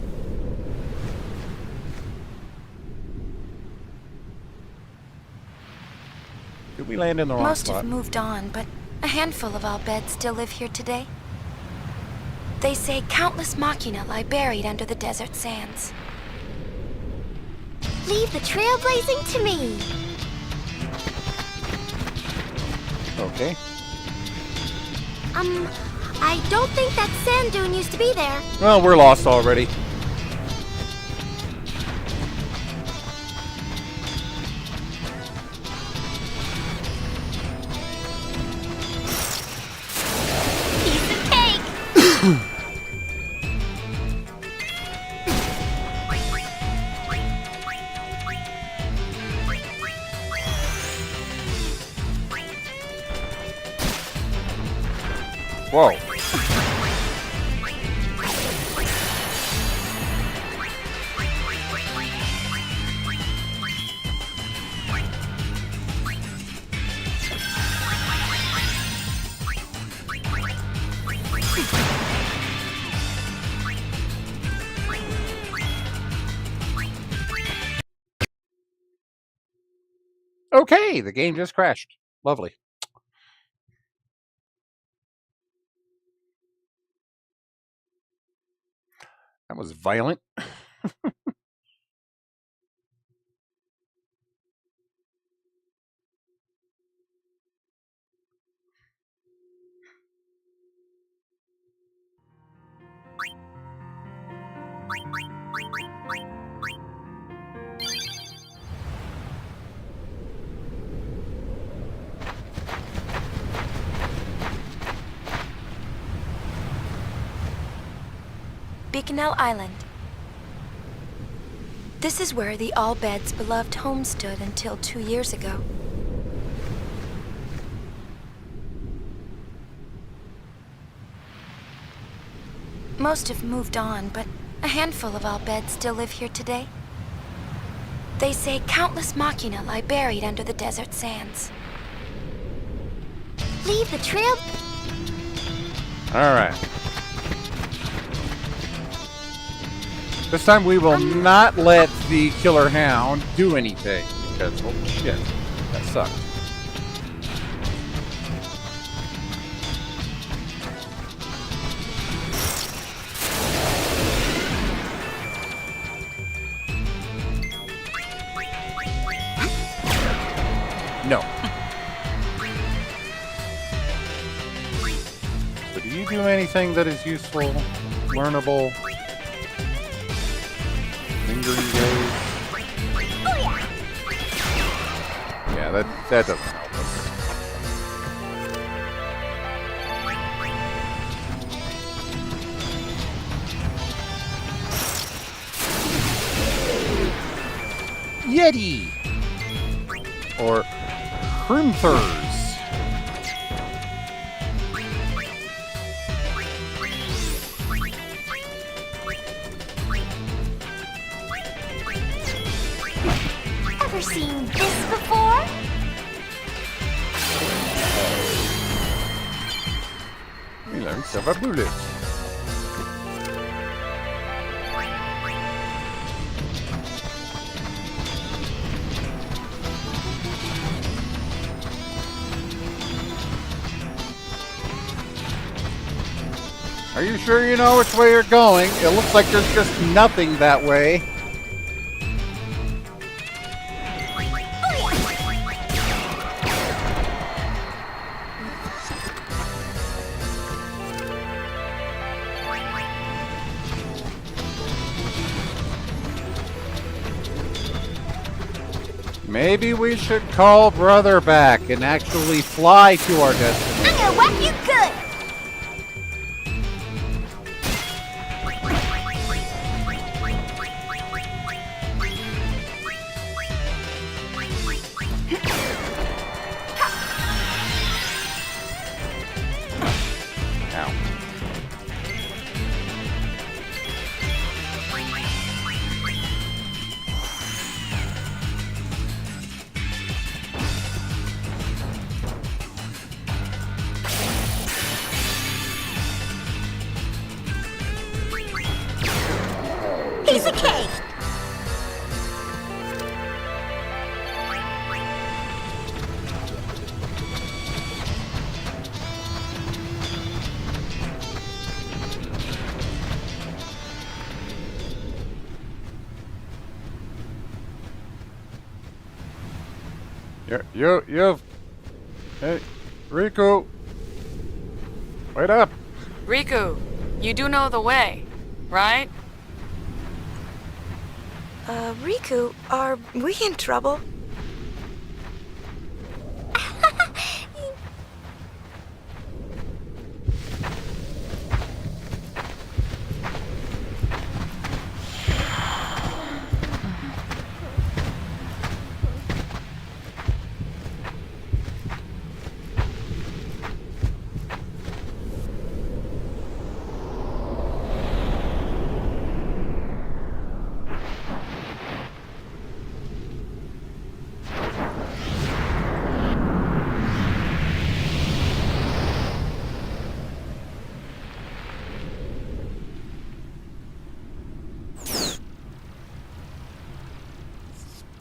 Did we land in the wrong Most spot? have moved on, but a handful of All-Beds still live here today. They say countless machina lie buried under the desert sands. Leave the trailblazing to me. Okay. I don't think that sand dune used to be there. Well, we're lost already. Piece of cake. Whoa. Okay, the game just crashed. Lovely. That was violent. Bicanel Island. This is where the All-Bed's beloved home stood until 2 years ago. Most have moved on, but a handful of All-Beds still live here today. They say countless machina lie buried under the desert sands. Leave the trail. All right. This time we will not let the killer hound do anything, because holy shit, that sucked. No. So do you do anything that is useful, learnable? Lingering gaze? Yeah, that doesn't help us. Yeti! Or Crimthers. burn silver bullets. Are you sure you know which way you're going? It looks like there's just nothing that way. Maybe we should call Brother back and actually fly to our destination. I'm gonna whack you good! Ow. Piece of cake! You've... Hey, Riku! Wait up! Riku, you do know the way, right? Riku, are we in trouble?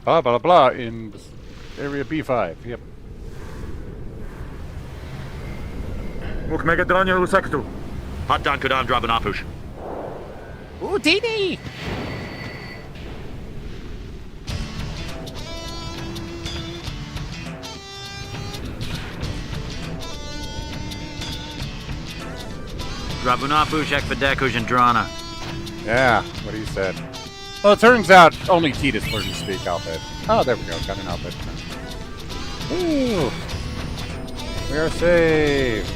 Blah, blah, blah, in area B5, yep. Mógł Megadronie u sektu. Haddan Kudan Drabanapush. Houdini! Drabanapush Ekvadeku and Drana. Yeah, what he said. Well, it turns out only Titus learned to speak Alphabet. Oh, there we go. Got an Alphabet. Ooh. We are saved.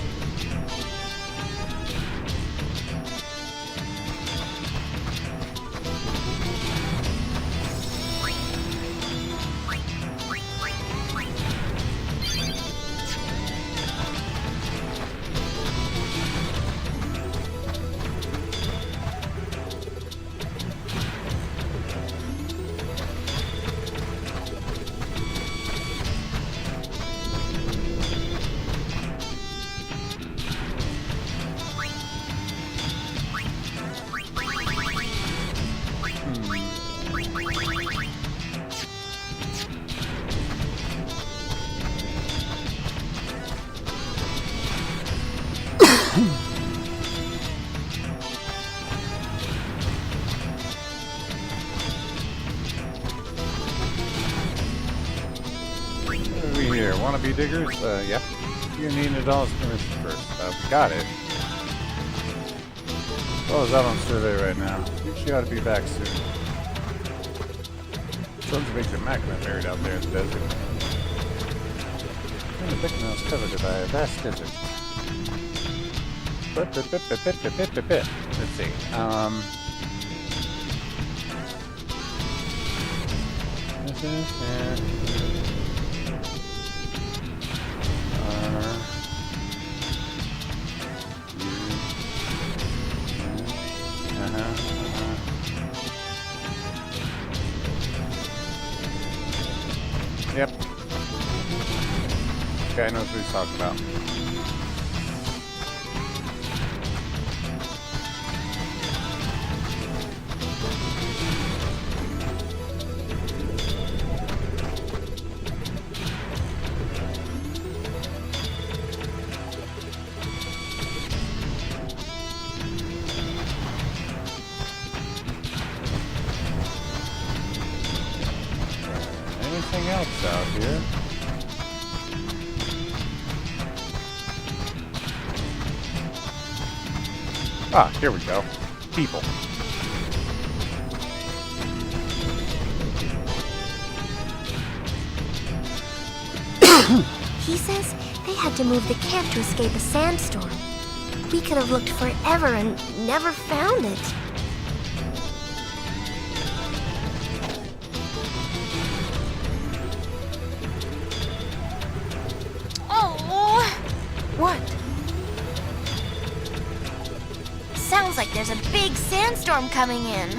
Wannabe diggers? Yeah. You need $1 permission first. We got it. Well, is out on survey right now. I think she ought to be back soon. Sons of Victor Macklin buried out there in the desert. And the Bicknell is covered by a vast desert. Let's see. Yep. Guy knows what he's talking about. else out here. Ah, here we go. People. He says they had to move the camp to escape a sandstorm. We could have looked forever and never found it. Oh! What? Sounds like there's a big sandstorm coming in.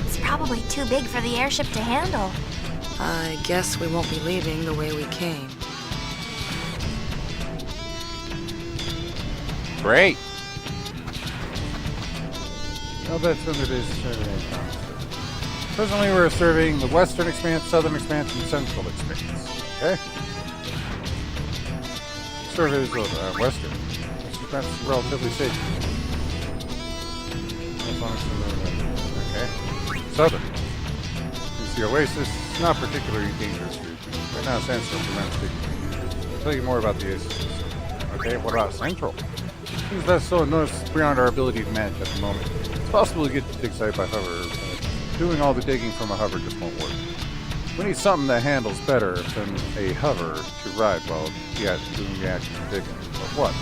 It's probably too big for the airship to handle. I guess we won't be leaving the way we came. Great. Well, that's when it is. Presently, we're serving the Western Expanse, Southern Expanse, and Central Expanse. Okay. Service Western. That's relatively safe. As long as okay. Southern. It's the Oasis. It's not particularly dangerous region. Right now, Sandstorm prevents big. I'll tell you more about the Oasis. Okay, what about Central? Things that's so enormous beyond our ability to manage at the moment. It's possible to get to dig site by hover, but doing all the digging from a hover just won't work. We need something that handles better than a hover to ride while doing the actual digging. But what?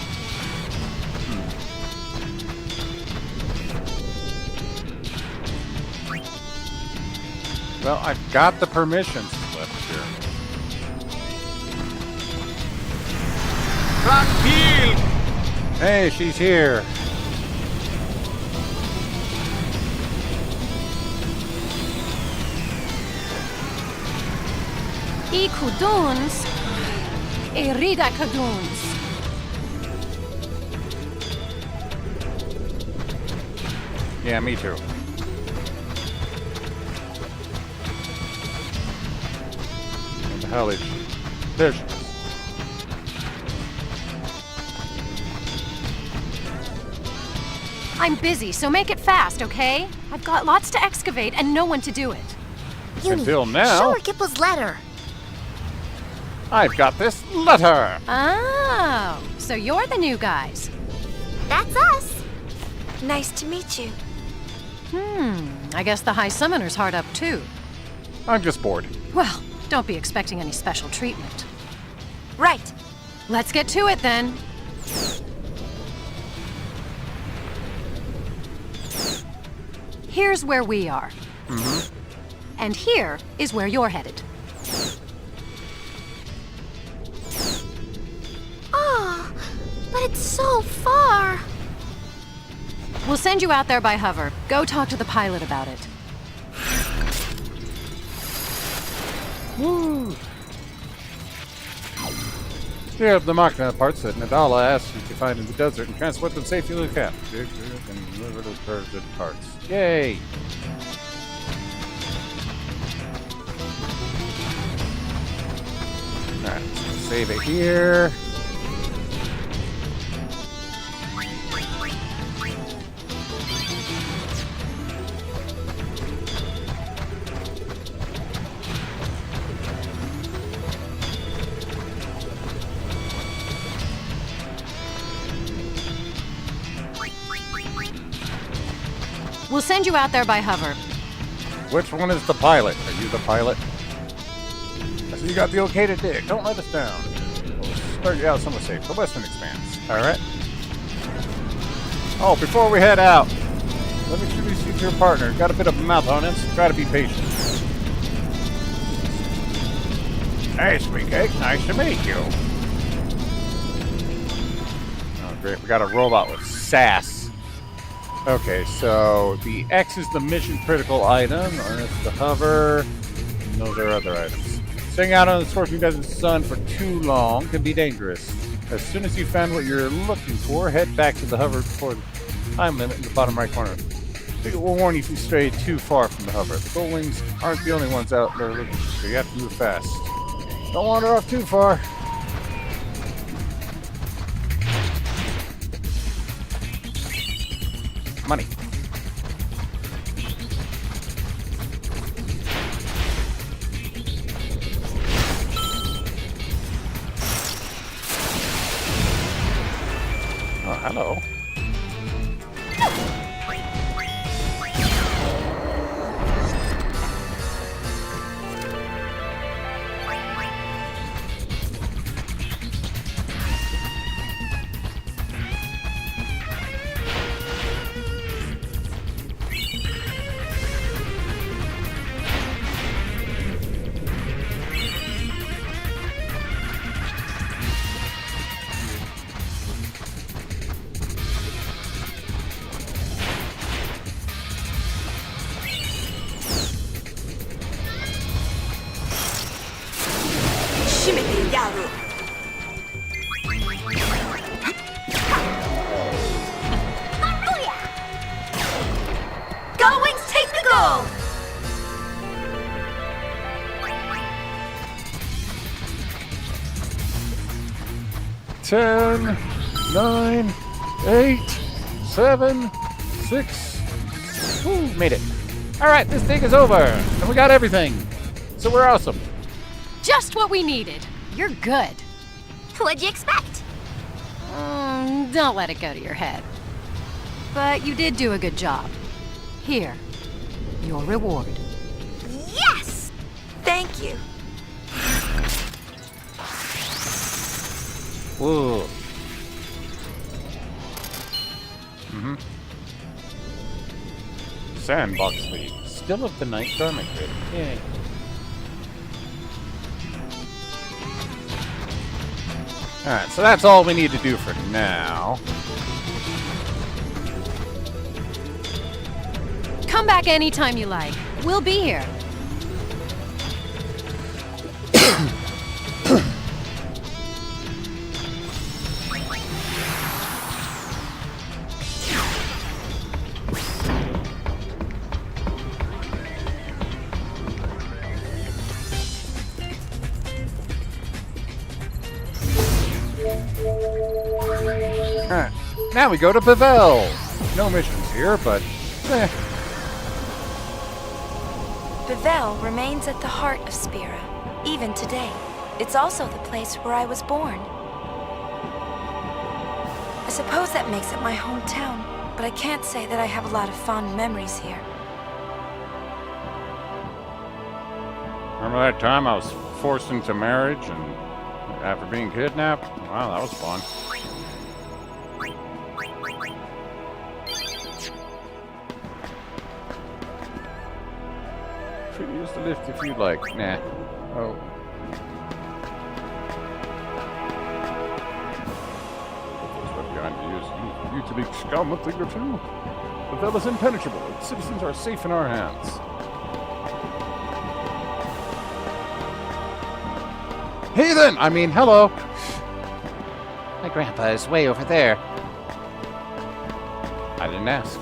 Well, I've got the permission slip here. Tranquil! Hey, she's here. E kuduns, e rida kuduns. Yeah, me too. What the hell is she? There she is. I'm busy, so make it fast, okay? I've got lots to excavate and no one to do it. Until now. Show her Gipple's letter. I've got this letter. Oh, so you're the new guys. That's us. Nice to meet you. I guess the High Summoner's hard up too. I'm just bored. Well, don't be expecting any special treatment. Right. Let's get to it then. Here's where we are. And here is where you're headed. Oh, but it's so far. We'll send you out there by hover. Go talk to the pilot about it. Woo! Here are the Machina parts that Nadala asked you to find in the desert and transport them safely to the camp. Dig and deliver the permanent parts. Yay! Alright, save it here. We'll send you out there by hover. Which one is the pilot? Are you the pilot? So you got the okay to dig. Don't let us down. We'll start you out somewhere safe. The Western Expanse. Alright? Oh, before we head out, let me introduce you to your partner. Got a bit of a mouth on him, so try to be patient. Hey, Sweet Cake. Nice to meet you. Oh, great. We got a robot with sass. Okay, so the X is the mission critical item, and it's the hover, and those are other items. Staying out on the scorching desert sun for too long can be dangerous. As soon as you found what you're looking for, head back to the hover before the time limit in the bottom right corner. It will warn you if you stray too far from the hover. The gold wings aren't the only ones out there looking, so you have to move fast. Don't wander off too far. Money. Oh, hello. Go Wings, take the goal! 10, 9, 8, 7, 6. Woo, made it. All right, this thing is over, and we got everything. So we're awesome. Just what we needed. You're good. What'd you expect? Don't let it go to your head. But you did do a good job. Here, your reward. Yes! Thank you. Whoa. Sandbox League. Still of the night garment grid. Yay. Alright, so that's all we need to do for now. Come back anytime you like. We'll be here. Alright, now we go to Pavel. No missions here, but Pavel remains at the heart of Spira, even today. It's also the place where I was born. I suppose that makes it my hometown, but I can't say that I have a lot of fond memories here. remember that time I was forced into marriage and after being kidnapped? Wow, that was fun. Should use the lift if you'd like. Nah. Oh. Behind to use you to be scum a thing or two. The fella's impenetrable. Its citizens are safe in our hands. Heathen! I mean, hello. My grandpa is way over there. I didn't ask.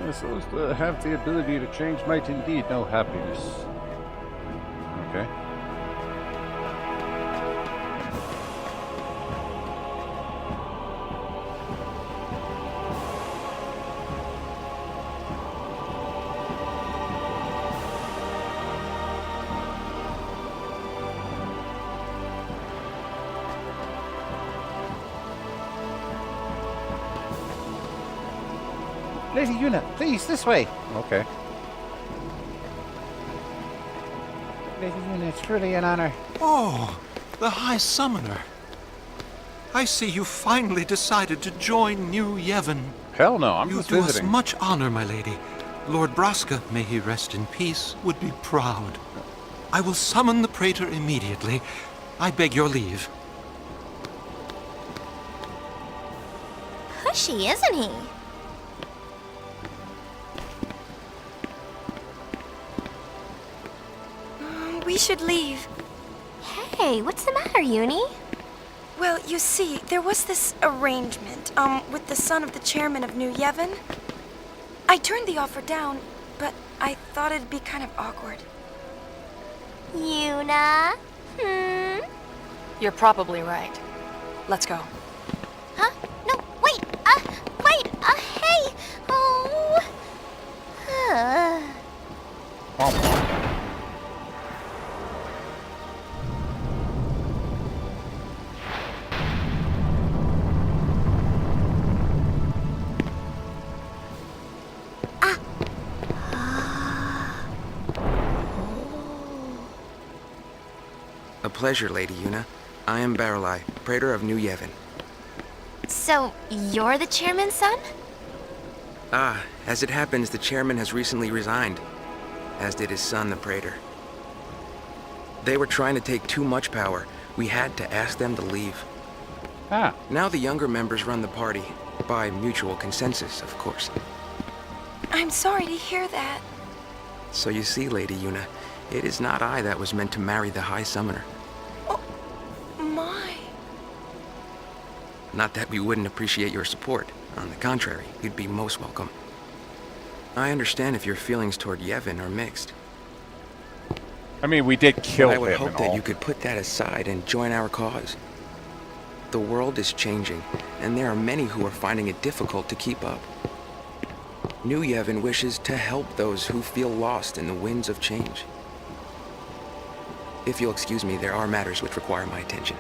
Yes, those that have the ability to change might indeed know happiness. Okay. Lady Yuna, please, this way. Okay. Lady Yuna, it's truly an honor. Oh, the High Summoner. I see you finally decided to join New Yevon. Hell no, I'm just visiting. You do us much honor, my lady. Lord Braska, may he rest in peace, would be proud. I will summon the Praetor immediately. I beg your leave. Pushy, isn't he? We should leave. Hey, what's the matter, Uni? Well, you see, there was this arrangement, with the son of the chairman of New Yevon. I turned the offer down, but I thought it'd be kind of awkward. Yuna? You're probably right. Let's go. Huh? No, wait, hey! Oh. A pleasure, Lady Yuna. I am Baralai, Praetor of New Yevon. So, you're the chairman's son? Ah, as it happens, the chairman has recently resigned, as did his son, the Praetor. They were trying to take too much power. We had to ask them to leave. Ah. Now the younger members run the party, by mutual consensus, of course. I'm sorry to hear that. So you see, Lady Yuna, it is not I that was meant to marry the High Summoner. Oh, my. Not that we wouldn't appreciate your support. On the contrary, you'd be most welcome. I understand if your feelings toward Yevon are mixed. I mean, we did kill but him I would hope and that all. you could put that aside and join our cause. The world is changing, and there are many who are finding it difficult to keep up. New Yevon wishes to help those who feel lost in the winds of change. If you'll excuse me, there are matters which require my attention.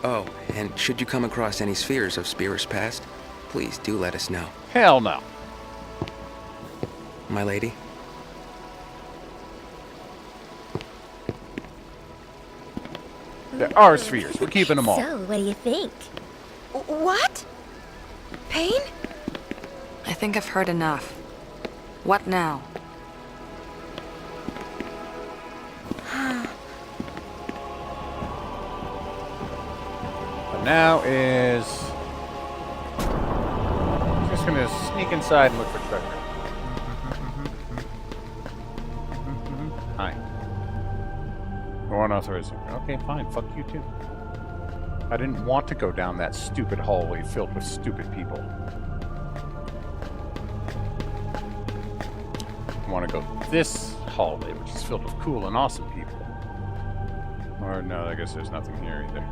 Oh, and should you come across any spheres of Spira's past, please do let us know. Hell no. My lady? There are spheres. We're keeping them all. So, what do you think? What? Pain? I think I've heard enough. What now? But now is... just gonna sneak inside and look for treasure. Hi. Or unauthorized. Okay, fine. Fuck you too. I didn't want to go down that stupid hallway filled with stupid people. I want to go this hallway, which is filled with cool and awesome people. Or no, I guess there's nothing here either.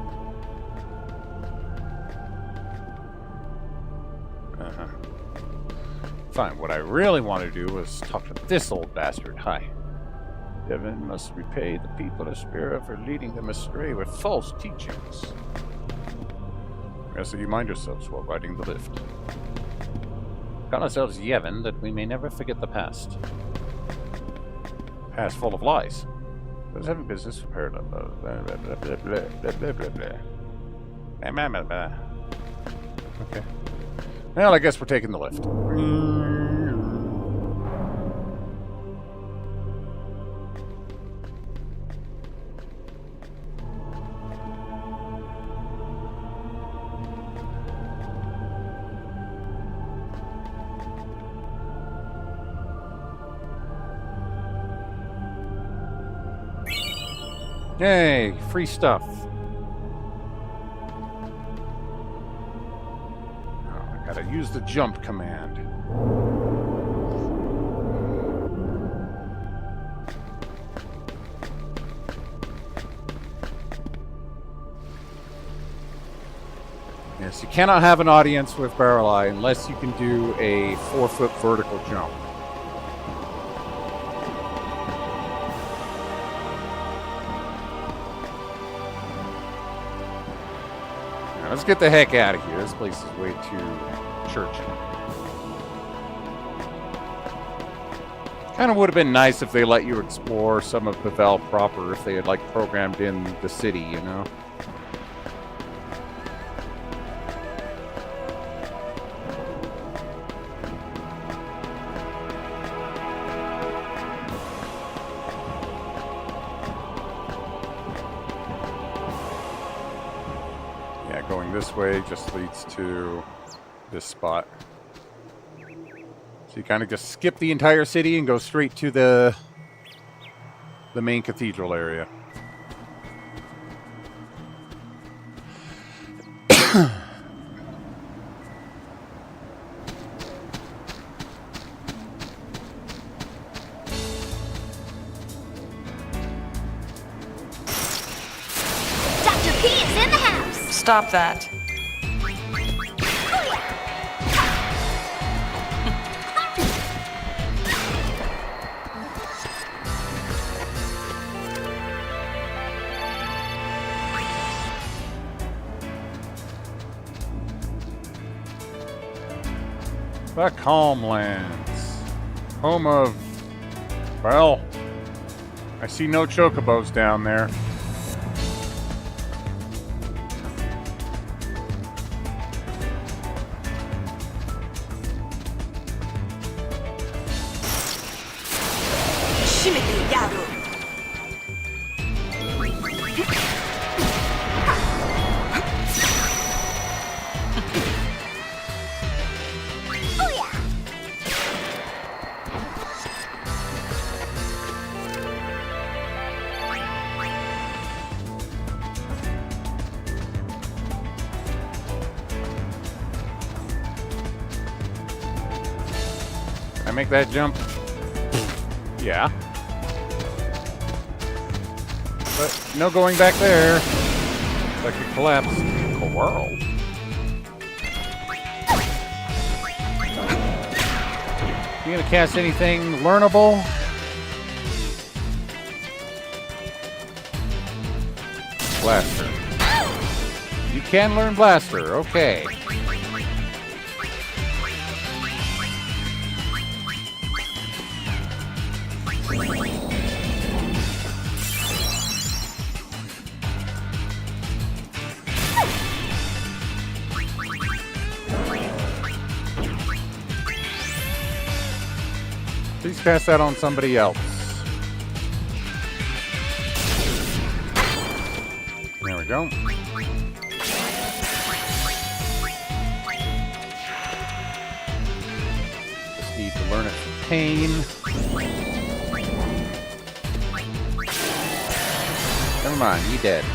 Fine, what I really want to do was talk to this old bastard. Hi. Yevon must repay the people of Spira for leading them astray with false teachings. So you mind yourselves while riding the lift. Call ourselves Yevon that we may never forget the past. Past full of lies. Those having business for parallel. Blah, blah, blah, blah, blah, blah, blah, blah, blah. Okay. Well, I guess we're taking the lift. Yay, free stuff. Oh, I gotta use the jump command. Yes, you cannot have an audience with Baralai unless you can do a 4-foot vertical jump. Let's get the heck out of here. This place is way too churchy. Kind of would have been nice if they let you explore some of Pavel proper, if they had like programmed in the city, you know? Going this way just leads to this spot. So you kind of just skip the entire city and go straight to the main cathedral area. Dr. P is in the house! Stop that. The Calmlands. Home of... Well... I see no chocobos down there. I make that jump? Yeah. But no going back there. That could collapse. Coral. You gonna cast anything learnable? Blaster. You can learn Blaster, okay. Please cast that on somebody else. There we go. Just need to learn it for pain. Never mind, you dead.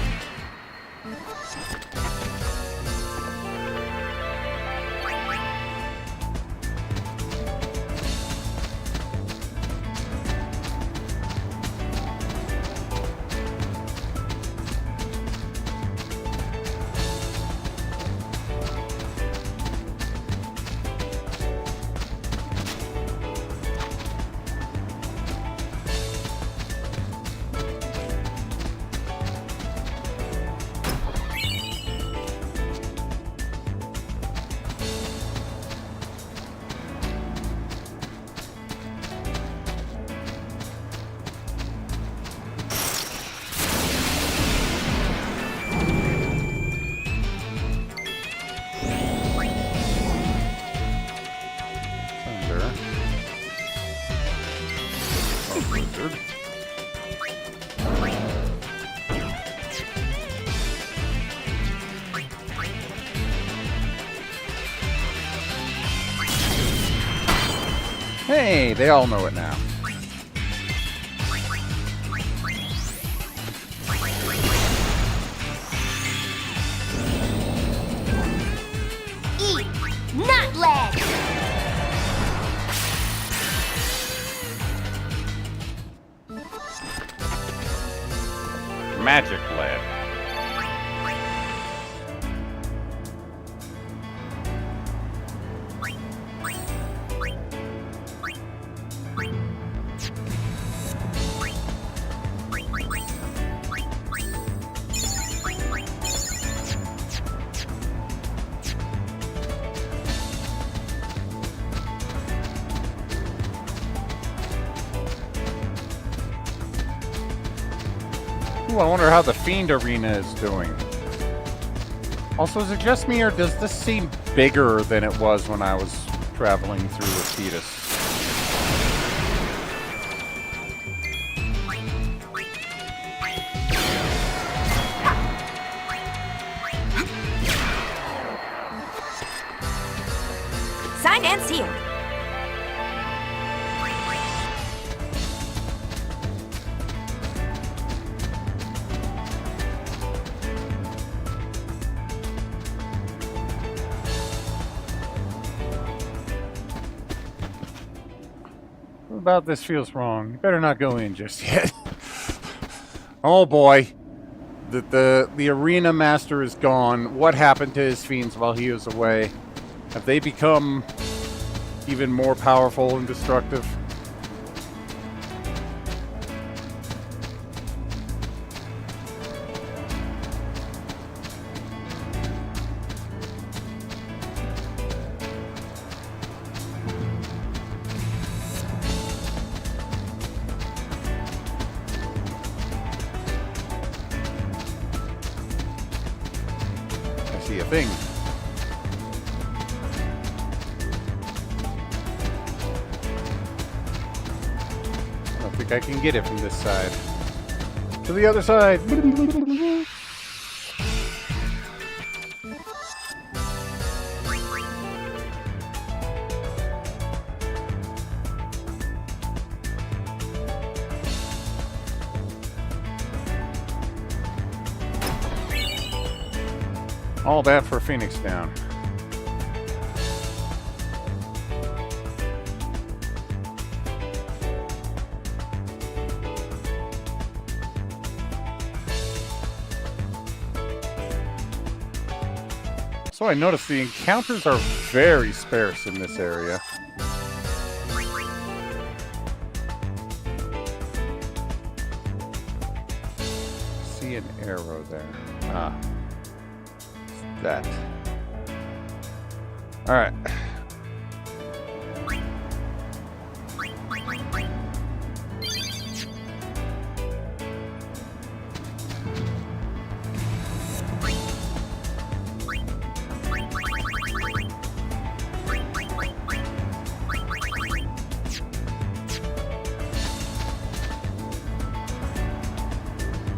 Hey, they all know it now. Eat, not lead. Magic lead. Ooh, I wonder how the Fiend Arena is doing. Also, is it just me, or does this seem bigger than it was when I was traveling through Acetus? Signed and sealed. About this feels wrong. You better not go in just yet. Oh boy. The arena master is gone. What happened to his fiends while he was away? Have they become even more powerful and destructive? a thing. I don't think I can get it from this side. To the other side. All that for Phoenix Down. So I noticed the encounters are very sparse in this area. See an arrow there. Ah. That. All right.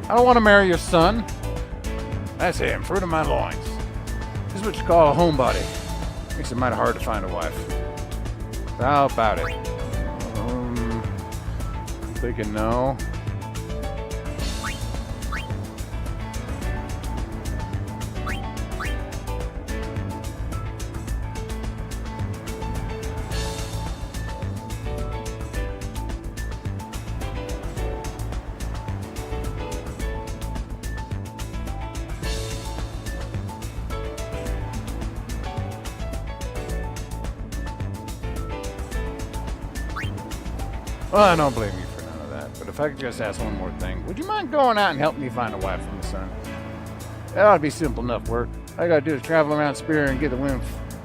I don't want to marry your son. That's him, fruit of my loins. This is what you call a homebody. Makes it mighty hard to find a wife. How about it? I'm thinking no. Well, I don't blame you for none of that, but if I could just ask one more thing, would you mind going out and helping me find a wife for my son? That ought to be simple enough work. All I gotta do is travel around Spira and get the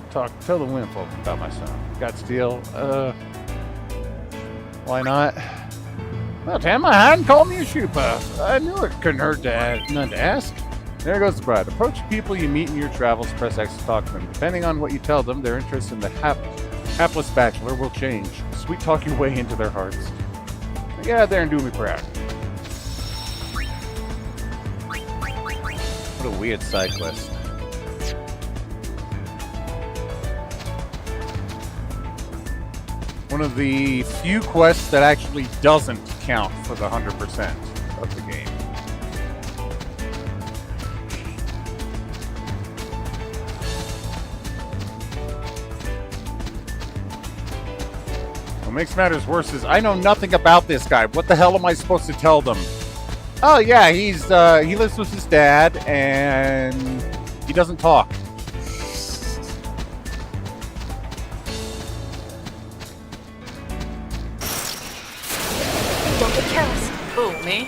tell the womenfolk about my son. Got steel? Why not? Well, Tam, I hadn't called me a shoe puff. I knew it couldn't hurt none to ask. There goes the bride. Approach people you meet in your travels, press X to talk to them. Depending on what you tell them, their interest in the hapless bachelor will change. Sweet talk your way into their hearts. So get out there and do me proud. What a weird side quest. One of the few quests that actually doesn't count for the 100% of the game. What makes matters worse is I know nothing about this guy. What the hell am I supposed to tell them? Oh yeah, he lives with his dad and he doesn't talk. Don't get careless. Who, me?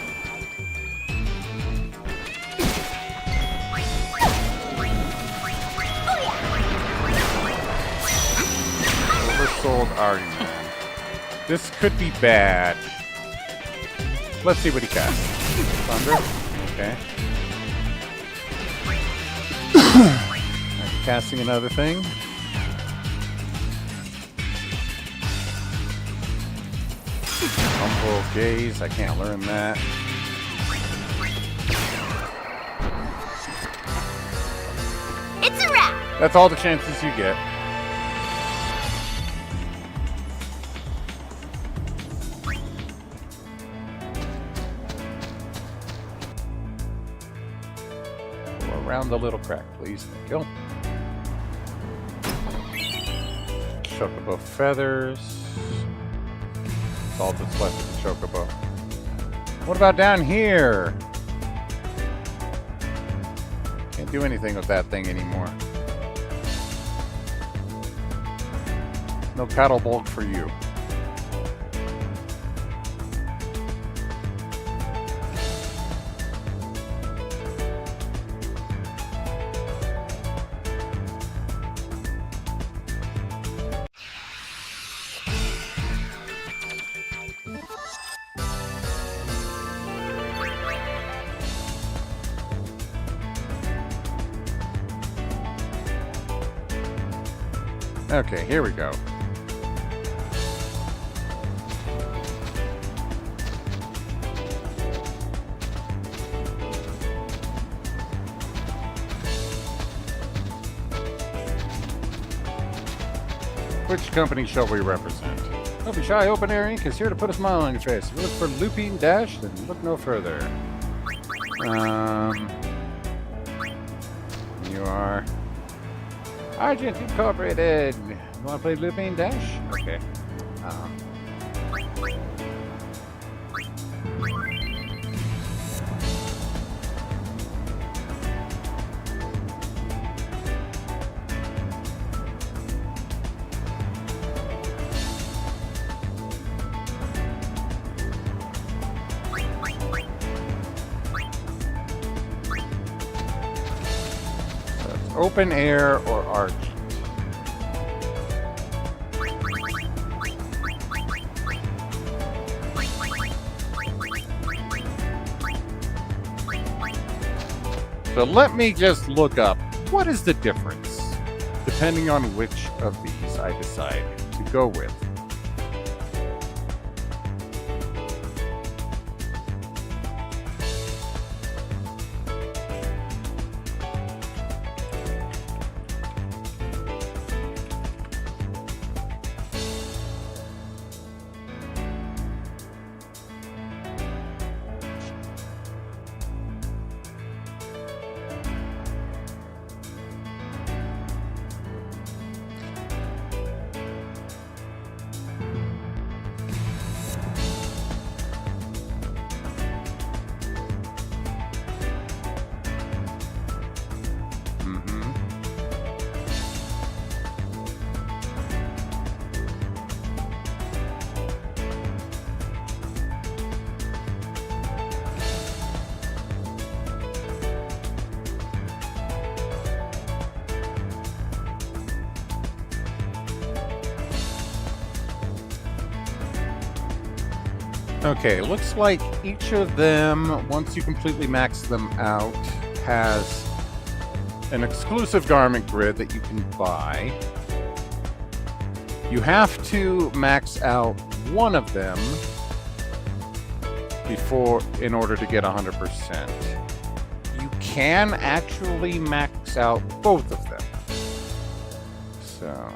Oversold Artie, man. This could be bad. Let's see what he casts. Thunder. Okay. Casting another thing. Humble gaze. I can't learn that. It's a wrap. That's all the chances you get. Around the little crack, please. Thank you. Chocobo feathers. That's all that's left of the chocobo. What about down here? Can't do anything with that thing anymore. No cattle bulk for you. Okay, here we go. Which company shall we represent? Don't be shy, Open Air Inc. is here to put a smile on your face. If you look for Looping Dash, then look no further. You are Argent Incorporated. You want to play Looping Dash? Okay. Open Air or Argent? So let me just look up what is the difference depending on which of these I decide to go with. Okay, looks like each of them, once you completely max them out, has an exclusive garment grid that you can buy. You have to max out one of them in order to get 100%. You can actually max out both of them. So...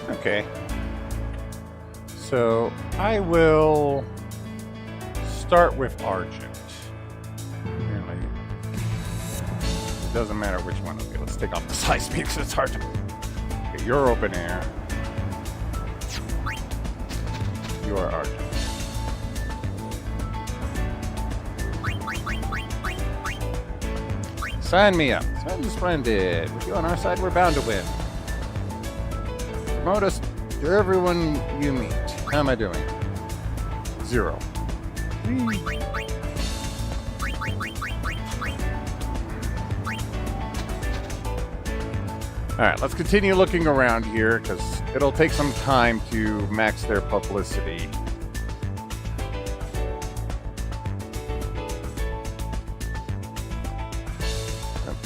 Okay. So I will start with Argent. Apparently, it doesn't matter which one. Okay, let's take off the side speed because it's hard to. Okay, you're Open Air. You are Argent. Sign me up. Sign me splendid. With you on our side, we're bound to win. Promote us to everyone you meet. How am I doing? 0. Alright, let's continue looking around here, because it'll take some time to max their publicity.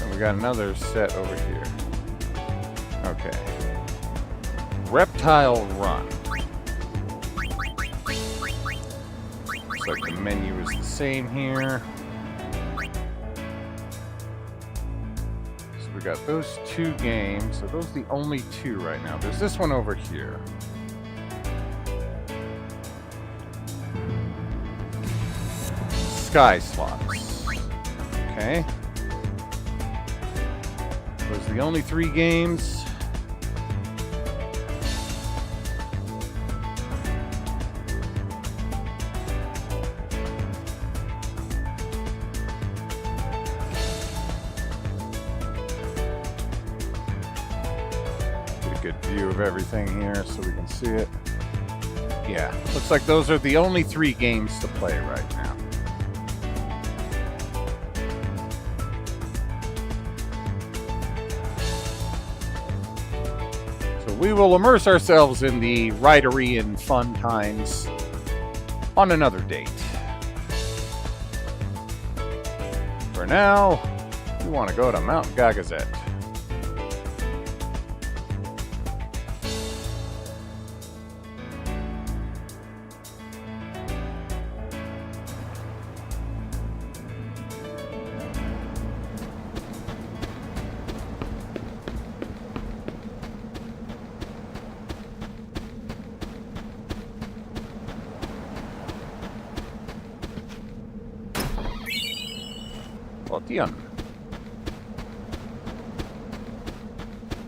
And we got another set over here. Reptile Run. Looks like the menu is the same here. So we got those 2 games. So those are the only 2 right now. There's this one over here. Sky slots. Okay. Those are the only 3 games. Get a good view of everything here so we can see it. Yeah, looks like those are the only 3 games to play right now. We will immerse ourselves in the ridery and fun times on another date. For now, we want to go to Mount Gagazet.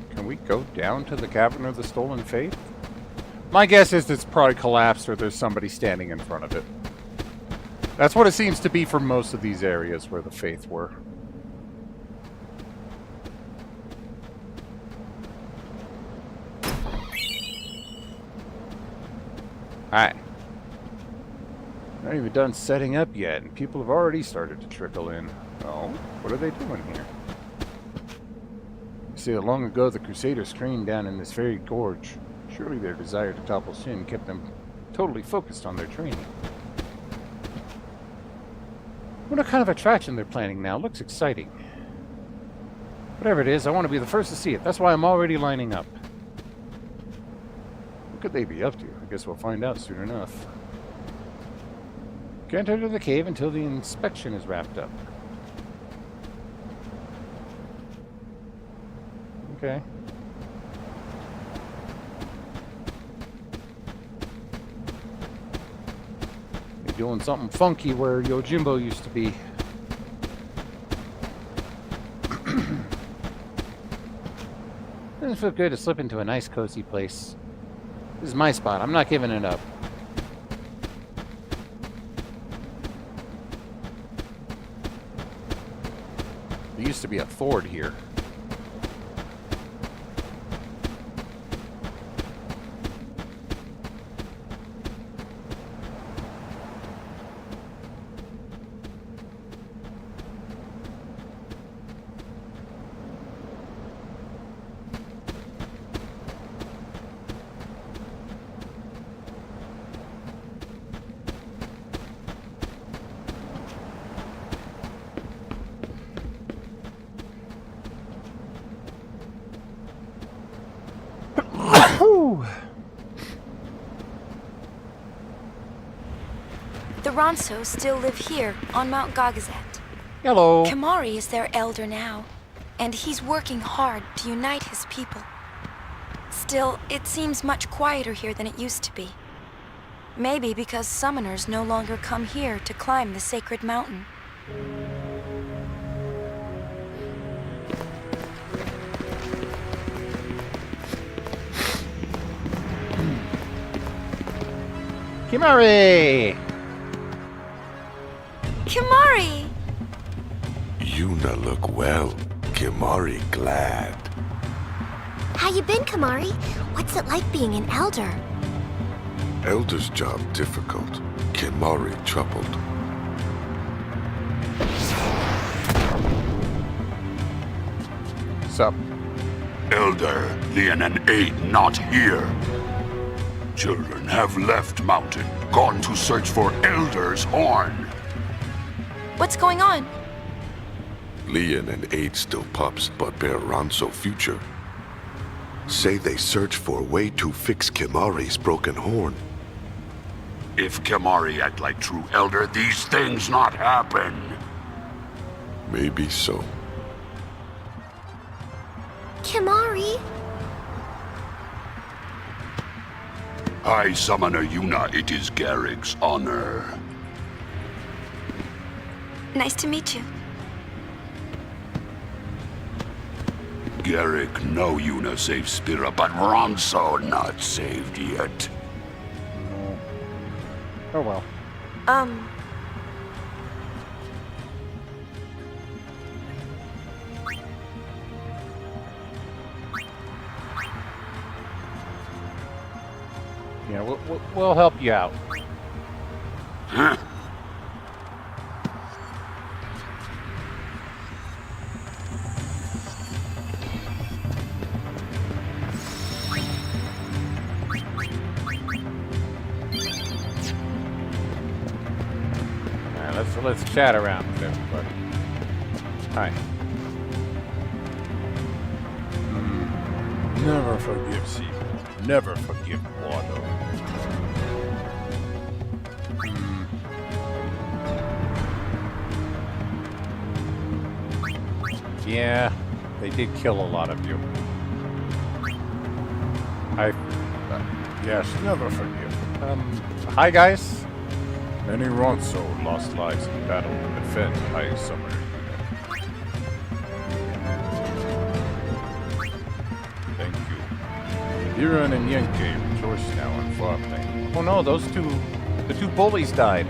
Can we go down to the Cavern of the Stolen Faith? My guess is it's probably collapsed or there's somebody standing in front of it. That's what it seems to be for most of these areas where the Faith were. Hi. Not even done setting up yet, and people have already started to trickle in. Oh, what are they doing here? You see that long ago the Crusaders trained down in this very gorge. Surely their desire to topple Sin kept them totally focused on their training. What kind of attraction they're planning now? Looks exciting. Whatever it is, I want to be the first to see it. That's why I'm already lining up. What could they be up to? I guess we'll find out soon enough. Can't enter the cave until the inspection is wrapped up. Okay. You're doing something funky where Yojimbo used to be. Doesn't feel good to slip into a nice cozy place. This is my spot. I'm not giving it up. There used to be a ford here. The Ronsos still live here, on Mount Gagazet. Hello. Kimari is their elder now, and he's working hard to unite his people. Still, it seems much quieter here than it used to be. Maybe because summoners no longer come here to climb the sacred mountain. Kimari! Kimari! Yuna look well. Kimari glad. How you been, Kimari? What's it like being an elder? Elder's job difficult. Kimari troubled. Sup? Elder, Lian and Aid not here. Children have left mountain, gone to search for Elder's horn. What's going on? Lian and Aid still pups, but bear Ronso future. say they search for a way to fix Kimari's broken horn. If Kimari act like true elder, these things not happen. Maybe so. Kimari? High Summoner Yuna, it is Garrick's honor. Nice to meet you. Garrick, no Yuna saved Spira, but Ronso not saved yet. Oh well. Yeah, we'll help you out. Huh? Let's chat around with everybody. Hi. Never forgive Seymour. Never forgive Waldo. Yeah, they did kill a lot of you. Yes, never forgive. Hi guys. Many Ronso lost lives in battle to defend High Summoner Unit. Thank you. Iran and Yenke rejoice now in Farmland. Oh no, the two bullies died.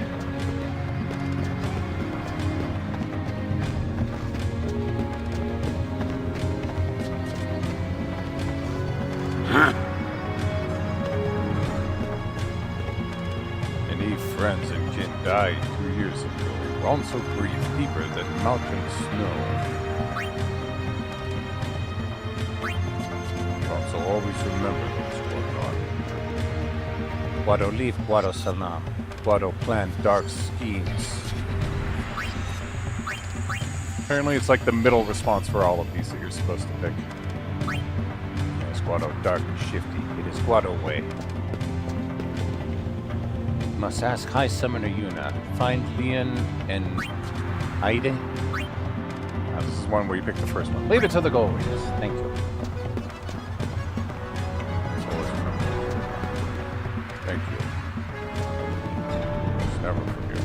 Many friends and kin died 2 years ago. Ronso grieved deeper than mountain snow. Ronso always remember what's going on. Guado leave, Guado salam. Guado planned dark schemes. Apparently it's like the middle response for all of these that you're supposed to pick. It's Guado dark and shifty. It is Guado way. Must ask High Summoner Yuna. Find Leon and hiding. This is one where you pick the first one. Leave it to the goalies. Thank you. Always remember. Thank you. Just never forget.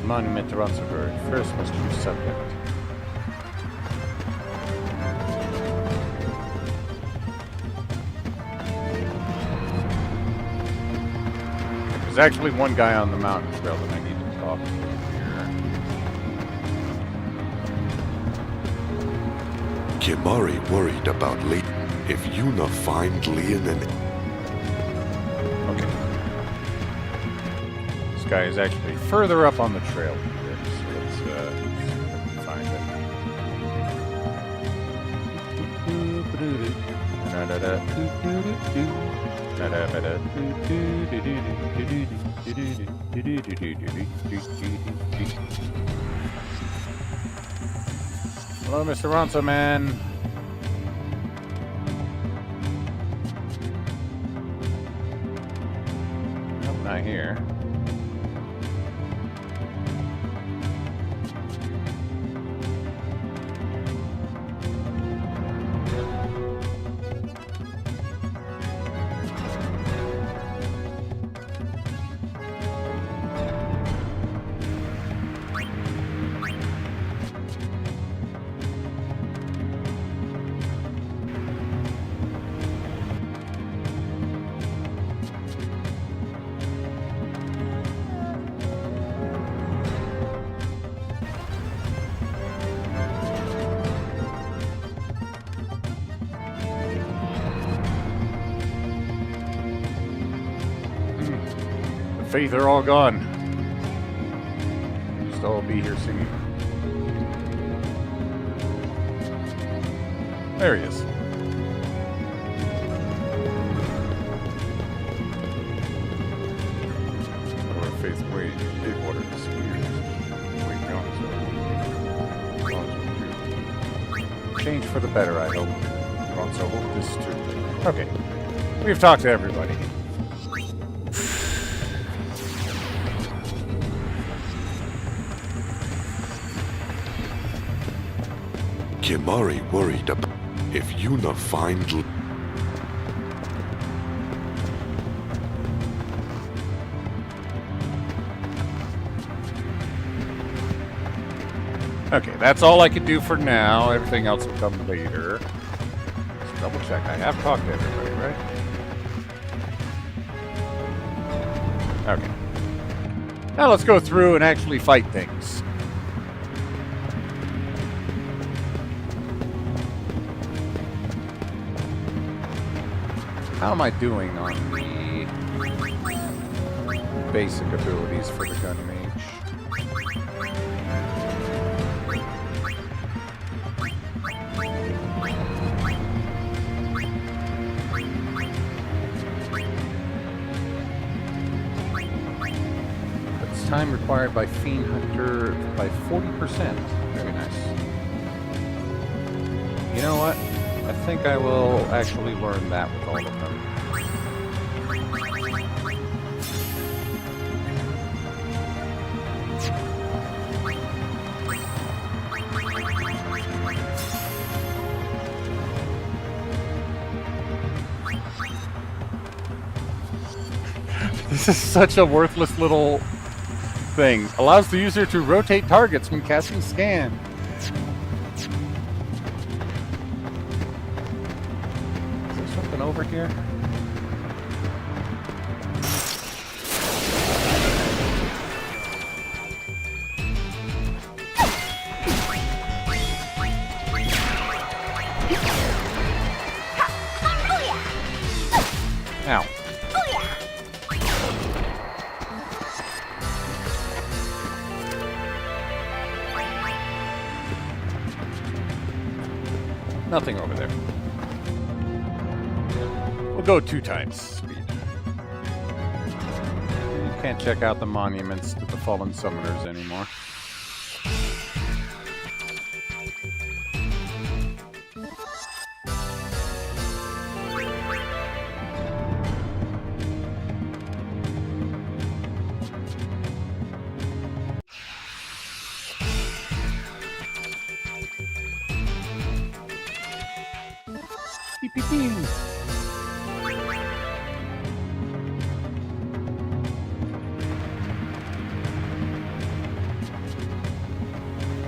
Monument to Ronsoberg. First must choose subject. There's actually one guy on the mountain trail that I need to talk to here. Kimari worried about Lee. If Yuna find Leon and... Okay. This guy is actually further up on the trail here, so let's see if we can find Hello, Mr. Ronso Man. Nope, not here. Faith are all gone. Just all be here singing. There he is. interface way big order to Spears. Wait, change for the better, I hope. Also hope this too. Okay. We've talked to everybody. Kimari worried about if Yuna find Okay, that's all I can do for now. Everything else will come later. Let's double check. I have talked to everybody, right? Okay. Now let's go through and actually fight things. How am I doing on the basic abilities for the gun mage? That's time required by Fiend Hunter by 40%. Very nice. You know what? I think I will actually learn that with all of them. This is such a worthless little thing. Allows the user to rotate targets when casting scan. Over here. Ow. Nothing over there. Go 2 times speed. You can't check out the monuments to the fallen summoners anymore. Beep, beep, beep.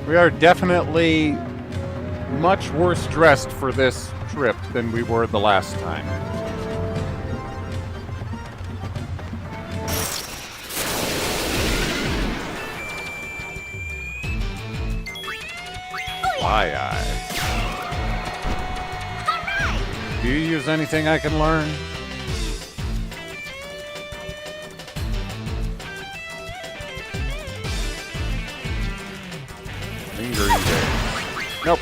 We are definitely much worse dressed for this trip than we were the last time. Aye. Do you use anything I can learn? Nope.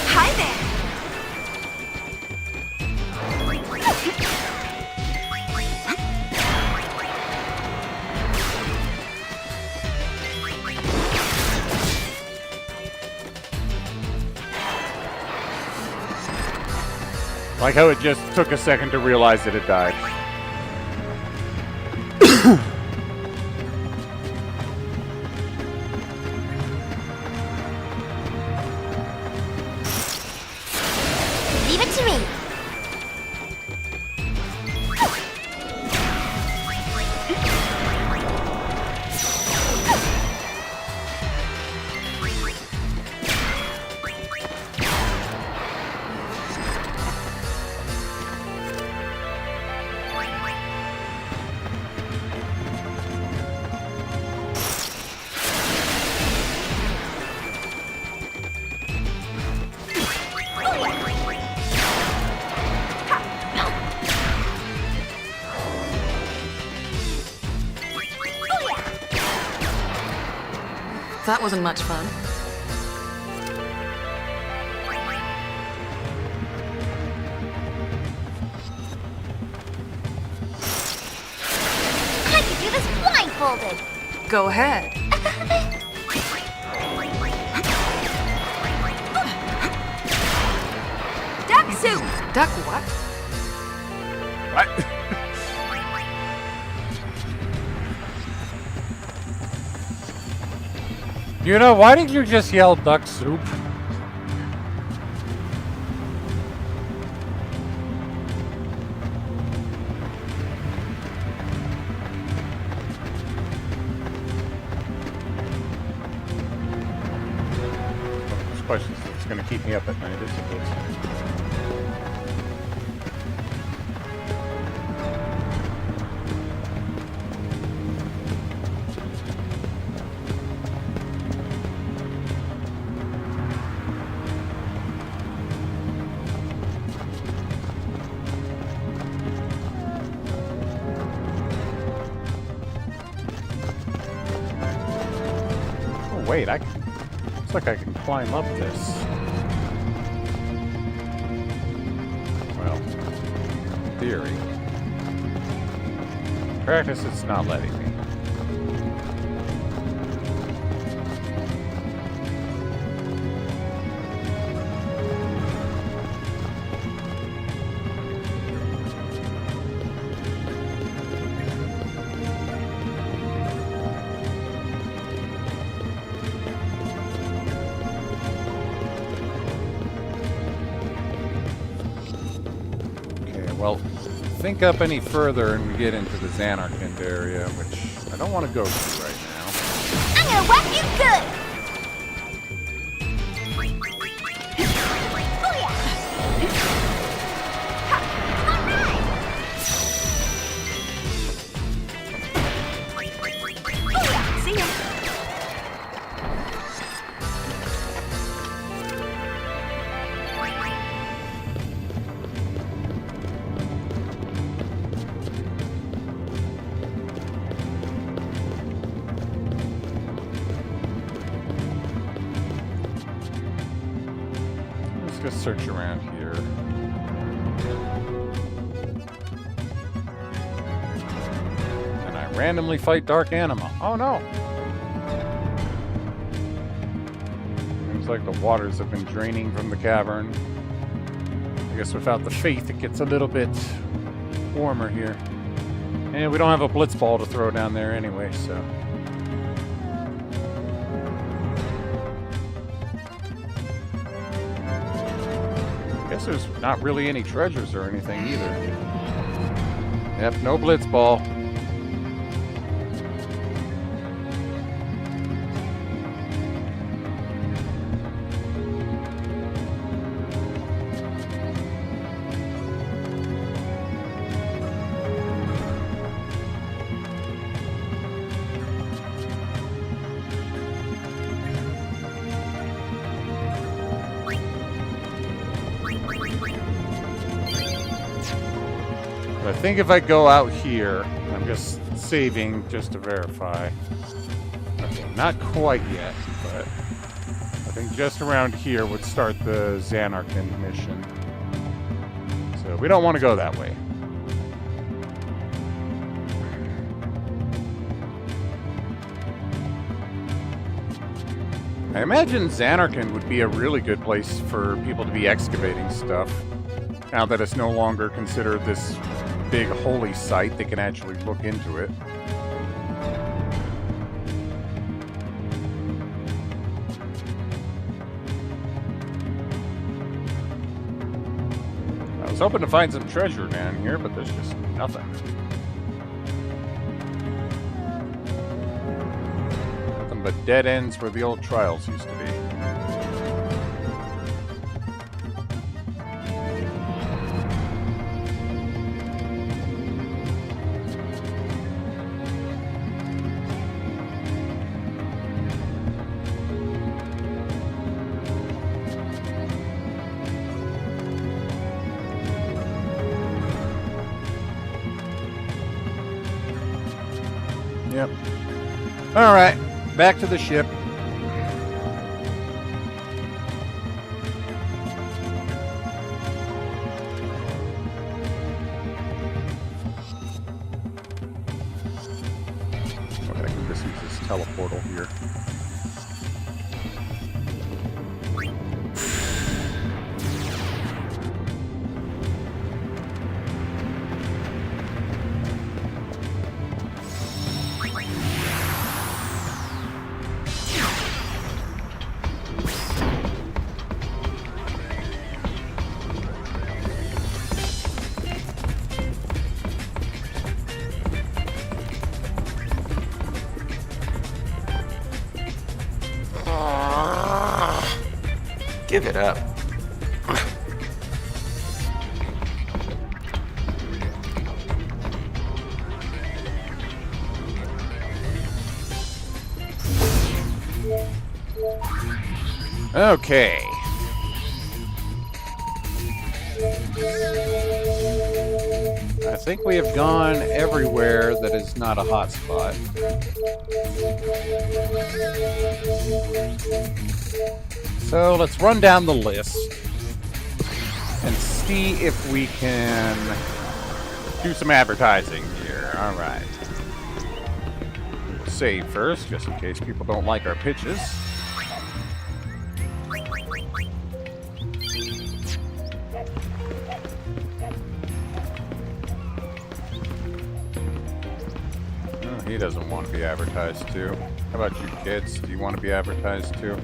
Hi there. Like how it just took a second to realize that it died. Leave it to me. That wasn't much fun. I could do this blindfolded. Go ahead. Duck soup! Duck what? What? You know, why didn't you just yell duck soup? Especially since it's going to keep me up at night, isn't it? Wait, looks like I can climb up this. Well, in theory. In practice, it's not letting me. Well, think up any further and we get into the Xanarkand area, which I don't want to go to right now. I'm gonna whack you good! See ya. Let's search around here. And I randomly fight Dark Anima. Oh no! Seems like the waters have been draining from the cavern. I guess without the faith it gets a little bit warmer here. And we don't have a blitz ball to throw down there anyway, so... I guess there's not really any treasures or anything either. Yep, no blitz ball. I think if I go out here, I'm just saving just to verify. Okay, not quite yet, but I think just around here would start the Xanarkand mission. So we don't want to go that way. I imagine Xanarkand would be a really good place for people to be excavating stuff. Now that it's no longer considered this big holy site, they can actually look into it. I was hoping to find some treasure down here, but there's just nothing. Nothing but dead ends where the old trials used to be. Yep. Alright, back to the ship. teleportal here. Give it up. Okay. I think we have gone everywhere that is not a hotspot. So let's run down the list and see if we can do some advertising here. All right. We'll save first, just in case people don't like our pitches. Oh, he doesn't want to be advertised to. How about you kids? Do you want to be advertised to?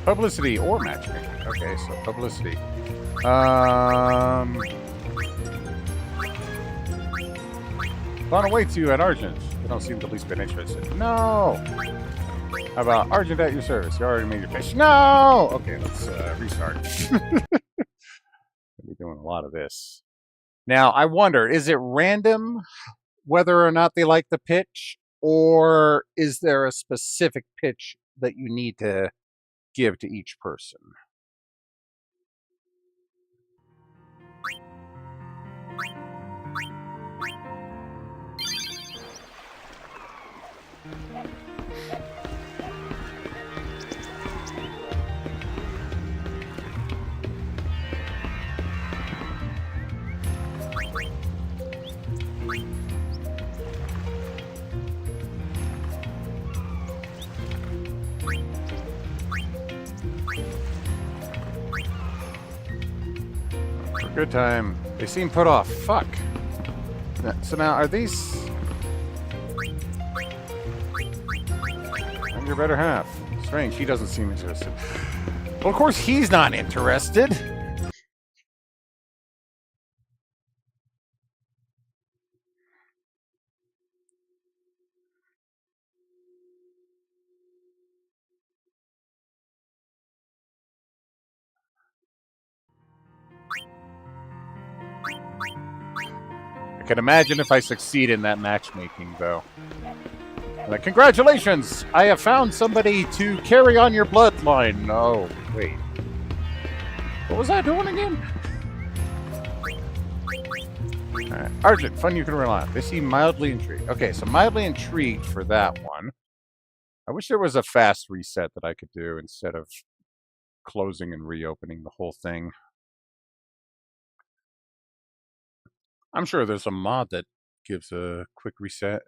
Publicity or matchmaking. Okay, so publicity. Found a way to at Argent. They don't seem the least bit interested. No! How about Argent at your service? You already made your pitch. No! Okay, let's restart. We're doing a lot of this. Now, I wonder, is it random whether or not they like the pitch? Or is there a specific pitch that you need to give to each person? Good time. They seem put off. Fuck. So now, are these... I'm your better half. Strange, he doesn't seem interested. Well, of course he's not interested. I can imagine if I succeed in that matchmaking, though. Like, congratulations! I have found somebody to carry on your bloodline. Oh, wait. What was I doing again? Alright. Argent, fun you can rely on. They seem mildly intrigued. Okay, so mildly intrigued for that one. I wish there was a fast reset that I could do instead of closing and reopening the whole thing. I'm sure there's a mod that gives a quick reset.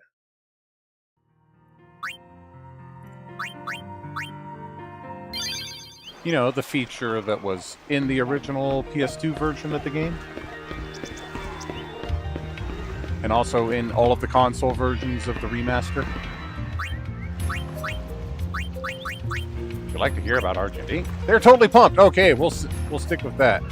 You know, the feature that was in the original PS2 version of the game. And also in all of the console versions of the remaster. If you'd like to hear about Argentina, they're totally pumped. Okay, we'll stick with that.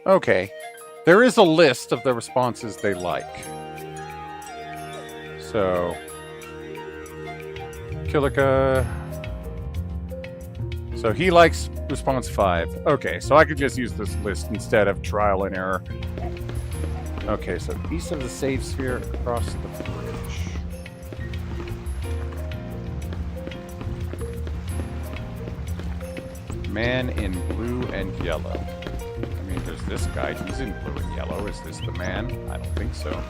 Okay, there is a list of the responses they like. So, Kilika, So he likes response 5. Okay, so I could just use this list instead of trial and error. Okay, so east of the save sphere across the bridge. Man in blue and yellow. I mean, there's this guy. He's in blue and yellow. Is this the man? I don't think so.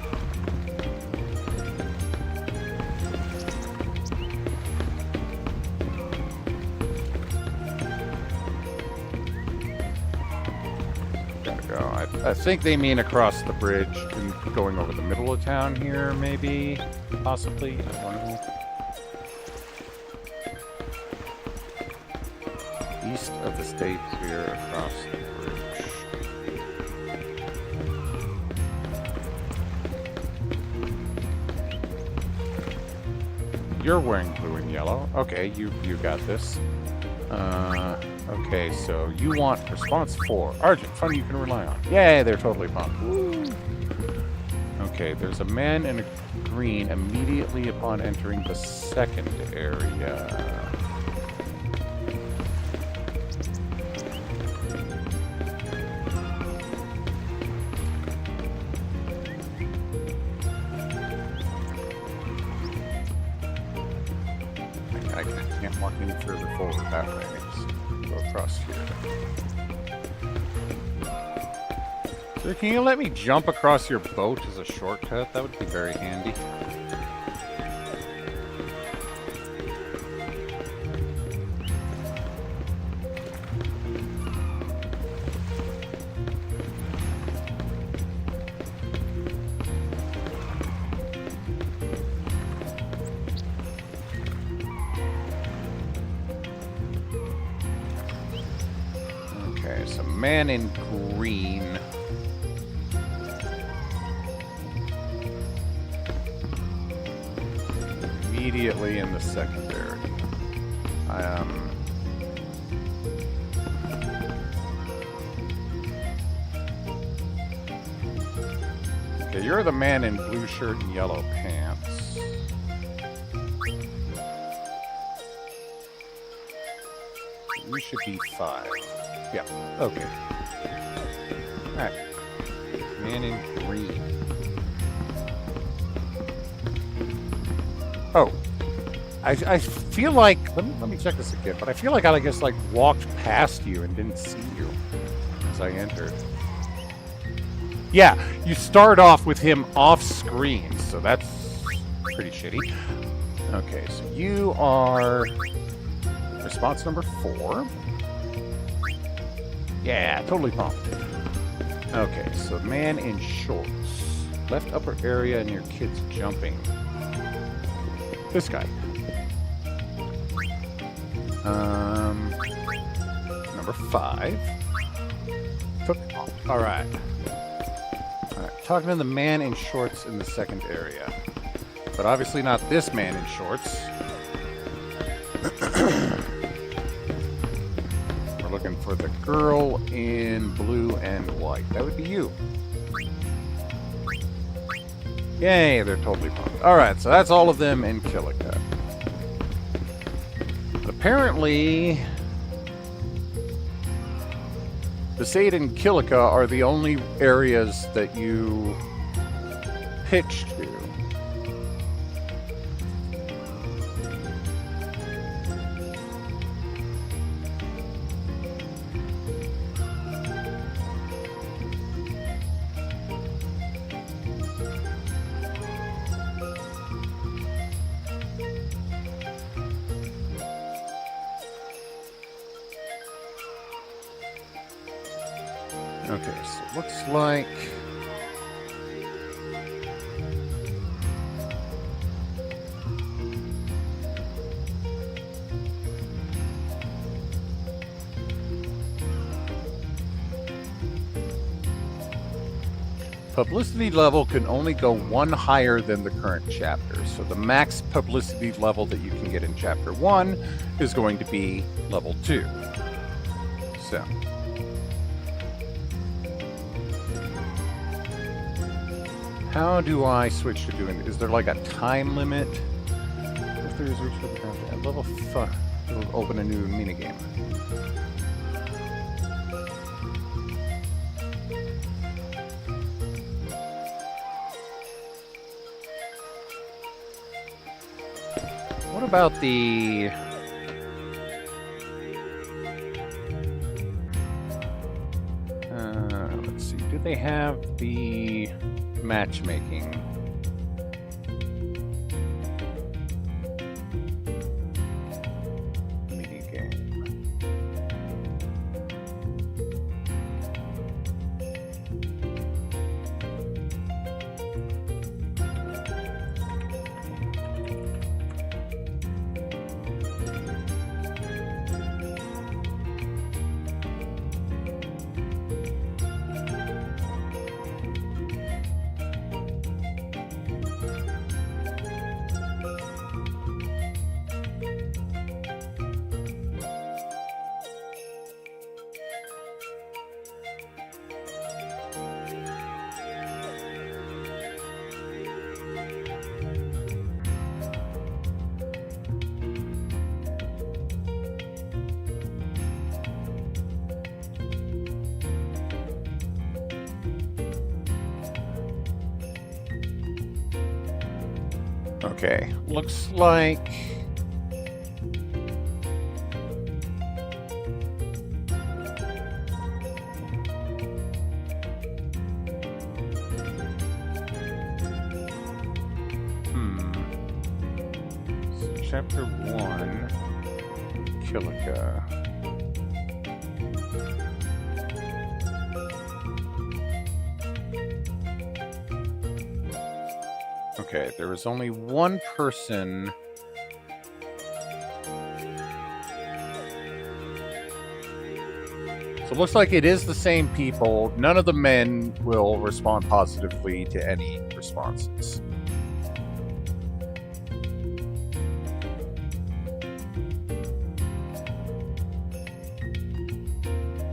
I think they mean across the bridge and going over the middle of town here, maybe, possibly. I don't know. East of the state sphere across the bridge. You're wearing blue and yellow. Okay, you got this. Okay, so you want response 4. Argent, fun you can rely on. Yay, they're totally pumped. Woo. Okay, there's a man in a green immediately upon entering the second area. I can't walk any further forward that way. Across here. So can you let me jump across your boat as a shortcut? That would be very handy. Man in green. Immediately in the secondary. Okay, you're the man in blue shirt and yellow pants. You should be 5. Yeah, okay. Alright. Man in green. Oh. I feel like... Let me check this again, but I feel like I just, like, walked past you and didn't see you as I entered. Yeah, you start off with him off screen, so that's pretty shitty. Okay, so you are... response number 4. Yeah, totally pumped. Okay, so man in shorts. Left upper area and your kid's jumping. This guy. Number 5. Alright. Alright, talking to the man in shorts in the second area. But obviously not this man in shorts. Looking for the girl in blue and white. That would be you. Yay, they're totally pumped. Alright, so that's all of them in Killica. But apparently, Besaid and Killica are the only areas that you pitched to. Okay, so looks like publicity level can only go one higher than the current chapter. So the max publicity level that you can get in chapter 1 is going to be level 2. So how do I switch to doing it? Is there like a time limit? If there is reached at level 5, we'll open a new minigame. What about the... let's see, do they have the matchmaking? Okay, looks like... So chapter 1, Kilika. Okay, there was only one person. So it looks like it is the same people. None of the men will respond positively to any responses.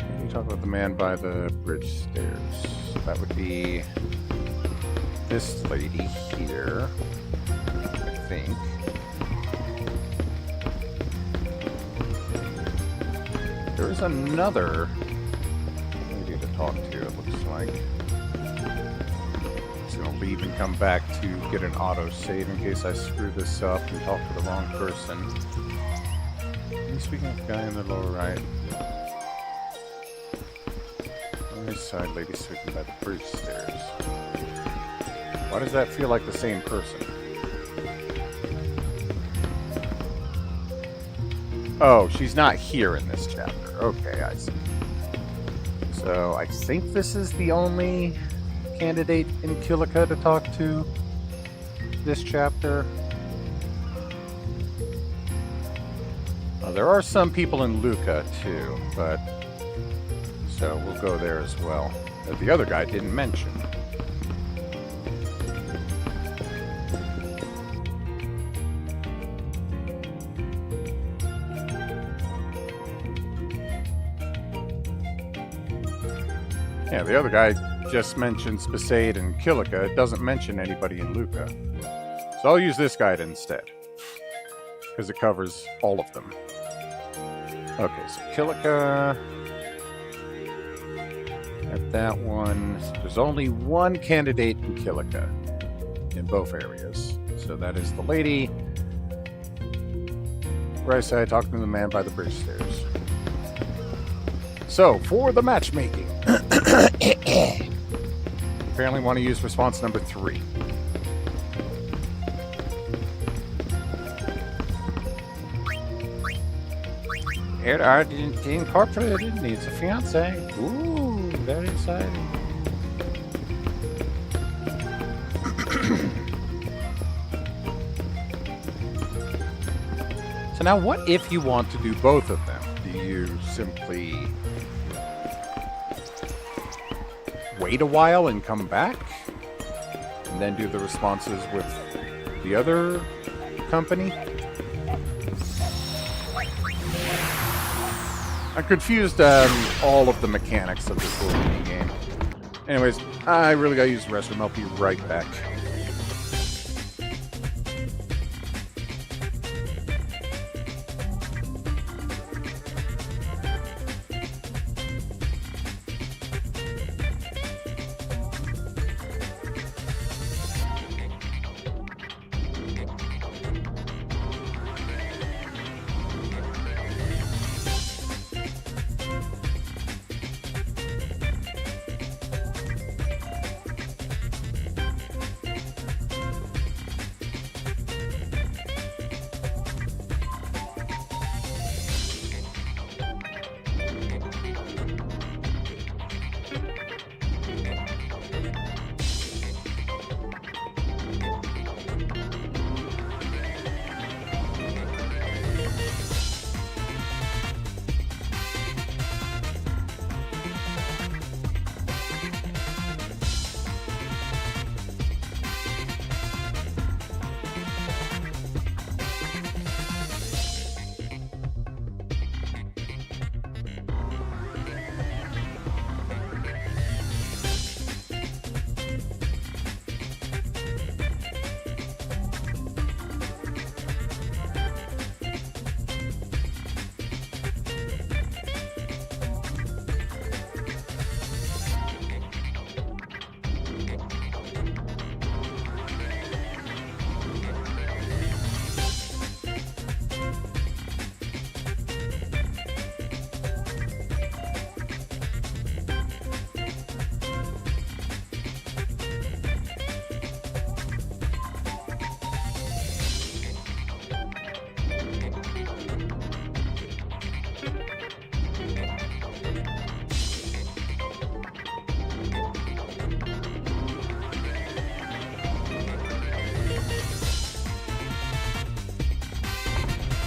Maybe talk about the man by the bridge stairs. That would be this lady here, I think. There is another lady to talk to, it looks like. Just gonna leave and come back to get an auto save in case I screw this up and talk to the wrong person. I'm speaking of the guy in the lower right. Right side lady sitting by the bridge stairs. Why does that feel like the same person? Oh, she's not here in this chapter. Okay, I see. So I think this is the only candidate in Kilika to talk to this chapter. There are some people in Luca too, but so we'll go there as well. That the other guy didn't mention. Yeah, the other guy just mentioned Spicade and Kilika. It doesn't mention anybody in Luca. So I'll use this guide instead, because it covers all of them. Okay, so Kilika. At that one. There's only one candidate in Kilika in both areas. So that is the lady. Right side, talking to the man by the bridge stairs. So, for the matchmaking. Apparently want to use response number 3. The Incorporated needs a fiance. Ooh, very exciting. So now what if you want to do both of them? Do you simply wait a while and come back? And then do the responses with the other company? I confused all of the mechanics of this little mini game. Anyways, I really gotta use the restroom. I'll be right back.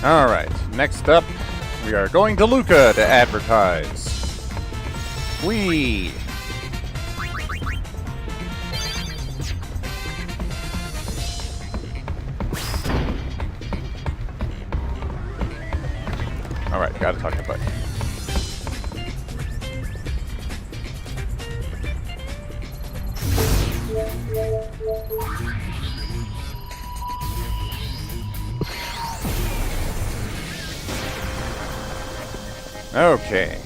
Alright, next up, we are going to Luca to advertise. Whee! Alright, gotta talk to Bud. Okay.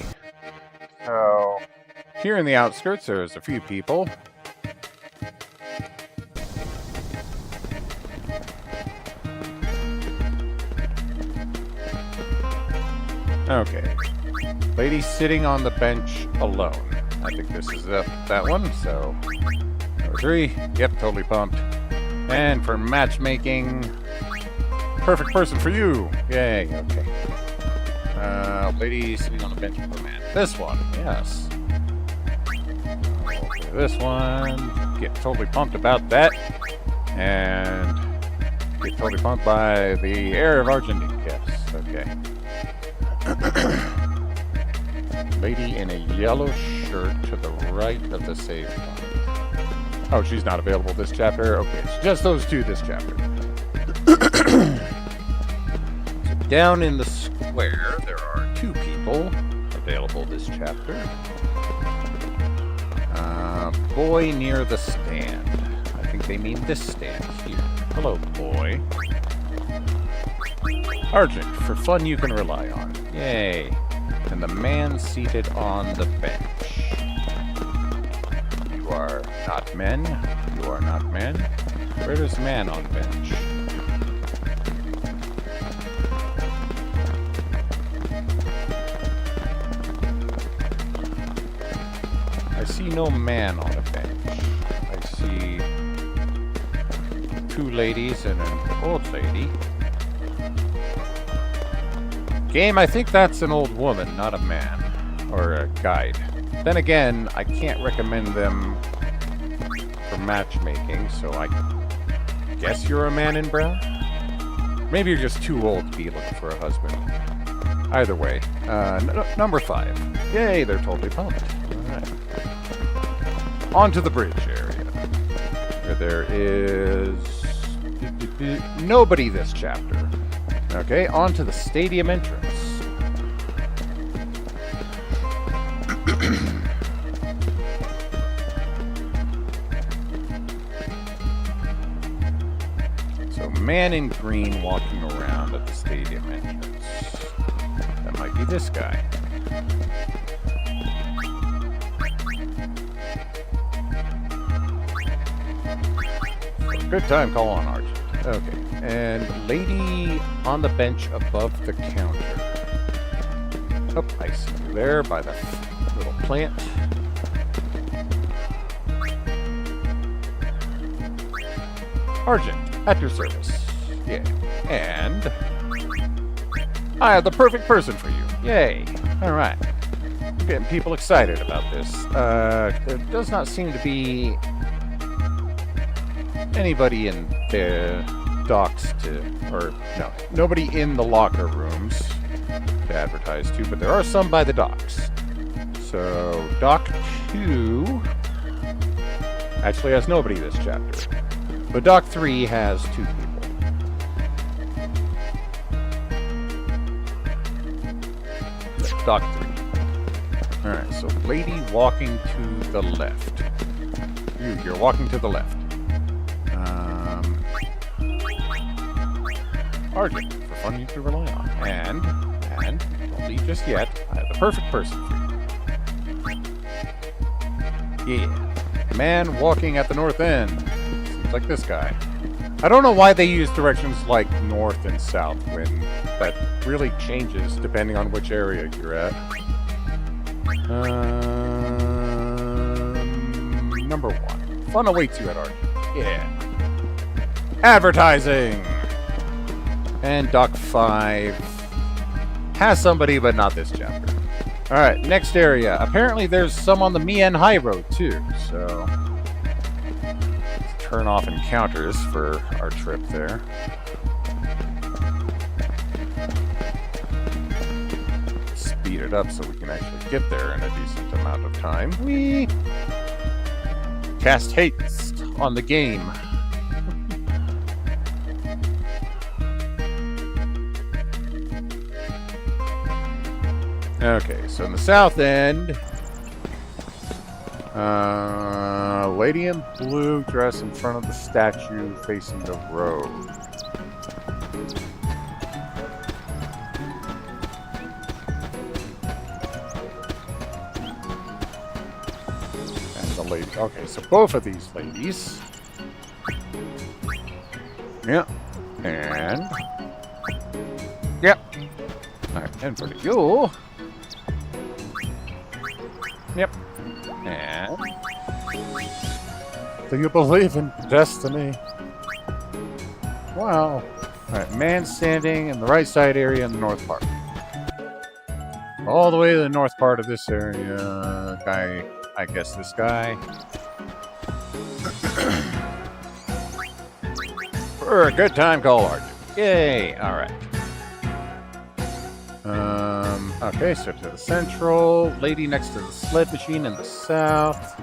So, here in the outskirts, there's a few people. Okay. Lady sitting on the bench alone. I think this is that one, so... Number 3. Yep, totally pumped. And for matchmaking... Perfect person for you! Yay, okay. Lady sitting on the bench with a man. This one, yes. Okay, this one. Get totally pumped about that. And... Get totally pumped by the heir of Argentina. Yes, okay. Lady in a yellow shirt to the right of the save point. Oh, she's not available this chapter? Okay, it's just those two this chapter. So down in the square, there are 2 people available this chapter. Boy near the stand. I think they mean this stand here. Hello, boy. Argent, for fun you can rely on. Yay. And the man seated on the bench. You are not men. You are not men. Where is man on bench? I see no man on a bench. I see 2 ladies and an old lady. Game, I think that's an old woman, not a man. Or a guide. Then again, I can't recommend them for matchmaking, so I guess you're a man in brown? Maybe you're just too old to be looking for a husband. Either way. Number 5. Yay, they're totally pumped. Alright. On to the bridge area. Where there is... nobody this chapter. Okay, on to the stadium entrance. So, man in green walking around at the stadium entrance. That might be this guy. Good time, call on Argent. Okay. And lady on the bench above the counter. Oh, I see you there by the little plant. Argent, at your service. Yeah. And I have the perfect person for you. Yay. Alright. I'm getting people excited about this. There does not seem to be anybody in the docks nobody in the locker rooms to advertise to, but there are some by the docks. So, Dock 2 actually has nobody this chapter, but Dock 3 has 2 people. Dock 3. Alright, so lady walking to the left. You're walking to the left. Argent, for fun you can rely on. And, don't leave just yet, I have the perfect person for you. Yeah. Man walking at the north end. Seems like this guy. I don't know why they use directions like north and south when that really changes depending on which area you're at. Number 1. Fun awaits you at Argent. Yeah. Advertising! And Dock 5 has somebody, but not this chapter. Alright, next area. Apparently there's some on the Mien High Road, too, so... let's turn off encounters for our trip there. speed it up so we can actually get there in a decent amount of time. We cast haste on the game. Okay, so in the south end, lady in blue dress in front of the statue facing the road. And the lady, okay, so both of these ladies. Yeah, and yep. Alright, and for you. Yep. And do you believe in destiny? Wow. Alright, man standing in the right side area in the north part. All the way to the north part of this area. Guy, I guess this guy. For a good time, call Argent. Yay! Alright. Okay, so to the central, lady next to the sled machine in the south,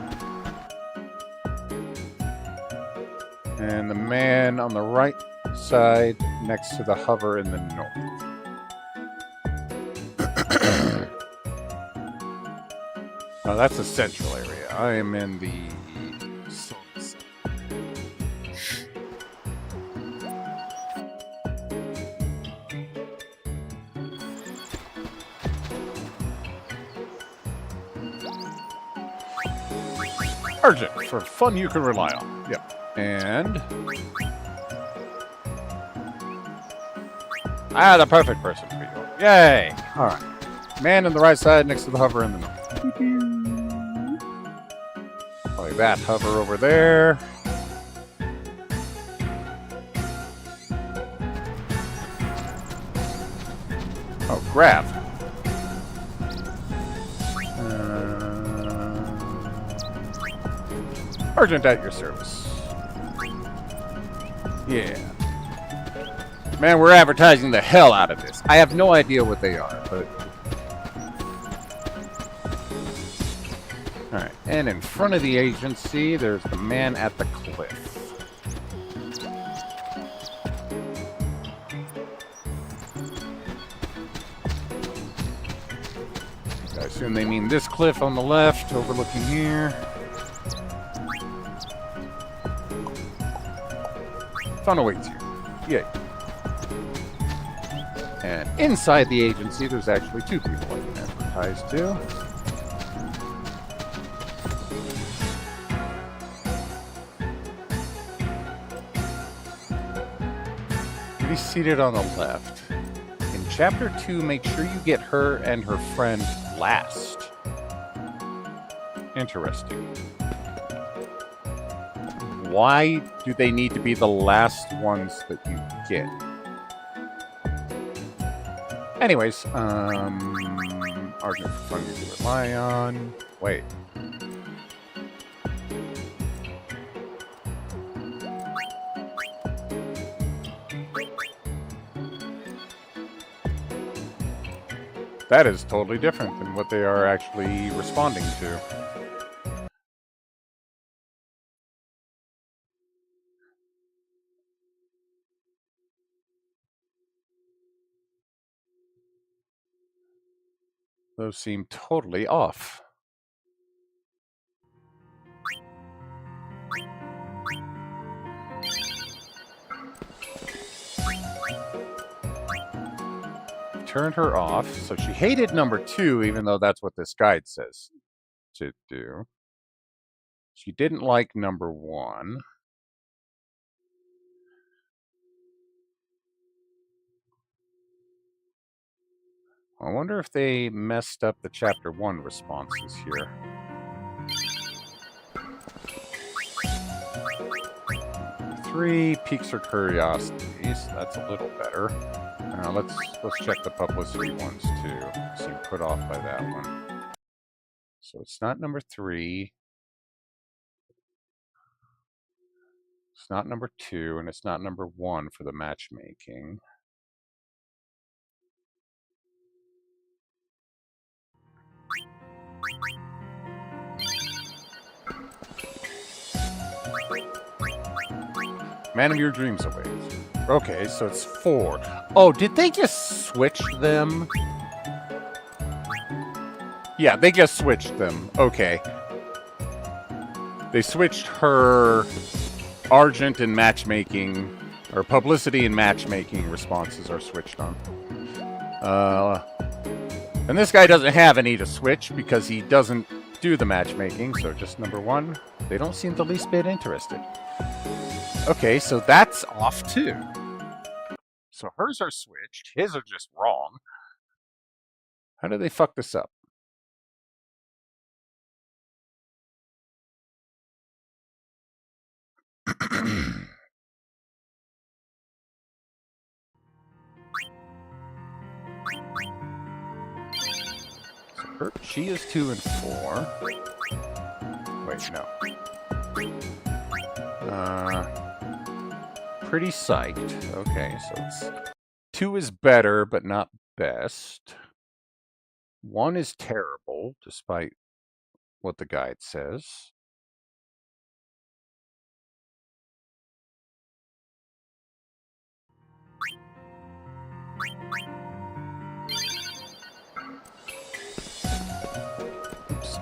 and the man on the right side next to the hover in the north. Oh, that's the central area. I am in the Argent, for fun you can rely on. Yep. And the perfect person for you. Yay! Alright. Man on the right side next to the hover in the north. Probably that hover over there. Oh, grab. Argent at your service. Yeah. Man, we're advertising the hell out of this. I have no idea what they are, but... Alright, and in front of the agency, there's the man at the cliff. I assume they mean this cliff on the left, overlooking here. Fun awaits you. Yay. And inside the agency, there's actually two people I can advertise to. She's seated on the left. In Chapter 2, make sure you get her and her friend last. Interesting. Why do they need to be the last ones that you get? Anyways, argument for fun you can rely on. Wait. That is totally different than what they are actually responding to. Those seem totally off. Turned her off, so she hated number 2, even though that's what this guide says to do. She didn't like number 1. I wonder if they messed up the Chapter 1 responses here. Three piques her curiosity, so that's a little better. Let's check the publicity ones too. Seem put off by that one. So it's not number 3. It's not number 2, and it's not number 1 for the matchmaking. Man of your dreams awaits. Okay, so it's 4. Oh, did they just switch them? Yeah, they just switched them. Okay. They switched her Argent and matchmaking, or publicity and matchmaking responses are switched on. And this guy doesn't have any to switch because he doesn't do the matchmaking, so just number 1. They don't seem the least bit interested. Okay, so that's off too. So hers are switched, his are just wrong. How did they fuck this up? She is 2 and 4. Wait, no. Pretty psyched. Okay, so it's 2 is better, but not best. 1 is terrible, despite what the guide says. Oops.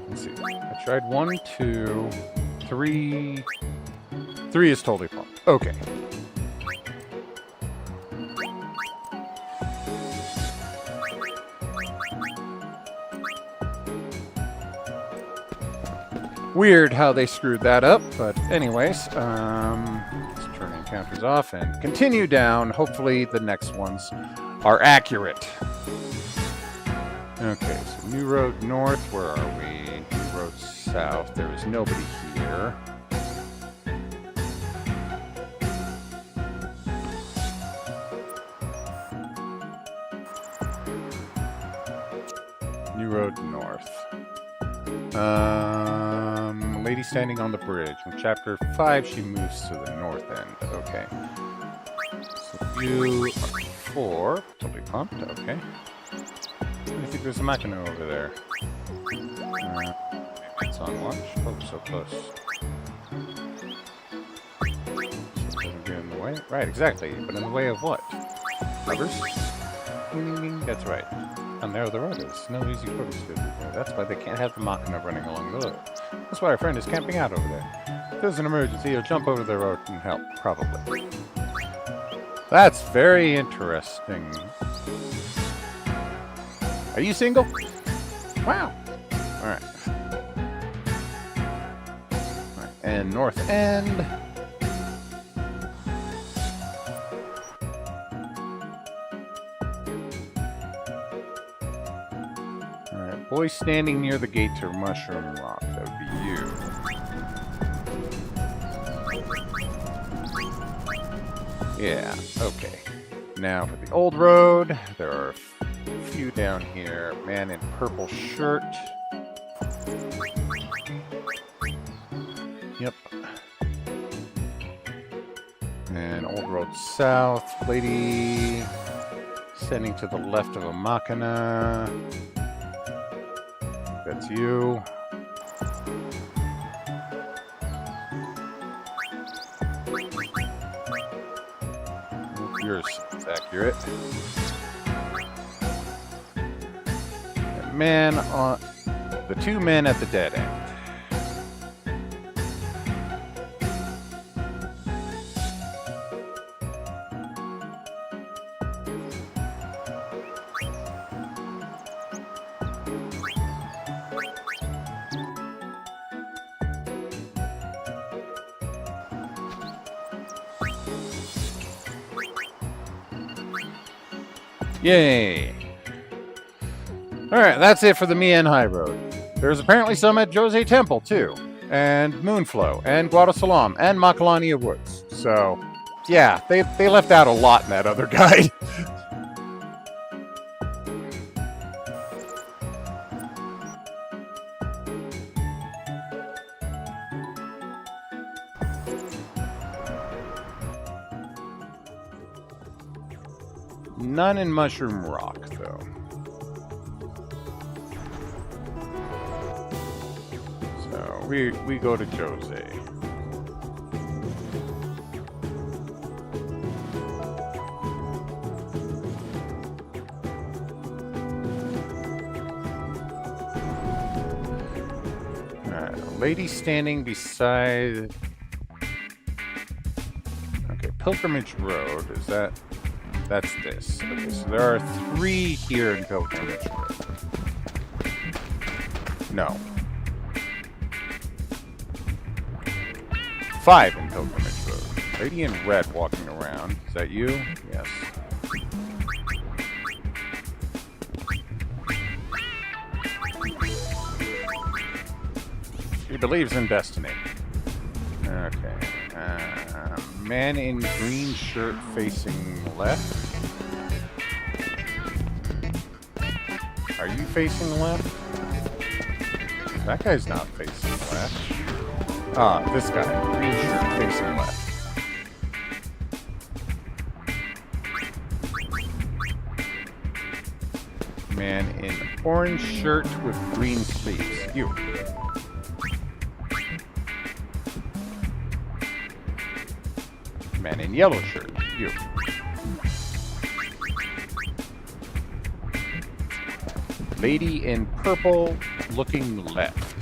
Let's see. I tried 1, 2, 3. 3 is totally fine. Okay. Weird how they screwed that up, but anyways, let's turn encounters off and continue down. Hopefully the next ones are accurate. Okay, so new road north, where are we? New road south, there is nobody here. New road north. Lady standing on the bridge. In chapter 5, she moves to the north end. Okay. So you are 4. Totally pumped. Okay. I think there's a machina over there. Maybe it's on watch. Oh, so close. Doesn't get in the way. Right, exactly. But in the way of what? Levers? Ding, ding, ding. That's right. How narrow the road is. No easy quarters to there. That's why they can't have the machina running along the road. That's why our friend is camping out over there. If there's an emergency, he'll jump over the road and help, probably. That's very interesting. Are you single? Wow. Alright. Alright. And north end. Alright. Boy standing near the gate to Mushroom Rock. That would be you. Yeah, okay. Now for the old road, there are a few down here. Man in purple shirt. Yep. And old road south. Lady standing to the left of a machina. That's you. Yours is accurate. Man on the 2 men at the dead end. Yay! Alright, that's it for the Mien High Road. There's apparently some at Jose Temple, too. And Moonflow, and Guadasalam, and Macalania Woods. So, yeah, they left out a lot in that other guide. None in Mushroom Rock, though. So we go to Jose. Alright, a lady standing beside... Okay, Pilgrimage Road, is that... That's this. Okay, so there are 3 here in Pilgrimage Road. No. 5 in Pilgrimage Road. Lady in red walking around. Is that you? Yes. She believes in destiny. Okay. Man in green shirt facing left. Are you facing left? That guy's not facing left. Ah, this guy. Green shirt facing left. Man in orange shirt with green sleeves. You. Man in yellow shirt. You. Lady in purple looking left.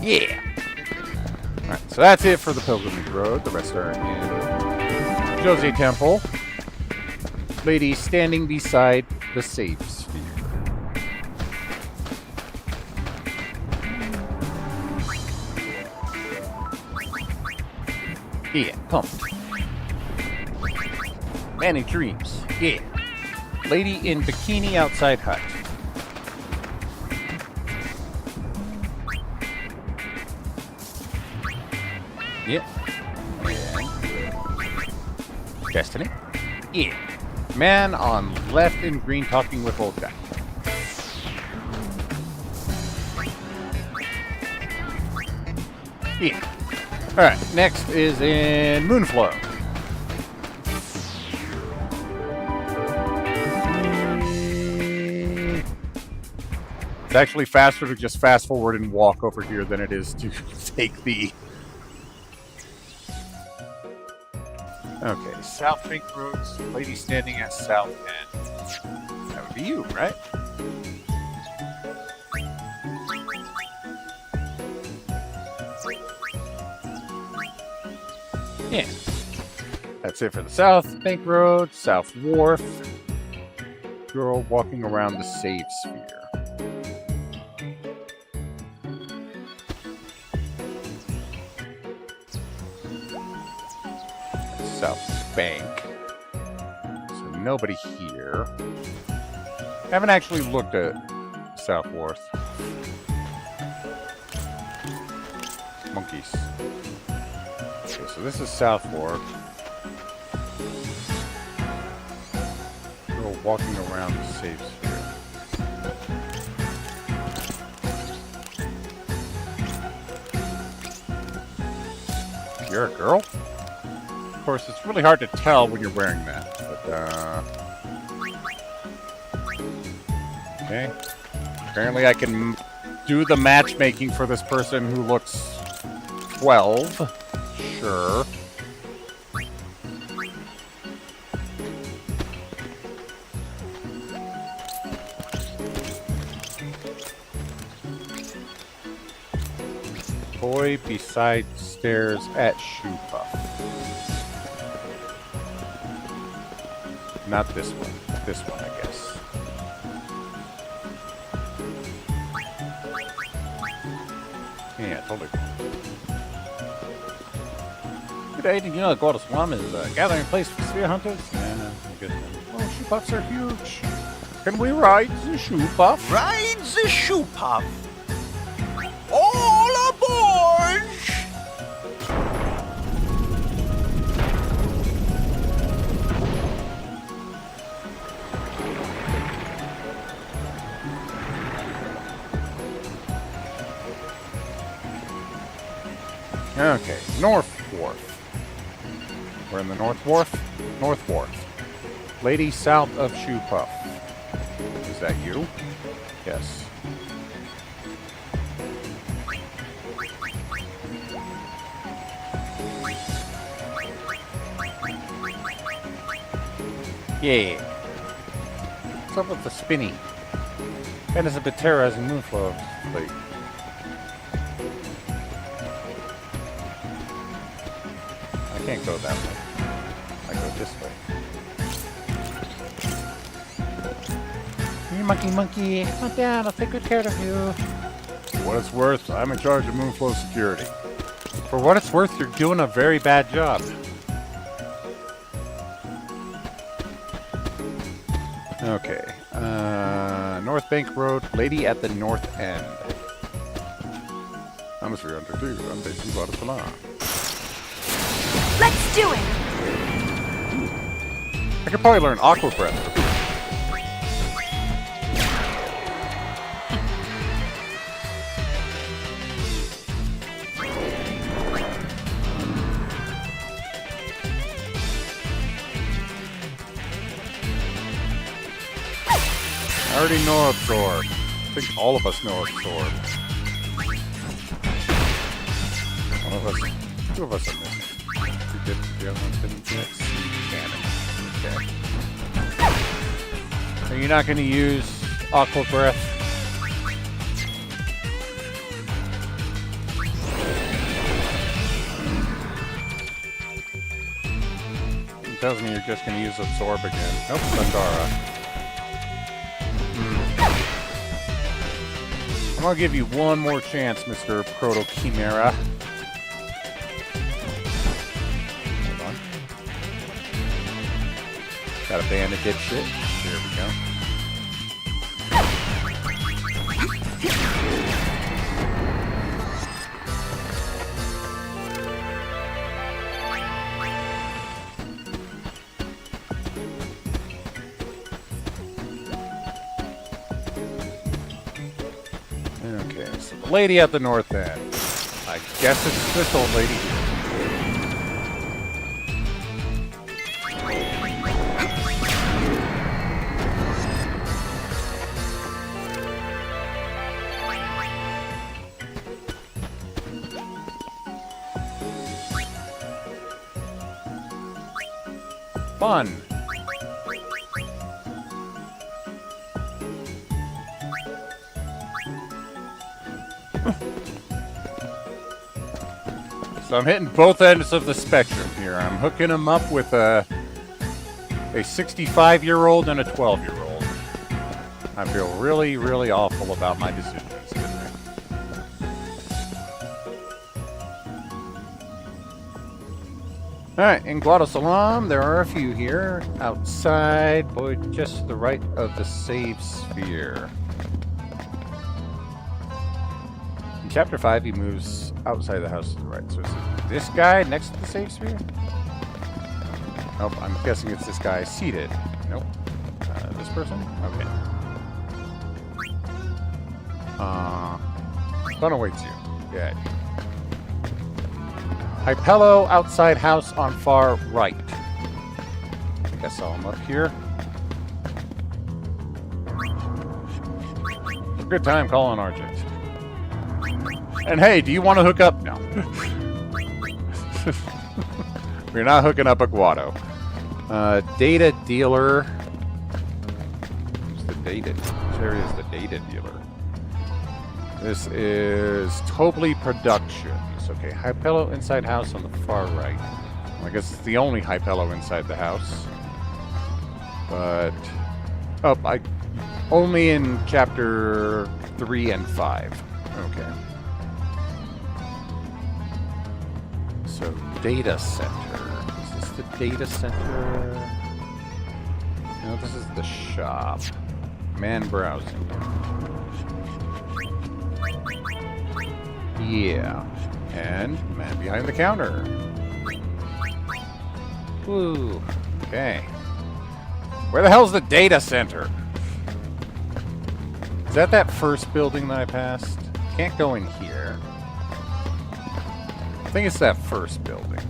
Yeah. Alright, so that's it for the Pilgrimage Road. The rest are in Jose Temple. Lady standing beside the save sphere. Yeah, pumped. Man in dreams. Yeah. Lady in bikini outside hut. Yeah. And Destiny. Yeah. Man on left in green talking with old guy. Yeah. Alright, next is in Moonflow. It's actually faster to just fast forward and walk over here than it is to take the... Okay, South Bank Roads, lady standing at South End. That would be you, right? Yeah. That's it for the South Bank Road, South Wharf. Girl walking around the save sphere. South Bank. So nobody here. Haven't actually looked at South Wharf. Monkeys. Okay, so this is South Wharf. Girl walking around the safe sphere. You're a girl? Of course, it's really hard to tell when you're wearing that, but, okay. Apparently I can do the matchmaking for this person who looks 12. Sure. Boy beside stairs at Shoe Puff. Not this one. This one, I guess. Yeah, totally. Good day. Did you know that Gordo Swamp is a gathering place for sphere hunters? Yeah, I guess. Oh, shoe puffs are huge. Can we ride the shoe puff? Ride the shoe puff. All aboard! Okay, North Wharf. We're in the North Wharf? North Wharf. Lady south of Shoe Puff. Is that you? Yes. Yeah. What's up with the spinny? And it's a bit terrorizing Moonflow late. I can't go that way. I go this way. You monkey, come on down, I'll take good care of you. For what it's worth, I'm in charge of Moonflow security. For what it's worth, you're doing a very bad job. Okay, North Bank Road, Lady at the North End. I'm a 302, I'm based in Guadalajara. Let's do it! I could probably learn Aqua Breath. I already know Absorb. I think all of us know Absorb. One of us, two of us are missing. We did the other one didn't get Cannon. Okay. Are you not going to use Aqua Breath? It tells me you're just going to use Absorb again. Nope, Sandara. I'm gonna give you one more chance, Mr. Proto Chimera. Hold on. Got a band of dipshit. There we go. Okay, so the lady at the north end. I guess it's this old lady here. Fun. So I'm hitting both ends of the spectrum here. I'm hooking them up with a 65-year-old and a 12-year-old. I feel really, really awful about my decisions today. Alright, in Guadalajara, there are a few here. Outside, boy, just to the right of the save sphere. In Chapter 5, he moves outside the house to the right. So is it this guy next to the save sphere? Nope, I'm guessing it's this guy seated. Nope. This person? Okay. Fun awaits you. Yeah. Hypello outside house on far right. I think I saw him up here. Good time calling Argent. And hey, do you want to hook up? No. We're not hooking up a Guado. Data dealer. Who's the data? There is the data dealer. This is Tobley Productions. Okay, Hypello inside house on the far right. Well, I guess it's the only Hypello inside the house. But only in chapter 3 and 5. Okay. So data center. Is this the data center? No, this is the shop. Man browsing. Yeah. And man behind the counter. Ooh. Okay. Where the hell's the data center? Is that first building that I passed? Can't go in here. think it's that first building.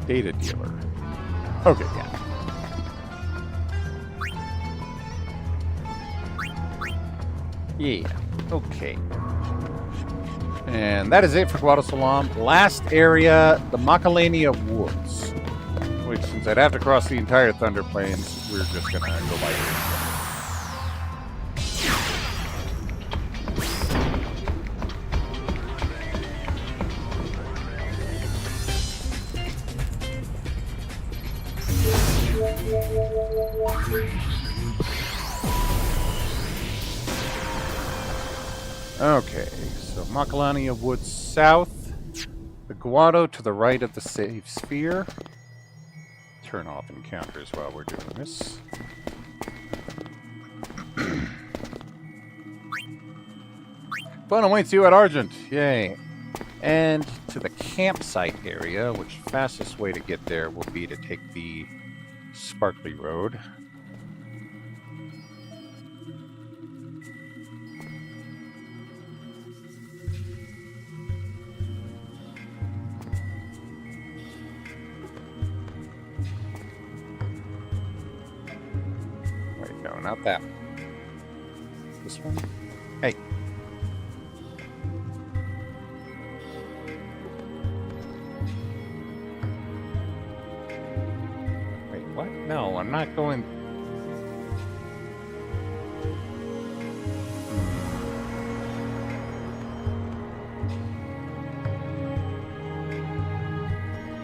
Data dealer. Okay, yeah. Yeah, okay. And that is it for Guadalsalam. Last area, the Macalania Woods. Which, since I'd have to cross the entire Thunder Plains, we're just gonna go by here. Okay, so Macalania Woods south, the Guado to the right of the save sphere. Turn off encounters while we're doing this. Fun awaits you at Argent, yay! And to the campsite area, which fastest way to get there will be to take the Sparkly Road. Wait, no, not that one. This one? Hey. Wait, what? No, I'm not going...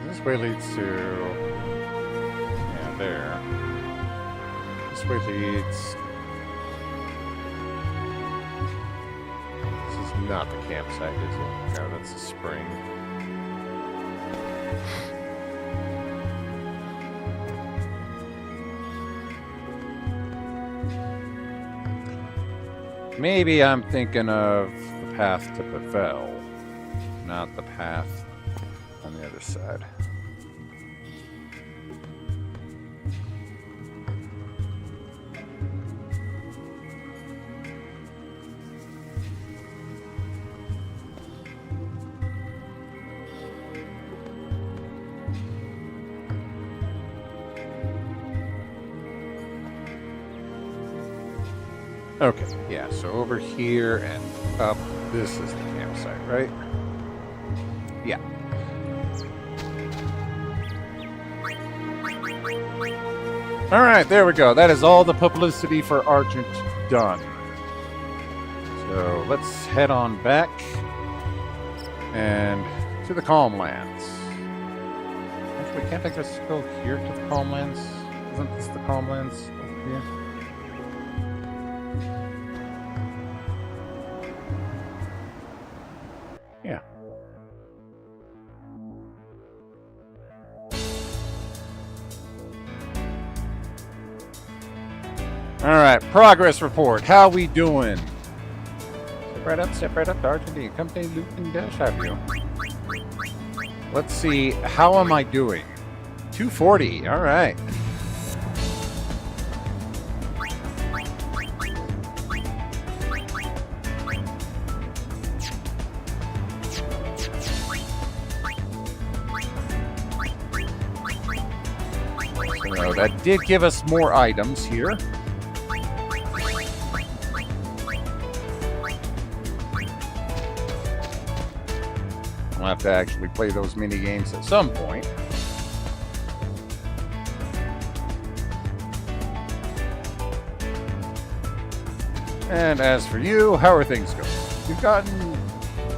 This way leads to... Yeah, there. This way leads... This is not the campsite, is it? No, that's the spring. Maybe I'm thinking of the path to Pavel, not the path on the other side. Okay, yeah, so over here and up, this is the campsite, right? Yeah. Alright, there we go. That is all the publicity for Argent done. So let's head on back and to the Calmlands. Actually, can't I just go here to the Calmlands? Isn't this the Calmlands over here? Yeah. All right, progress report. How we doing? Step right up to Argentina. Company Luke and Dash have you. Let's see. How am I doing? 240. All right. So that did give us more items here. I'll have to actually play those mini games at some point. And as for you, how are things going? You've gotten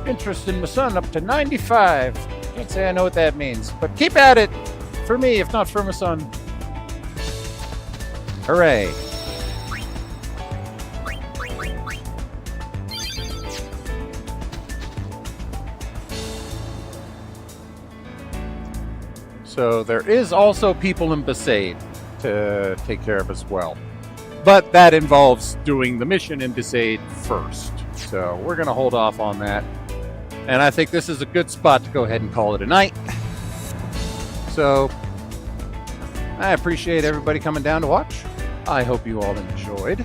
interest in my son up to 95. Can't say I know what that means, but keep at it for me, if not for my son. Hooray. So there is also people in Besaid to take care of as well. But that involves doing the mission in Besaid first. So we're going to hold off on that. And I think this is a good spot to go ahead and call it a night. So, I appreciate everybody coming down to watch. I hope you all enjoyed.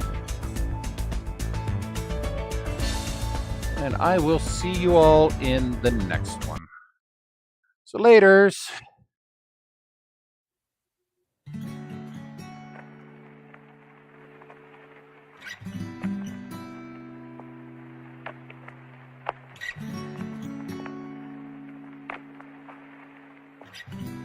And I will see you all in the next one. So laters. you